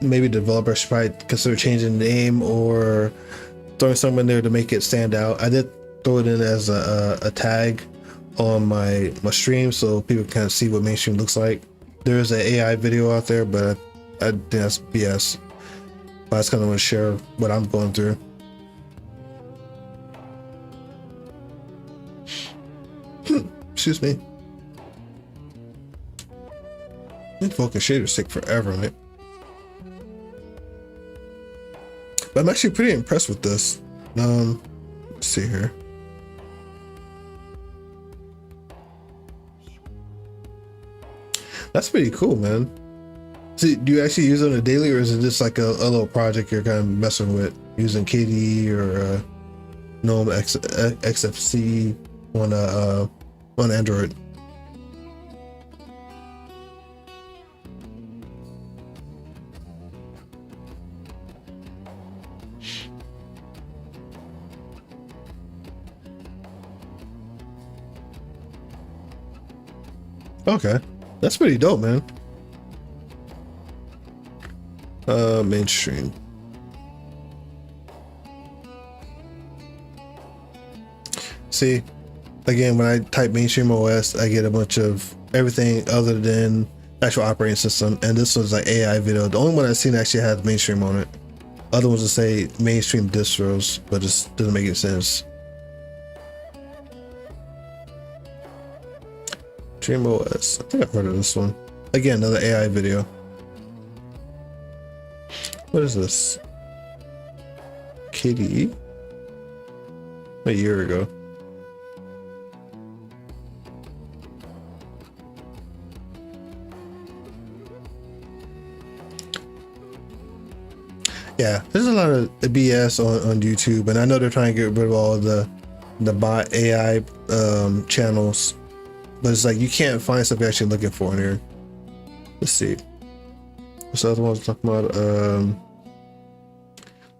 maybe developers should probably consider changing the name or throwing something in there to make it stand out. I did throw it in as a tag on my stream so people can kind of see what mainstream looks like. There is an AI video out there, but I think that's BS. But I just kind of want to share what I'm going through. Excuse me. Focus shaders take forever, right? But I'm actually pretty impressed with this. Let's see here. That's pretty cool, man. So do you actually use it on a daily, or is it just like a little project you're kind of messing with using KDE or GNOME XFC on Android? Okay, that's pretty dope, man. Mainstream. See, again, when I type mainstream OS, I get a bunch of everything other than actual operating system, and this was like AI video. The only one I've seen actually has mainstream on it. Other ones that say mainstream distros, but it just doesn't make any sense. Dream OS. I think I've heard of this one. Again, another AI video. What is this? KDE? A year ago. Yeah, there's a lot of BS on YouTube, and I know they're trying to get rid of all the bot AI channels. but it's like you can't find stuff you're actually looking for in here. Let's see. What's the other one I was talking about?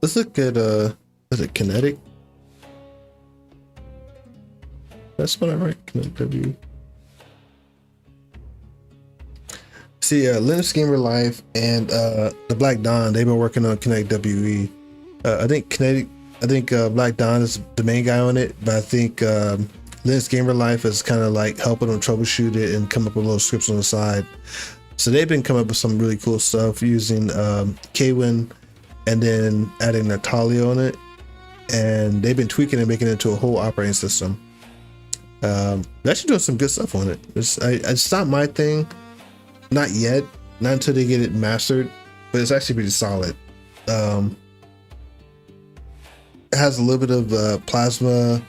Let's look at is it Kinetic? That's what I write. KineticWE. See, Linux Gamer Life and the Black Dawn, they've been working on KineticWE. I think Black Dawn is the main guy on it, but I think Linux Gamer Life is kind of like helping them troubleshoot it and come up with little scripts on the side. So they've been coming up with some really cool stuff using KineticWE and then adding Altaholik on it, and they've been tweaking and making it into a whole operating system. They're actually doing some good stuff on it. It's not my thing, not yet, not until they get it mastered, but it's actually pretty solid. It has a little bit of Plasma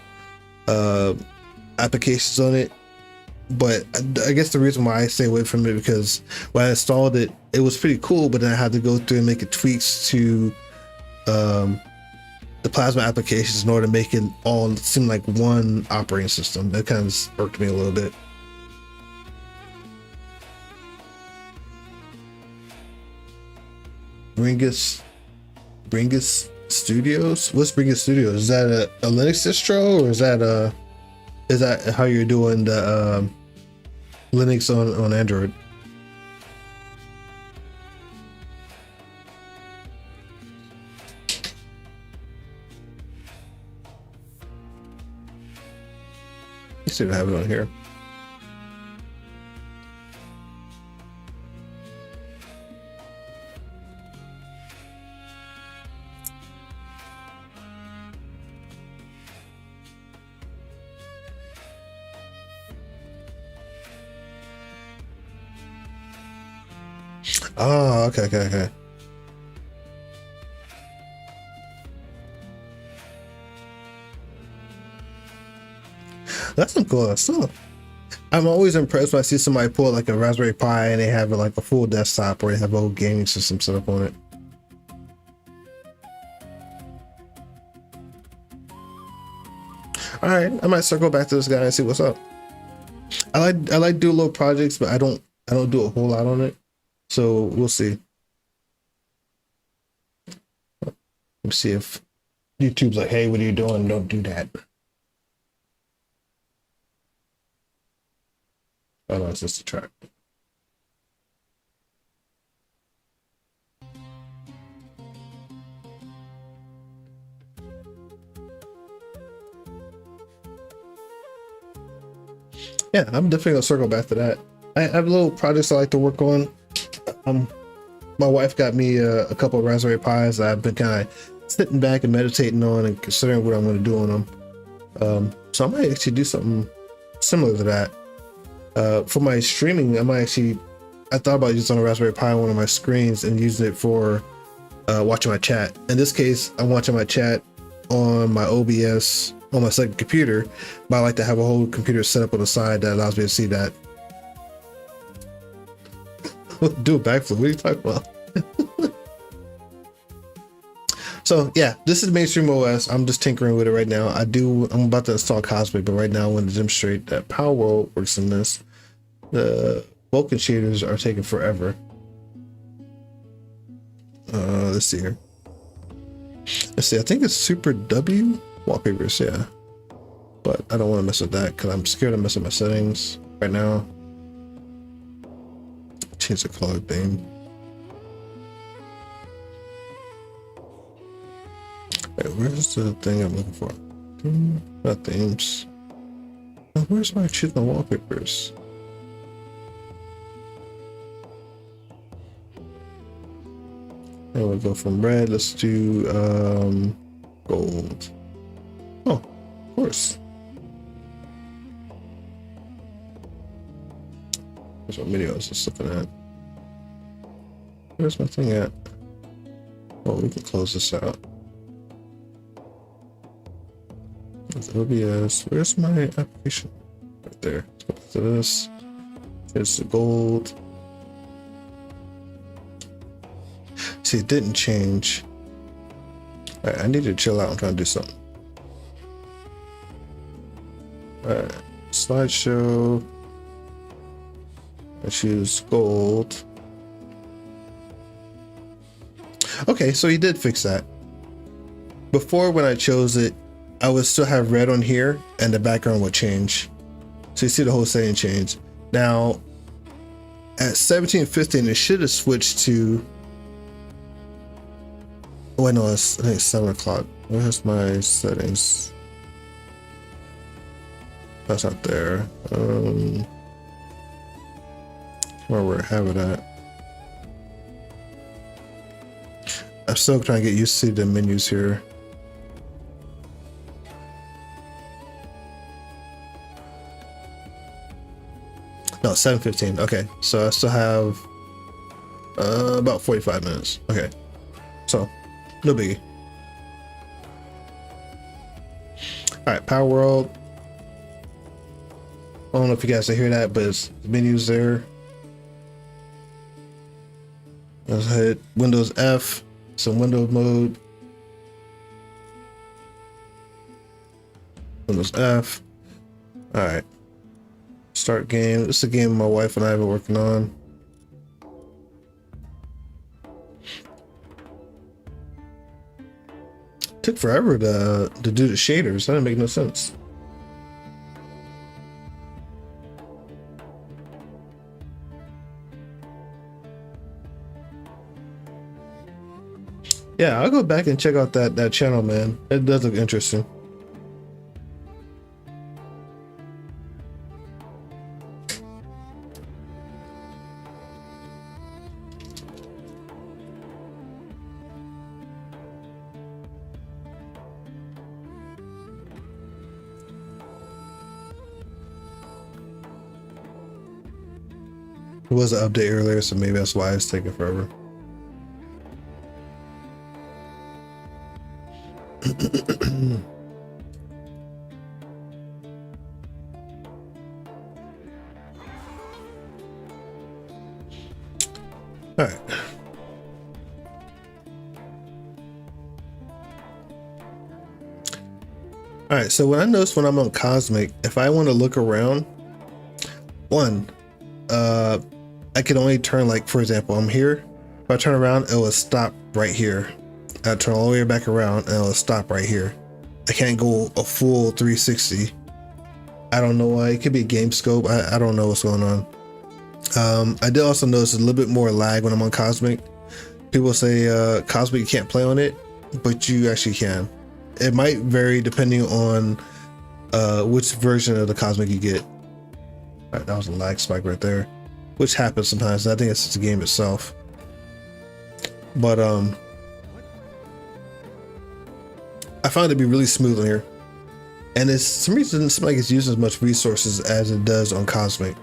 applications on it, but I guess the reason why I stay away from it because when I installed it, it was pretty cool, but then I had to go through and make tweaks to the Plasma applications in order to make it all seem like one operating system. That kind of irked me a little bit. Bringus Studios? What's Bringus Studios? Is that a Linux distro, or is that how you're doing the Linux on Android? Let's see if I have it on here. Oh, okay. That's some cool stuff. I'm always impressed when I see somebody pull like a Raspberry Pi and they have like a full desktop or they have a whole gaming system set up on it. All right, I might circle back to this guy and see what's up. I like do little projects, but I don't do a whole lot on it. So we'll see. Let's see if YouTube's like, hey, what are you doing? Don't do that. Oh no, it's just a track. Yeah, I'm definitely gonna circle back to that. I have little projects I like to work on. My wife got me a couple of Raspberry Pis that I've been kind of sitting back and meditating on and considering what I'm going to do on them. So I might actually do something similar to that. For my streaming, I thought about using a Raspberry Pi on one of my screens and using it for watching my chat. In this case, I'm watching my chat on my OBS on my second computer, but I like to have a whole computer set up on the side that allows me to see that. Do a backflip. What are you talking about? So yeah, this is mainstream OS. I'm just tinkering with it right now. I'm about to install Cosmic, but right now I want to demonstrate that Power World works in this. The Vulkan shaders are taking forever. Let's see here. Let's see. I think it's Super W wallpapers. Yeah, but I don't want to mess with that because I'm scared of messing with my settings right now. Change the color theme. Wait, where's the thing I'm looking for? Not themes. Oh, where's my choose my wallpapers? And we'll go from red. Let's do gold. Oh, of course. There's what video I was just looking at. Where's my thing at? Oh, we can close this out. With OBS, where's my application? Right there. Let's go to this. Here's the gold. See, it didn't change. Alright, I need to chill out. I'm trying to do something. Alright, slideshow. I choose gold. Okay, so he did fix that. Before, when I chose it, I would still have red on here and the background would change. So you see the whole setting change. Now at 17:15, it should have switched to, oh wait, no, I think it's 7 o'clock. Where's my settings? That's not there. Where I have it at. I'm still trying to get used to the menus here. No, 7:15. Okay, so I still have about 45 minutes. Okay, so no biggie. All right, Power World. I don't know if you guys can hear that, but it's the menus there. Let's hit Windows F, some window mode. Windows F. All right. Start game. This is a game my wife and I have been working on. Took forever to do the shaders. That didn't make no sense. Yeah, I'll go back and check out that channel, man. It does look interesting. It was an update earlier, so maybe that's why it's taking forever. All right. All right, so what I notice when I'm on Cosmic, if I want to look around, I can only turn, like, for example, I'm here. If I turn around, it will stop right here. I turn all the way back around and it'll stop right here. I can't go a full 360. I don't know why. It could be game scope. I don't know what's going on. I did also notice a little bit more lag when I'm on Cosmic. People say Cosmic, you can't play on it, but you actually can. It might vary depending on which version of the Cosmic you get. All right, that was a lag spike right there, which happens sometimes. I think it's just the game itself. But I found it to be really smooth on here, and it's some reason it seems like it's using as much resources as it does on Cosmic.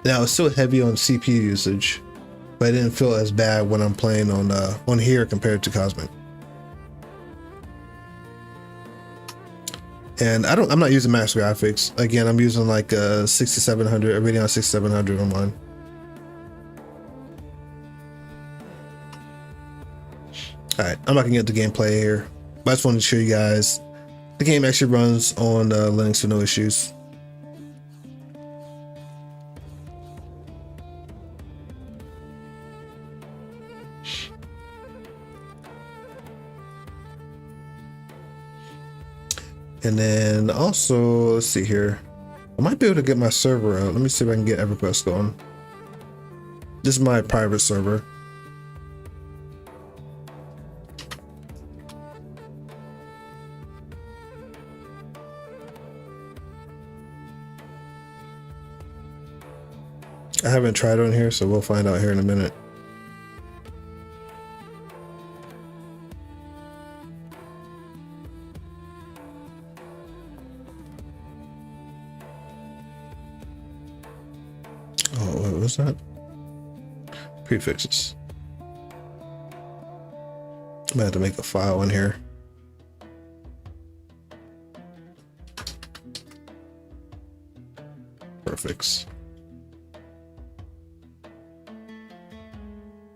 Now it's still heavy on CPU usage, but it didn't feel as bad when I'm playing on here compared to Cosmic. And I'm not using max graphics. Again, I'm using like a 6700, a Radeon 6700 on mine. All right, I'm not gonna get the gameplay here, but I just wanted to show you guys the game actually runs on Linux with no issues. And then also, let's see here. I might be able to get my server out. Let me see if I can get EverQuest going. This is my private server. I haven't tried on here, so we'll find out here in a minute. Oh, what was that? Prefixes. I'm gonna have to make a file in here. Prefix.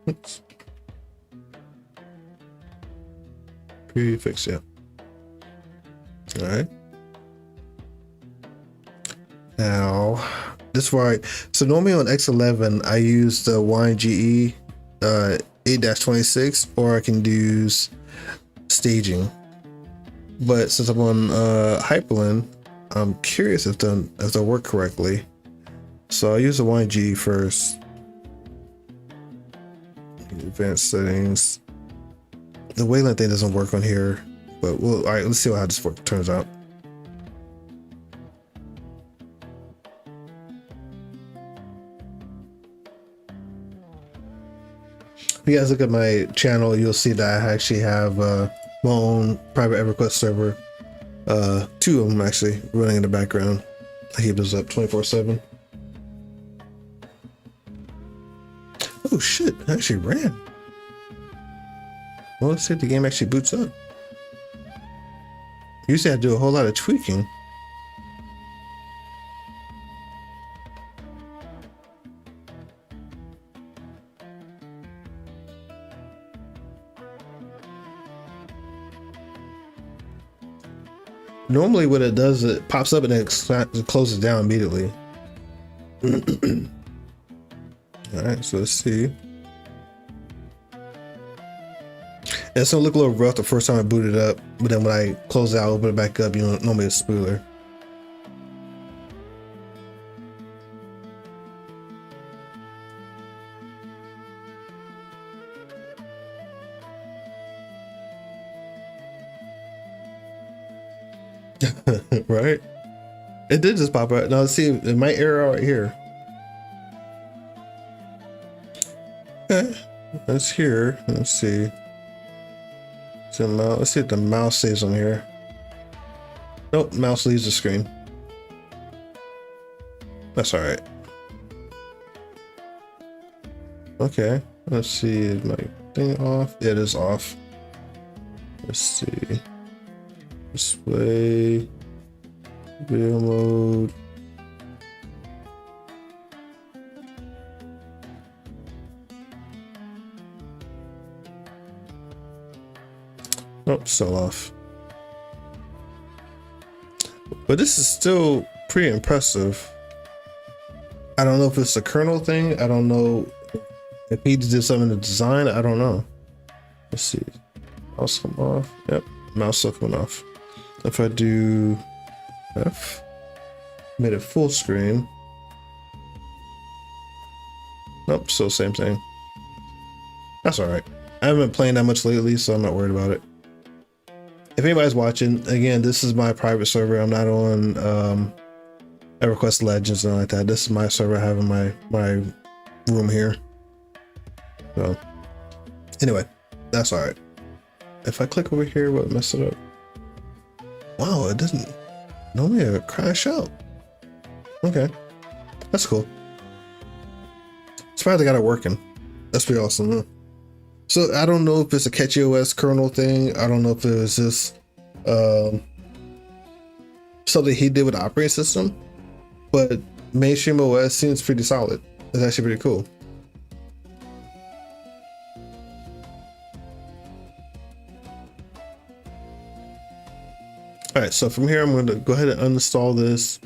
Oops. Prefix, yeah. All right. Now, This is why. So normally on X11, I use the YGE 8-26, or I can use staging. But since I'm on Hyprland, I'm curious if they work correctly. So I'll use the YGE first. Advanced settings. The wavelength thing doesn't work on here, but all right, let's see how this turns out. If you guys look at my channel, you'll see that I actually have my own private EverQuest server. 2 of them actually running in the background. I keep those up 24/7. Oh shit, it actually ran. Well, let's see if the game actually boots up. Usually I do a whole lot of tweaking. Normally what it does, it pops up and it closes down immediately. Alright, so let's see. It's gonna look a little rough the first time I boot it up, but then when I close it out, open it back up, you know, normally it's smoother. Right? It did just pop out. Now let's see, it might error right here. Okay, that's here. Let's see. So let's see if the mouse stays on here. Nope, mouse leaves the screen. That's all right. Okay, let's see, is my thing off? It is off. Let's see. Display, video mode. Nope, still off. But this is still pretty impressive. I don't know if it's a kernel thing. I don't know if he did something to design. I don't know. Let's see. Mouse come off. Yep, mouse still coming off. If I do F, made it full screen. Nope, still same thing. That's all right. I haven't been playing that much lately, so I'm not worried about it. If anybody's watching, again, this is my private server. I'm not on EverQuest Legends and like that. This is my server. I have in my room here. So anyway, that's all right. If I click over here, what messed it up? Wow, it doesn't normally crash out. Okay, that's cool. Surprised I got it working. That's pretty awesome, huh? So I don't know if it's a catchy OS kernel thing. I don't know if it was just something he did with the operating system, but mainstream OS seems pretty solid. It's actually pretty cool. All right, so from here, I'm going to go ahead and uninstall this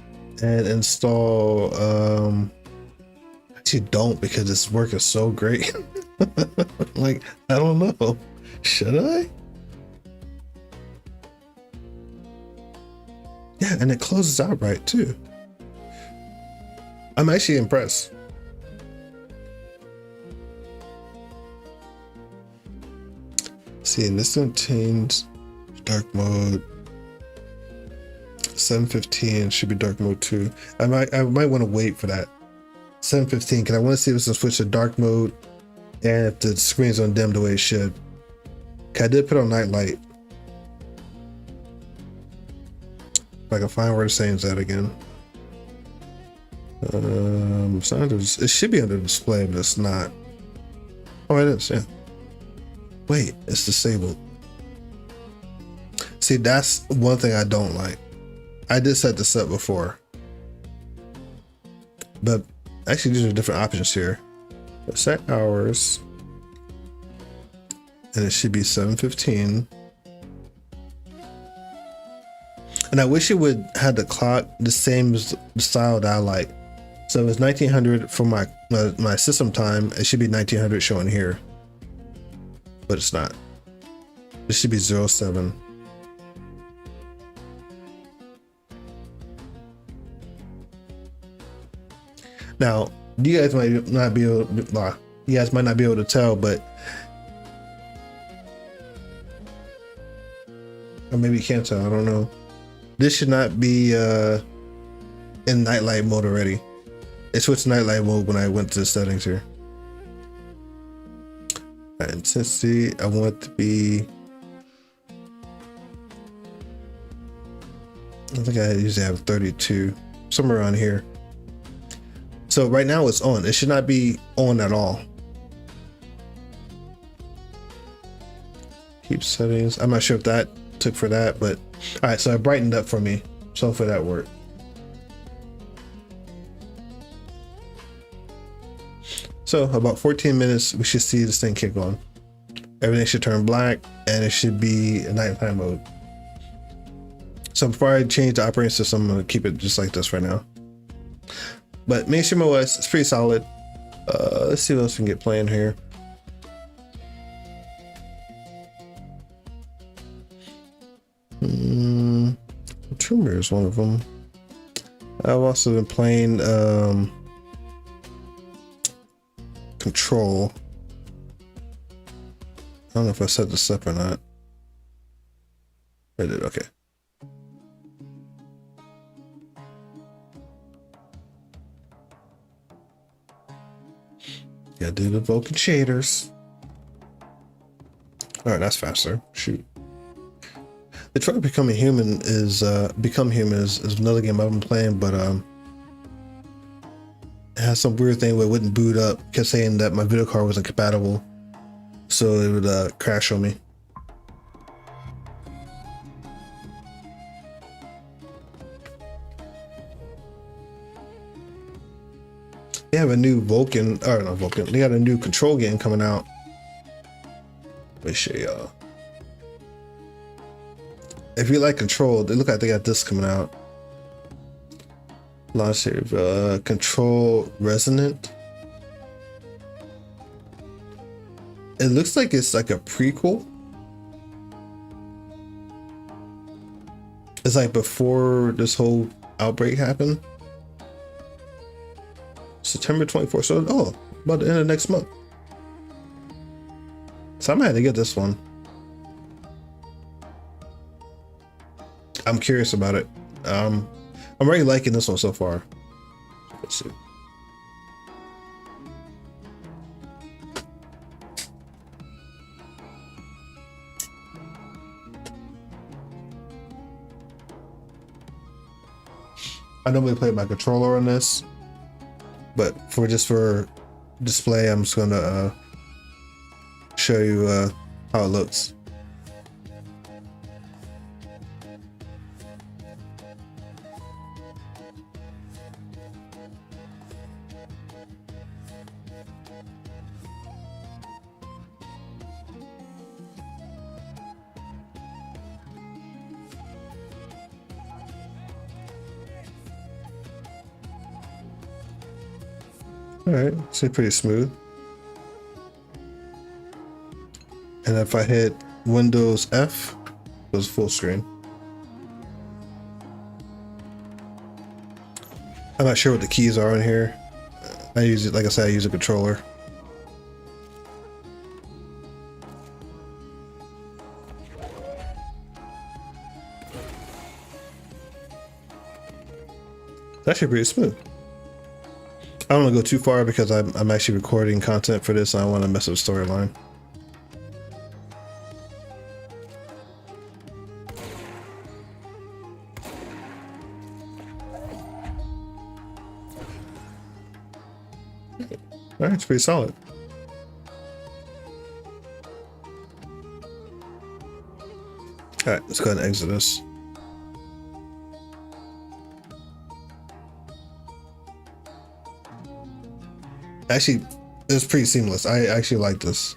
and install, actually don't, because this work is so great. Like, I don't know. Should I? Yeah, and it closes out right too. I'm actually impressed. See, and this contains dark mode. 715 should be dark mode 2. I might want to wait for that. 715, because I want to see if it's gonna switch to dark mode and if the screen's on dim the way it should. I did put on night light. If I can find where the saying's at again. It's not under, it should be under display, but it's not. Oh, it is, yeah. Wait, it's disabled. See, that's one thing I don't like. I did set this up before, but actually these are different options here. Set hours, and it should be 7:15. And I wish it would have the clock the same style that I like. So it's 1900 for my system time. It should be 1900 showing here, but it's not. It should be 07. Now, you guys might not be able to tell, but or maybe you can't tell. I don't know. This should not be in nightlight mode already. It switched to nightlight mode when I went to the settings here. Intensity, I want it to be. I think I usually have 32, somewhere around here. So right now it's on. It should not be on at all. Keep settings. I'm not sure if that took for that, but all right. So it brightened up for me. So hopefully that worked. So about 14 minutes, we should see this thing kick on. Everything should turn black and it should be in nighttime mode. So before I change the operating system, I'm gonna keep it just like this right now. But mainstream OS is pretty solid. Let's see what else we can get playing here. Tomb Raider is one of them. I've also been playing Control. I don't know if I set this up or not. I did, okay. Gotta do the Vulkan shaders. All right, that's faster. Shoot. Detroit Become Human is another game I've been playing, but it has some weird thing where it wouldn't boot up. Kept saying that my video card wasn't compatible, so it would crash on me. They have a new Vulkan, or not Vulkan, they got a new Control game coming out. Let me show y'all. If you like Control, they look like they got this coming out. Launch here, Control Resonant. It looks like it's like a prequel. It's like before this whole outbreak happened. September 24th, so about the end of next month. So I might have to get this one. I'm curious about it. I'm already liking this one so far. Let's see. I normally play my controller on this, but for display, I'm just gonna show you how it looks. All right, it's pretty smooth. And if I hit Windows F, it goes full screen. I'm not sure what the keys are in here. I use it, like I said, I use a controller. It's actually pretty smooth. I don't want to go too far because I'm actually recording content for this. And I don't want to mess up the storyline. All right, it's pretty solid. All right, let's go ahead and exit this. Actually, it's pretty seamless. I actually like this.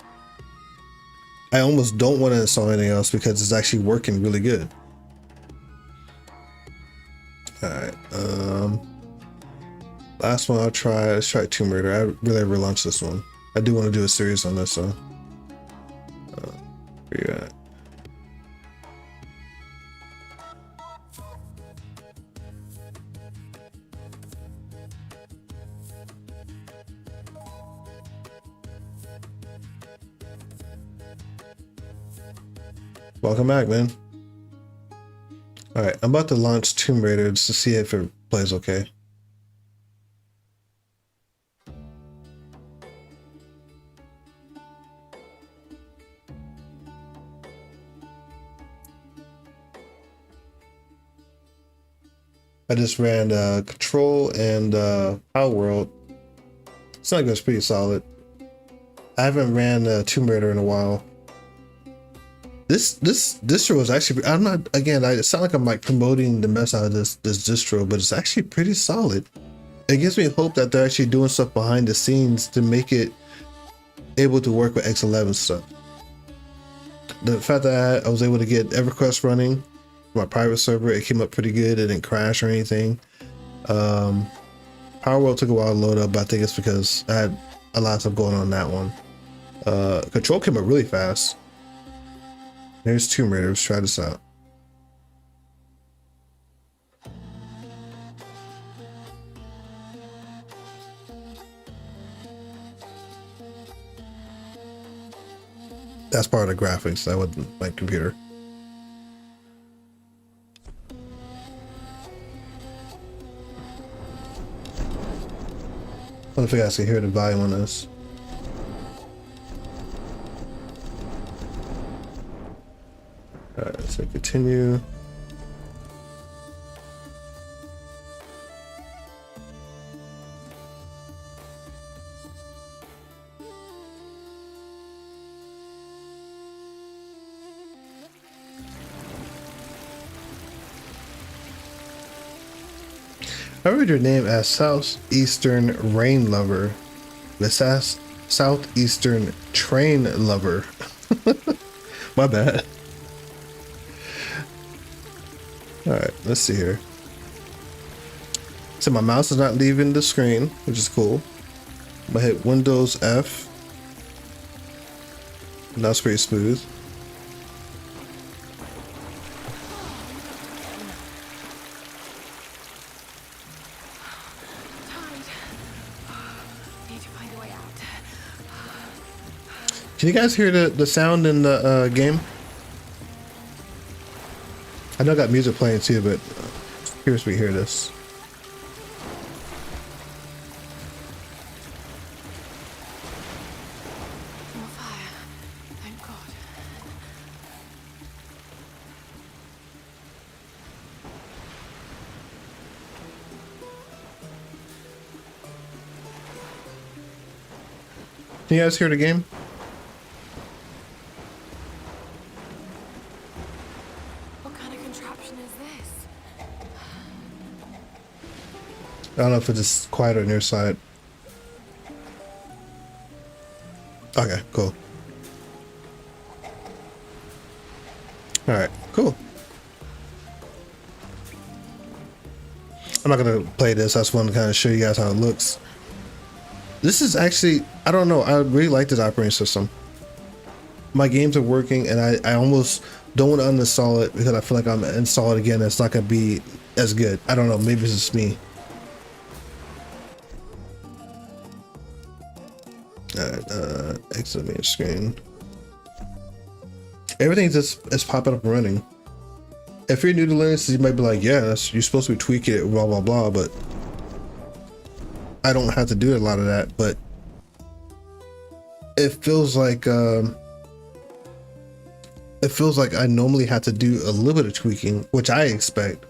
I almost don't want to install anything else because it's actually working really good. All right. last one I'll try. Let's try Tomb Raider. I really relaunched this one. I do want to do a series on this, so where you at? Welcome back, man. All right, I'm about to launch Tomb Raider just to see if it plays okay. I just ran Control and Power World. It's like it's pretty solid. I haven't ran Tomb Raider in a while. This distro is actually, I'm not, again, I sound like I'm like promoting the mess out of this distro, but it's actually pretty solid. It gives me hope that they're actually doing stuff behind the scenes to make it able to work with X11 stuff. The fact that I was able to get EverQuest running, my private server, it came up pretty good. It didn't crash or anything. Power World took a while to load up, but I think it's because I had a lot of stuff going on that one. Control came up really fast. There's Tomb Raider. Let's try this out. That's part of the graphics. That wasn't my computer. I don't think I can hear the volume on this. Alright, let's say continue. I read your name as Southeastern Rain Lover. This says Southeastern Train Lover. My bad. Alright, let's see here. So my mouse is not leaving the screen, which is cool. I'm gonna hit Windows F. And that's pretty smooth. Can you guys hear the sound in the game? I know I got music playing too, but curious if we hear this. More fire. Thank God. Can you guys hear the game? I don't know if it's just quiet on your side. Okay, cool. Alright, cool. I'm not gonna play this, I just want to kind of show you guys how it looks. This is actually, I don't know, I really like this operating system. My games are working and I almost don't want to uninstall it because I feel like I'm gonna install it again and it's not gonna be as good. I don't know, maybe it's just me. Alright, exit main screen. Everything is popping up and running. If you're new to Linux, you might be like, yeah, you're supposed to be tweaking it, blah, blah, blah, but I don't have to do a lot of that, but it feels like I normally have to do a little bit of tweaking, which I expect,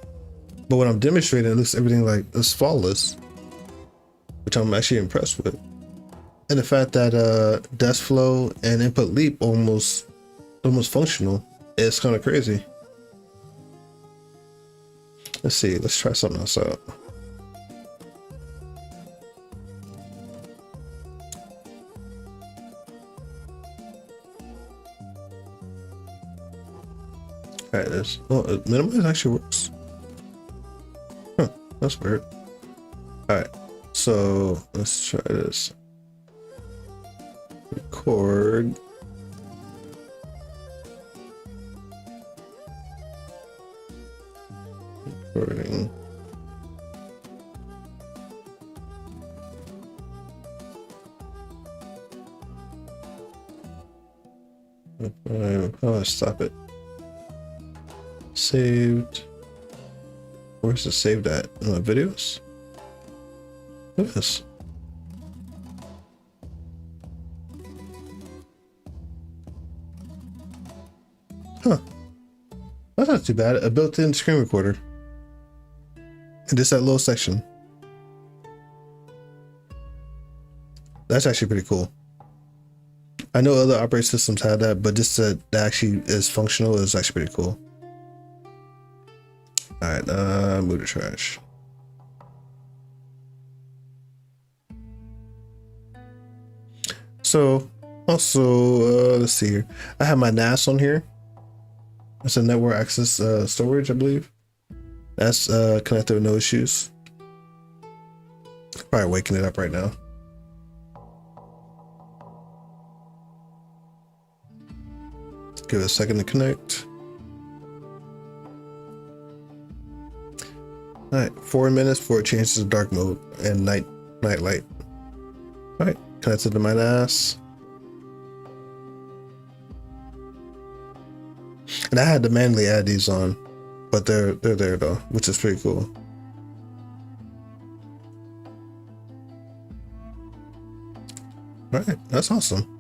but when I'm demonstrating, it looks everything like it's flawless, which I'm actually impressed with. And the fact that desk flow and input leap almost functional, it's kind of crazy. Let's see, let's try something else out. Alright, this minimize actually works. Huh, that's weird. Alright, So let's try this. Record. Recording. Oh, stop it. Saved. Where's it saved at? In my videos? Look at this. Huh. That's not too bad. A built-in screen recorder. And just that little section. That's actually pretty cool. I know other operating systems have that, but just that actually is functional is actually pretty cool. All right, move the trash. So also, let's see here. I have my NAS on here. That's a network access storage, I believe. That's connected with no issues. Probably waking it up right now. Give it a second to connect. All right, 4 minutes before it changes to dark mode and night light. All right, connected to my NAS. And I had to manually add these on, but they're there though, which is pretty cool. All right, that's awesome.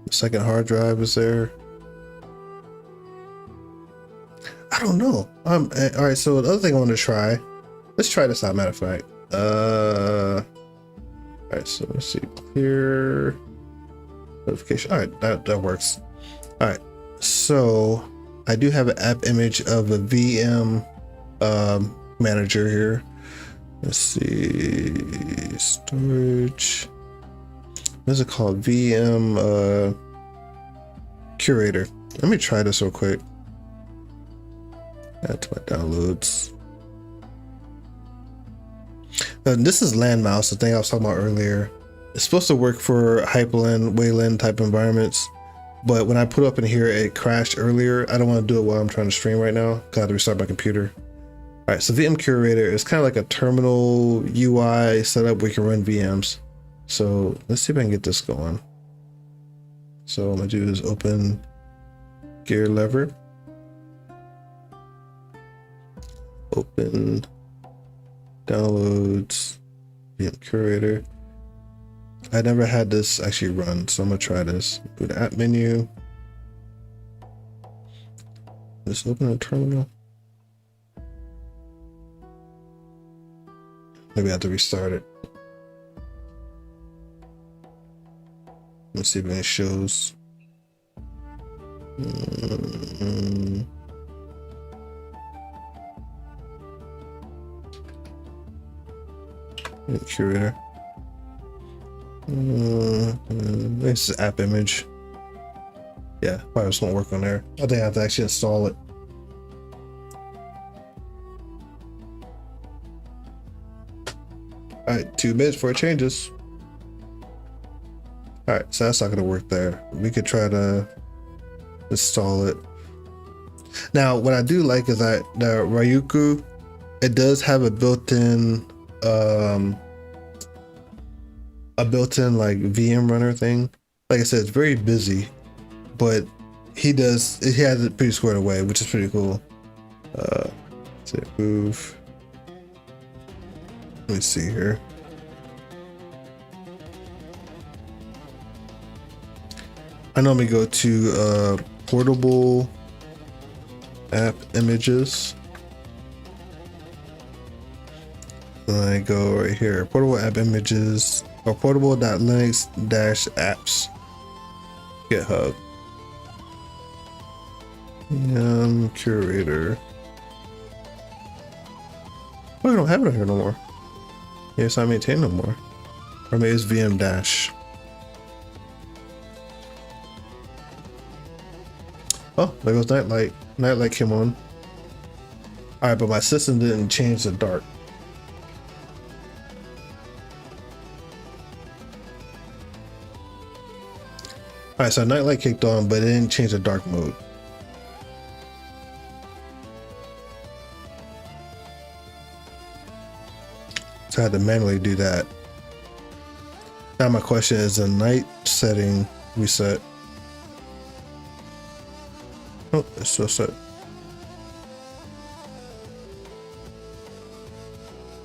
The second hard drive is there. I don't know. All right, so the other thing I want to try, let's try this out, matter of fact. All right, so let's see, clear notification. All right, that works. All right, so I do have an app image of a VM manager here. Let's see, storage. What is it called? VM curator. Let me try this real quick. Add to my downloads. This is Landmouse, the thing I was talking about earlier. It's supposed to work for Hyprland, Wayland type environments, but when I put up in here, it crashed earlier. I don't want to do it while I'm trying to stream right now because I have to restart my computer. All right, so VM Curator is kind of like a terminal UI setup where you can run VMs. So let's see if I can get this going. So what I'm gonna do is open gear lever. Open downloads, VM Curator. I never had this actually run, so I'm gonna try this. Go to app menu. Just open a terminal. Maybe I have to restart it. Let's see if it shows. Curator. This is app image. Yeah, probably just won't work on there. I think I have to actually install it. All right, 2 minutes before it changes. All right, so that's not gonna work there. We could try to install it. Now, what I do like is that the Ryuku, it does have a built-in like VM runner thing. Like I said, it's very busy, but he has it pretty squared away, which is pretty cool. Let's move. Let me see here. I normally go to portable app images. And I go right here, portable app images, or portable.linux-apps, GitHub. Curator. Oh, I don't have it on here no more. Yeah, it's not maintained no more. Or maybe it's VM dash. Oh, there goes nightlight. Nightlight came on. All right, but my system didn't change to dark. Alright, so nightlight kicked on, but it didn't change the dark mode. So I had to manually do that. Now my question is, the night setting reset? Oh, it's still set.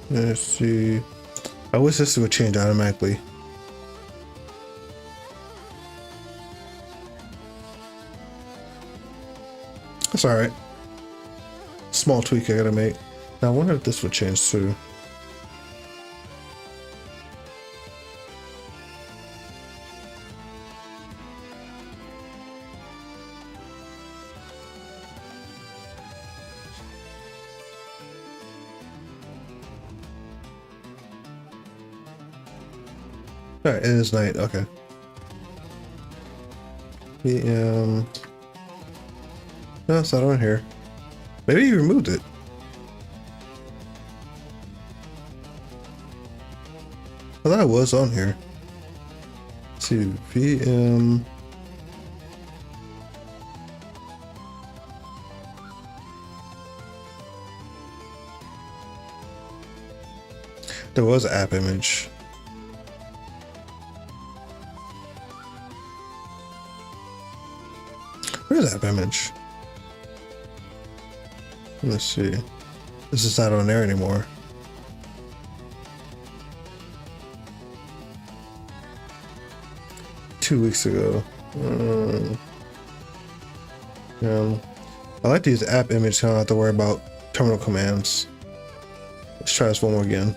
Let's see. I wish this would change automatically. That's alright. Small tweak I gotta make. Now I wonder if this would change too. Alright, it is night, okay. PM. No, it's not on here. Maybe you removed it. I thought it was on here. Let's see, VM. There was an app image. Where's that image? Let's see. This is not on there anymore. Two weeks ago. I like to use app image so I don't have to worry about terminal commands. Let's try this one more again.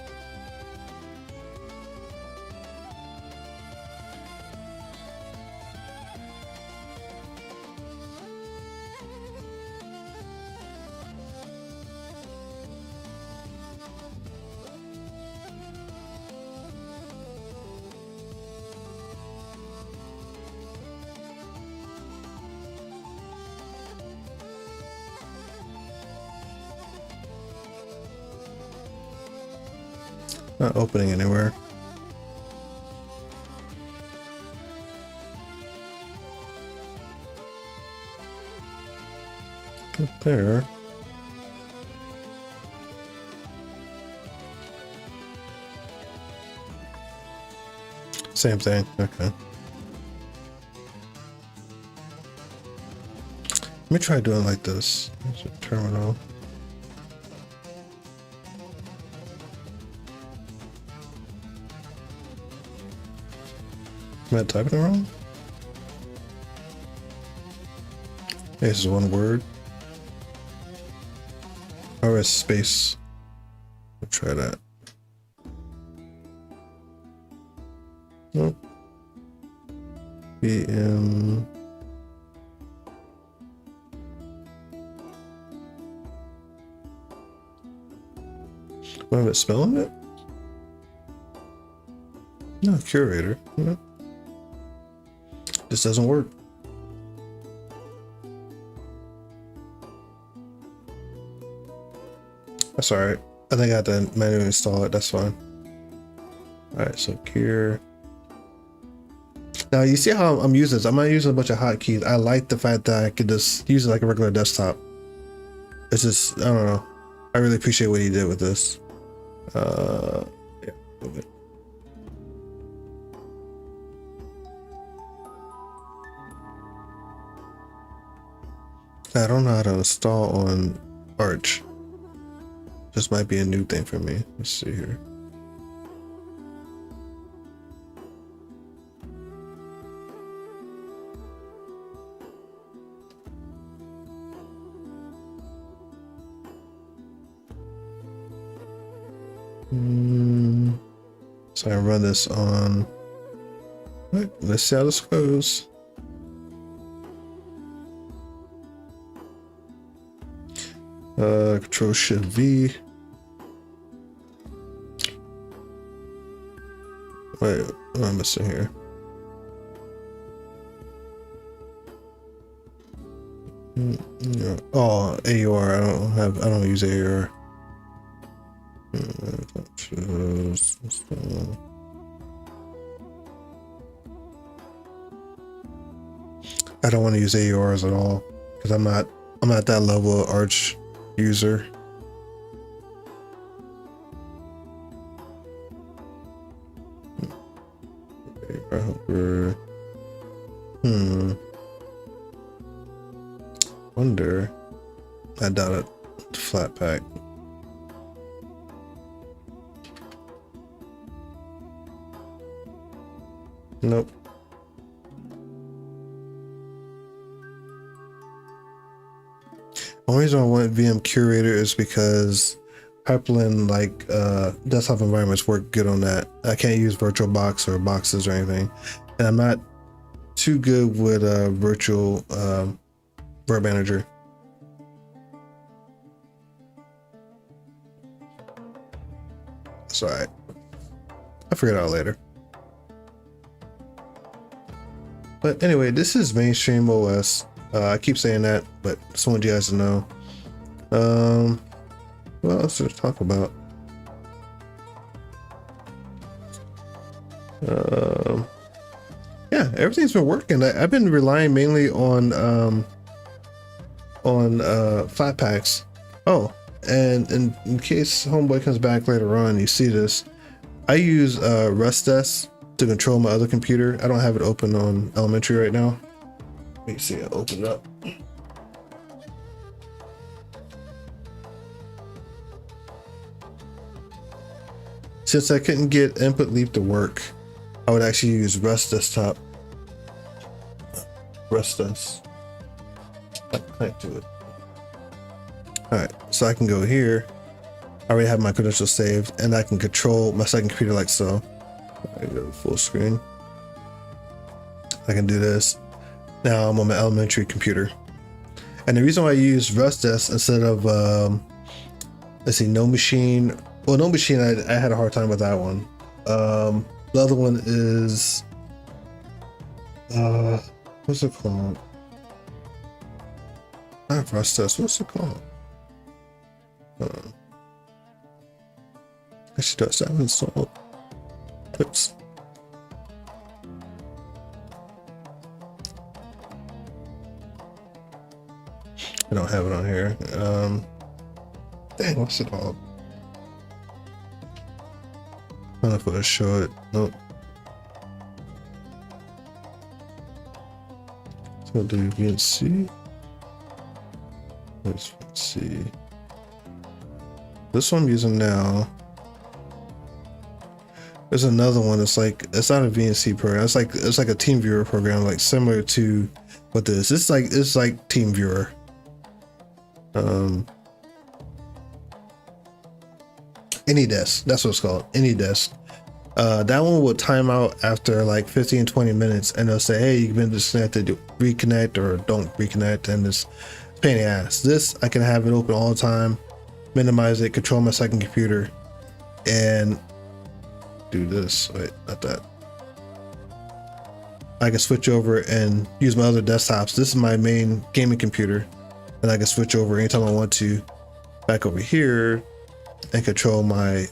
Not opening anywhere. Up there. Same thing. Okay. Let me try doing like this. There's a terminal. Am I typing it wrong? This is one word. Or a space. We'll try that. Nope. VM. What am I spelling it? No, curator. No. This doesn't work. That's alright. I think I have to manually install it. That's fine. Alright, so here. Now you see how I'm using this. I'm not using a bunch of hotkeys. I like the fact that I could just use it like a regular desktop. It's just, I don't know. I really appreciate what he did with this. Yeah. Okay. I don't know how to install on Arch. This might be a new thing for me. Let's see here. So I run this on. Right, let's see how this goes. Control Shift V. Wait, what am I missing here? Yeah. Oh, AUR. I don't use AUR. I don't want to use AURs at all because I'm not that level of Arch user. Wonder. I doubt it. Flat pack. Nope. The only reason I want VM Curator is because Hyprland desktop environments work good on that. I can't use VirtualBox or boxes or anything, and I'm not too good with virtual Word Manager. It's alright. I'll figure it out later. But anyway, this is mainstream OS. I keep saying that, but just want you guys to know. What else to talk about? Yeah, everything's been working. I've been relying mainly on flat packs. Oh, and in case Homeboy comes back later on, you see this. I use RustDesk to control my other computer. I don't have it open on elementary right now. Let me see, I'll open it up. Since I couldn't get Input Leap to work, I would actually use Rust Desktop. RustDesk. Connect to it. Alright, so I can go here. I already have my credentials saved, and I can control my second computer like so. I go to full screen. I can do this. Now I'm on my elementary computer. And the reason why I use RustDesk instead of let's see, No Machine. Well, No Machine, I had a hard time with that one. The other one is what's it called? Not RustDesk. What's it called? Actually, does that install? Oops. I don't have it on here. Dang, what's it called? I don't know if it'll show it. Nope. So do VNC. Let's see. This one I'm using now. There's another one. It's not a VNC program. It's like a TeamViewer program, like similar to what this. It's like TeamViewer. AnyDesk. That's what it's called. AnyDesk. That one will time out after like 15-20 minutes, and they'll say, "Hey, you've been disconnected. Reconnect or don't reconnect." And it's a pain in the ass. This I can have it open all the time, minimize it, control my second computer, and do this. Wait, not that. I can switch over and use my other desktops. This is my main gaming computer, and I can switch over anytime I want to back over here and control my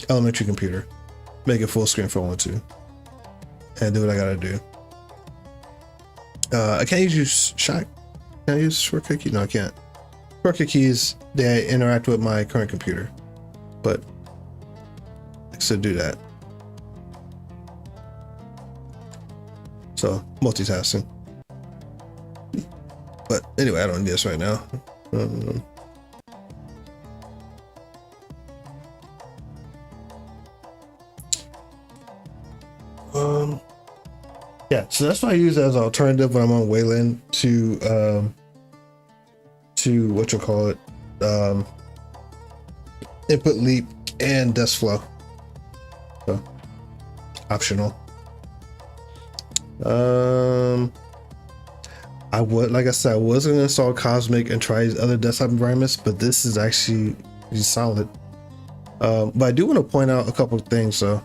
elementary computer, make it full screen if I want to, and do what I gotta do. I can't use can I use shortcut key? No, I can't. Shortcut keys, they interact with my current computer, but to do that. So multitasking. But anyway, I don't need this right now. Yeah, so that's what I use as an alternative when I'm on Wayland to what you call it, Input Leap and DeskFlow. So optional. I would, like I said, I was gonna install Cosmic and try other desktop environments, but this is actually solid. But I do want to point out a couple of things. So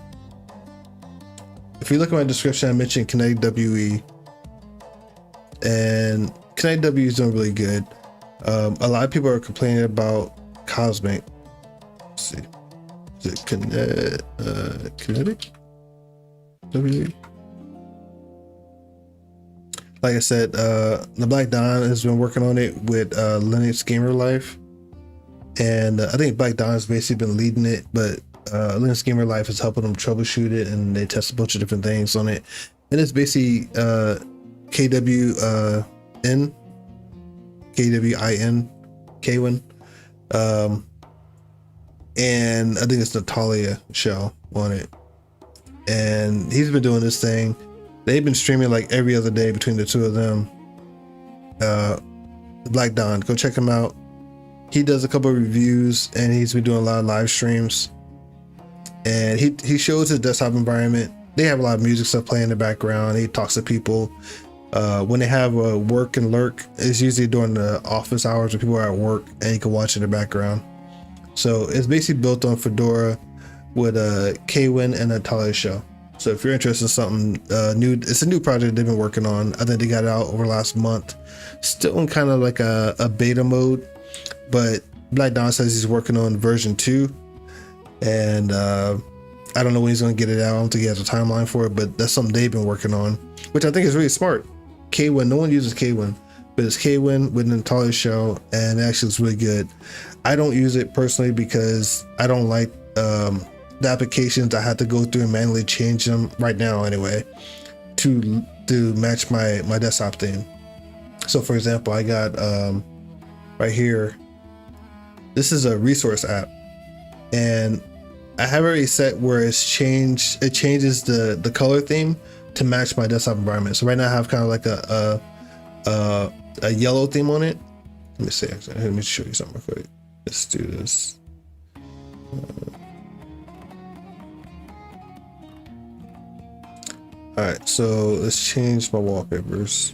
if you look at my description, I mentioned KineticWE, and KineticWE is doing really good. A lot of people are complaining about Cosmic. Let's see, is it KineticWE? A like I said, the Black Don has been working on it with Linux Gamer Life, and I think Black Don has basically been leading it, but Linux Gamer Life is helping them troubleshoot it, and they test a bunch of different things on it. And it's basically KWIN, KWIN, and I think it's Natalia shell on it. And he's been doing this thing. They've been streaming like every other day between the two of them. Black Don, go check him out. He does a couple of reviews, and he's been doing a lot of live streams. And he shows his desktop environment. They have a lot of music stuff playing in the background. He talks to people. When they have a work and lurk, it's usually during the office hours when people are at work, and you can watch in the background. So it's basically built on Fedora with a KWin and a Natalia shell. So if you're interested in something new, it's a new project they've been working on. I think they got it out over the last month. Still in kind of like a beta mode, but Black Don says he's working on version 2. And I don't know when he's going to get it out. I don't think he has a timeline for it, but that's something they've been working on, which I think is really smart. KWin, no one uses KWin, but it's KWin with Natalia shell, and actually it's really good. I don't use it personally because I don't like the applications. I have to go through and manually change them right now anyway to match my desktop theme. So for example, I got right here, this is a resource app, and I have already set where it changes the color theme to match my desktop environment. So right now I have kind of like a yellow theme on it. Let me see, let me show you something real quick. Let's do this. All right, so let's change my wallpapers.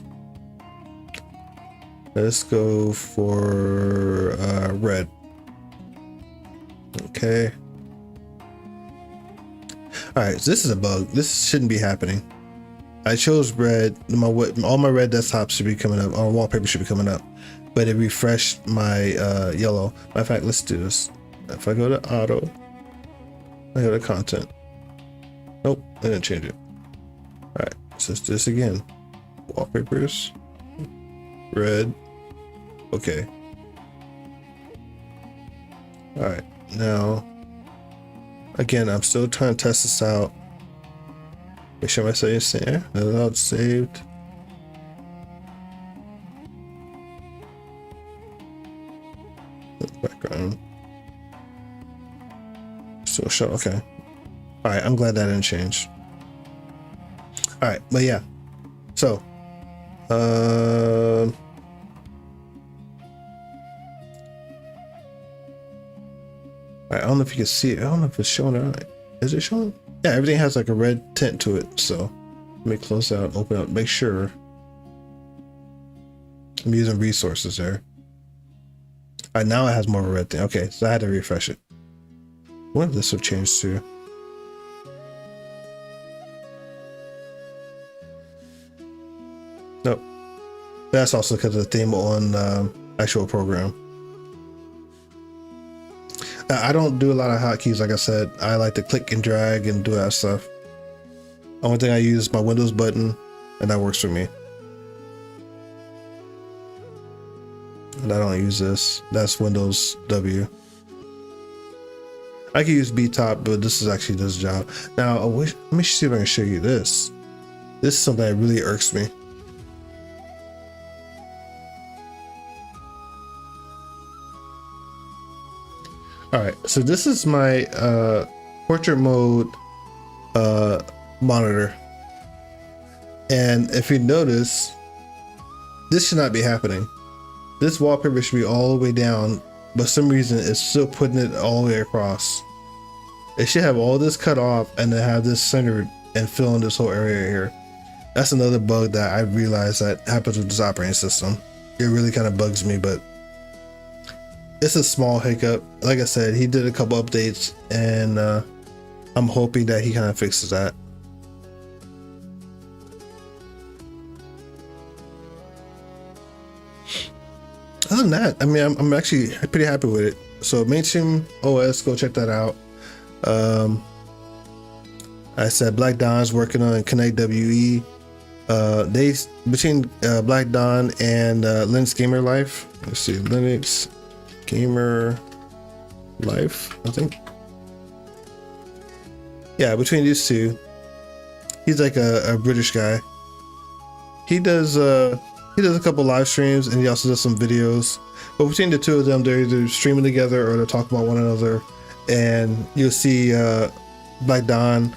Let's go for red. Okay. All right, so this is a bug. This shouldn't be happening. I chose red. All my red desktops should be coming up. Or wallpaper should be coming up, but it refreshed my yellow. Matter of fact, let's do this. If I go to auto, I go to content. Nope, I didn't change it. All right, so let's do this again. Wallpapers, red. Okay. All right, now. Again, I'm still trying to test this out. Make sure my settings there. That's saved. Background. Still show. Okay. All right. I'm glad that didn't change. All right, but yeah. So, I don't know if you can see it. I don't know if it's showing or not. Is it showing? Yeah, everything has like a red tint to it. So let me close out, open up, make sure I'm using resources there. All right, now it has more of a red thing. Okay, so I had to refresh it. What if this will change to? Nope. That's also because of the theme on actual program. I don't do a lot of hotkeys, like I said. I like to click and drag and do that stuff. Only thing I use is my Windows button, and that works for me. And I don't use this. That's Windows W. I can use B-top, but this is actually this job. Now, let me see if I can show you this. This is something that really irks me. All right, so this is my portrait mode monitor, and if you notice, this should not be happening. This wallpaper should be all the way down, but for some reason it's still putting it all the way across. It should have all this cut off and then have this centered and fill in this whole area here. That's another bug that I realized that happens with this operating system. It really kind of bugs me, but it's a small hiccup. Like I said, he did a couple updates, and I'm hoping that he kind of fixes that. Other than that, I mean, I'm actually pretty happy with it. So mainstream OS, go check that out. I said Black Don's working on KineticWE. They between Black Dawn and Linux Gamer Life. Let's see, Linux Gamer Life, I think. Yeah, between these two, he's like a British guy. He does a couple live streams, and he also does some videos. But between the two of them, they're either streaming together or they're talking about one another. And you'll see Black Dawn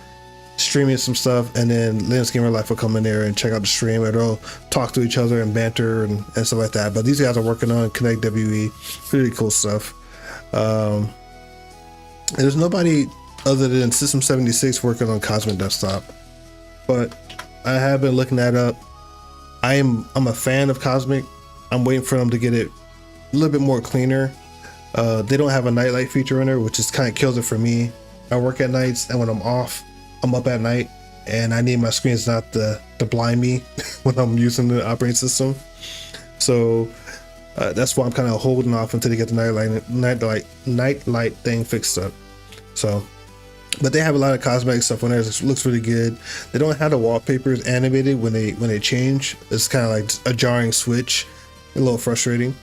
streaming some stuff, and then Linux Gamer Life will come in there and check out the stream, and they'll talk to each other and banter and stuff like that. But these guys are working on KineticWE, really cool stuff. And there's nobody other than System 76 working on Cosmic Desktop, but I have been looking that up. I'm a fan of Cosmic. I'm waiting for them to get it a little bit more cleaner. They don't have a nightlight feature in there, which is kind of kills it for me. I work at nights, and when I'm off, I'm up at night, and I need my screens not to blind me when I'm using the operating system. So that's why I'm kind of holding off until they get the nightlight thing fixed up. So, but they have a lot of cosmetic stuff on there. It looks really good. They don't have the wallpapers animated when they change. It's kind of like a jarring switch, a little frustrating.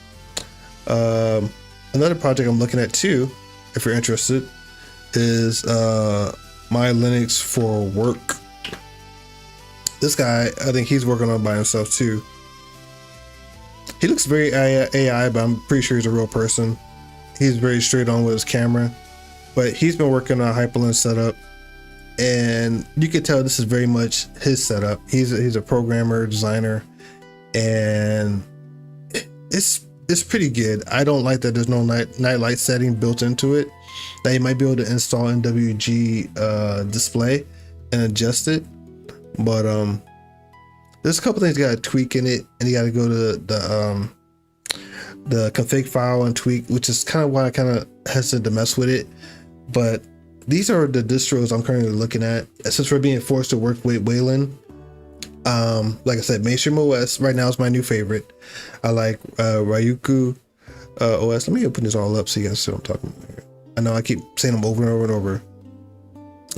Another project I'm looking at too, if you're interested, is My Linux for Work. This guy, I think he's working on by himself too. He looks very AI, but I'm pretty sure he's a real person. He's very straight on with his camera, but he's been working on a Hyprland setup, and you can tell this is very much his setup. He's a programmer, designer, and it's pretty good. I don't like that there's no nightlight setting built into it. That you might be able to install NWG display and adjust it, but there's a couple things you gotta tweak in it, and you gotta go to the config file and tweak, which is kind of why I kind of hesitant to mess with it. But these are the distros I'm currently looking at. Since we're being forced to work with Wayland, like I said, Mainstream OS right now is my new favorite. I like Ryuku OS. Let me open this all up so you guys see what I'm talking about here. I know I keep saying them over and over and over.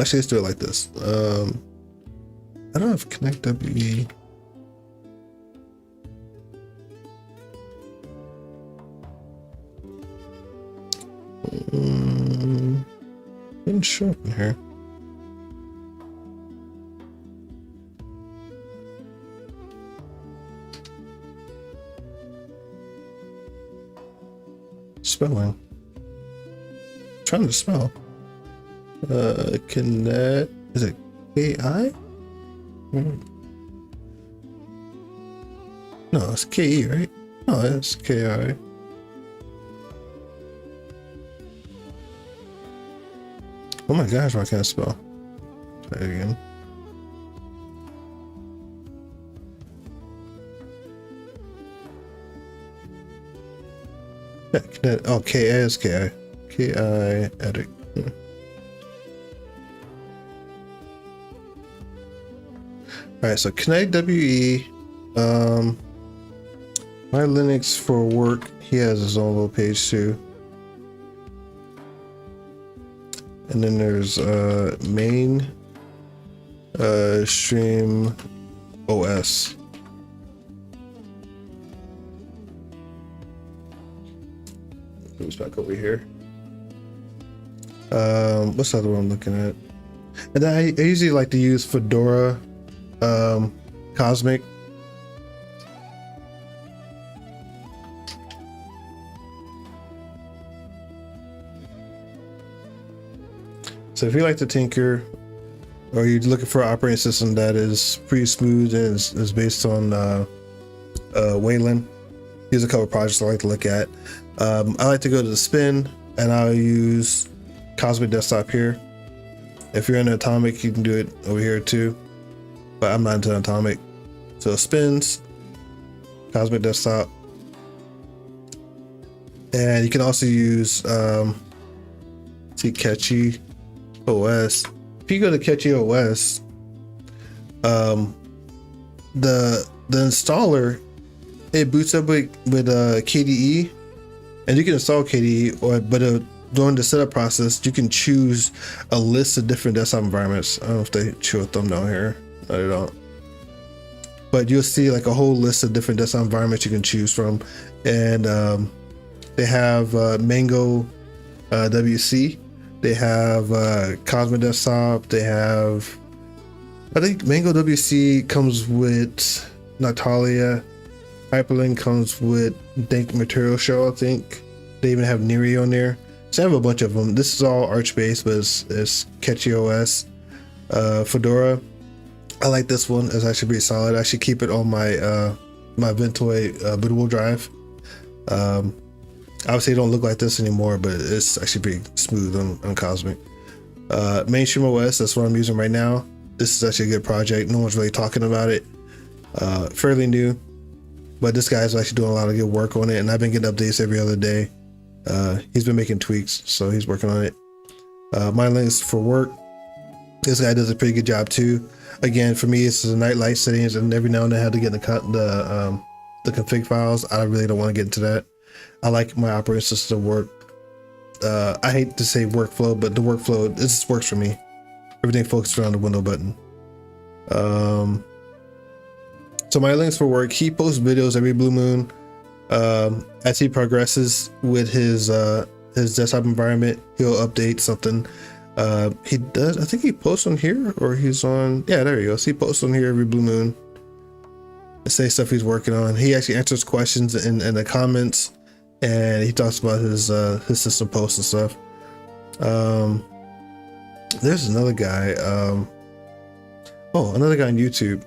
Actually, let's do it like this. I don't know if KineticWE. Didn't show up in here. Spelling. Trying to spell. Kinet. Is it K-I? No, it's K-E, right? No, it's K-I. Oh my gosh, why can't I spell? Try it again. Yeah, Kinet. Oh, K-I is K-I. K-I edit. Alright, so KineticWE, My Linux for Work, he has his own little page too. And then there's main stream OS. Goes back over here. What's the other one I'm looking at? And then I usually like to use Fedora Cosmic. So if you like to tinker, or you're looking for an operating system that is pretty smooth and is based on Wayland, here's a couple of projects I like to look at. I like to go to the spin, and I'll use Cosmic Desktop here. If you're in Atomic, you can do it over here too, but I'm not into Atomic. So spins, Cosmic Desktop, and you can also use Catchy OS. If you go to Catchy OS, the installer, it boots up with KDE, and you can install KDE, but during the setup process, you can choose a list of different desktop environments. I don't know if they show a thumbnail here. No, they don't. but you'll see like a whole list of different desktop environments you can choose from. And they have Mango WC, they have Cosmo Desktop, they have, I think Mango WC comes with Natalia, Hyprland comes with Dank Material Show, I think. They even have Neri on there. So I have a bunch of them. This is all Arch based, but it's KineticWE. Fedora, I like this one. It's actually pretty solid. I should keep it on my my Ventoy bootable drive. Obviously it don't look like this anymore, but it's actually pretty smooth on Cosmic. Mainstream OS, that's what I'm using right now. This is actually a good project. No one's really talking about it. Fairly new, but this guy's actually doing a lot of good work on it, and I've been getting updates every other day. He's been making tweaks, so he's working on it. My links for work, this guy does a pretty good job too. Again, for me, it's the nightlight settings, and every now and then I have to get the config files. I really don't want to get into that. I like my operating system to work. I hate to say workflow, but the workflow, this works for me. Everything focused around the window button. So my links for work, he posts videos every blue moon. As he progresses with his desktop environment, he'll update something. He does, I think he posts on here, or he's on, yeah, there he goes. He posts on here every blue moon. Say stuff he's working on. He actually answers questions in the comments, and he talks about his system posts and stuff. There's another guy. Another guy on YouTube.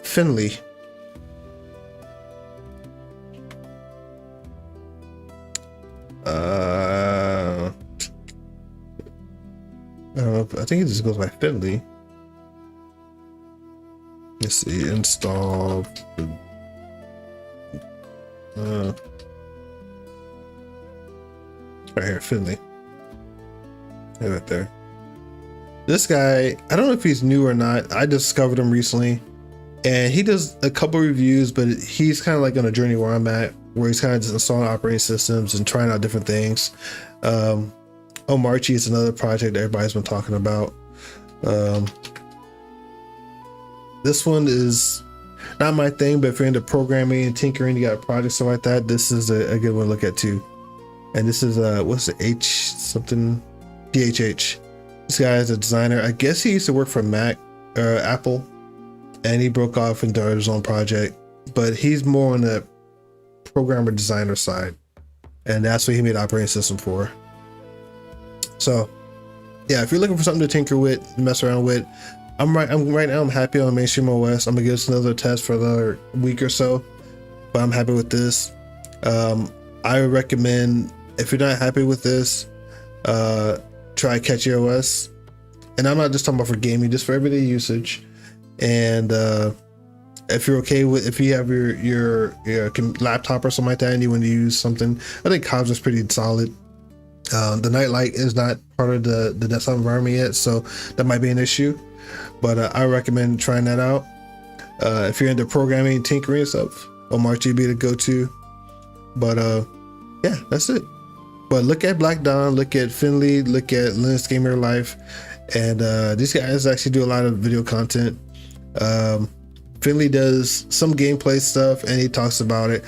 Finley. I don't know. I think it just goes by Finley. Let's see. Install. Right here, Finley. Right there. This guy, I don't know if he's new or not. I discovered him recently, and he does a couple reviews, but he's kind of like on a journey where I'm at, where he's kind of just installing operating systems and trying out different things. Marchi is another project that everybody's been talking about. This one is not my thing, but if you're into programming and tinkering, you got a project, stuff like that, this is a good one to look at too. And this is what's the H something, DHH. This guy is a designer. I guess he used to work for Apple, and he broke off and started his own project, but he's more on the programmer designer side, and that's what he made operating system for. So yeah, if you're looking for something to tinker with, mess around with, right now I'm happy on mainstream OS. I'm gonna give this another test for another week or so, but I'm happy with this. I would recommend, if you're not happy with this, try KineticWE. And I'm not just talking about for gaming, just for everyday usage. And if you're okay with, if you have your laptop or something like that and you want to use something, I think Cosmos is pretty solid. The nightlight is not part of the desktop environment yet, so that might be an issue, but I recommend trying that out. If you're into programming, tinkering and stuff, Marchi be the go-to. But yeah, that's it. But look at Black Dawn, look at Finley, look at Linux Gamer Life, and these guys actually do a lot of video content. Finley does some gameplay stuff, and he talks about it.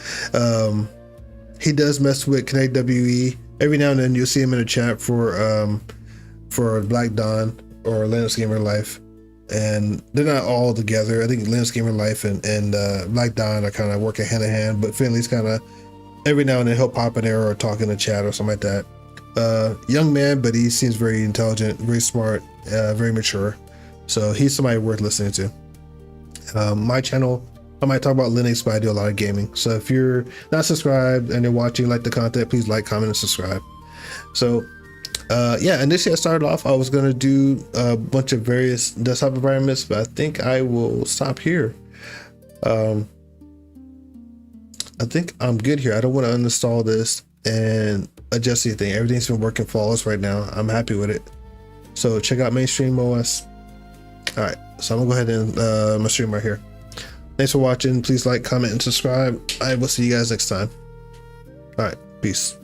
He does mess with KineticWE. Every now and then you'll see him in a chat for Black Dawn or Linux Gamer Life, and they're not all together. I think Linux Gamer Life and Black Dawn are kind of working hand in hand, but Finley's kind of, every now and then he'll pop in there or talk in the chat or something like that. Young man, but he seems very intelligent, very smart, very mature. So he's somebody worth listening to. My channel, I might talk about Linux, but I do a lot of gaming. So if you're not subscribed and you're watching, like the content, please like, comment, and subscribe. So yeah, initially I started off, I was gonna do a bunch of various desktop environments, but I think I will stop here. I think I'm good here. I don't want to uninstall this and adjust anything. Everything's been working flawless right now. I'm happy with it. So check out mainstream OS. All right, so I'm gonna go ahead and my stream right here. Thanks for watching. Please like, comment, and subscribe. I will see you guys next time. All right, peace.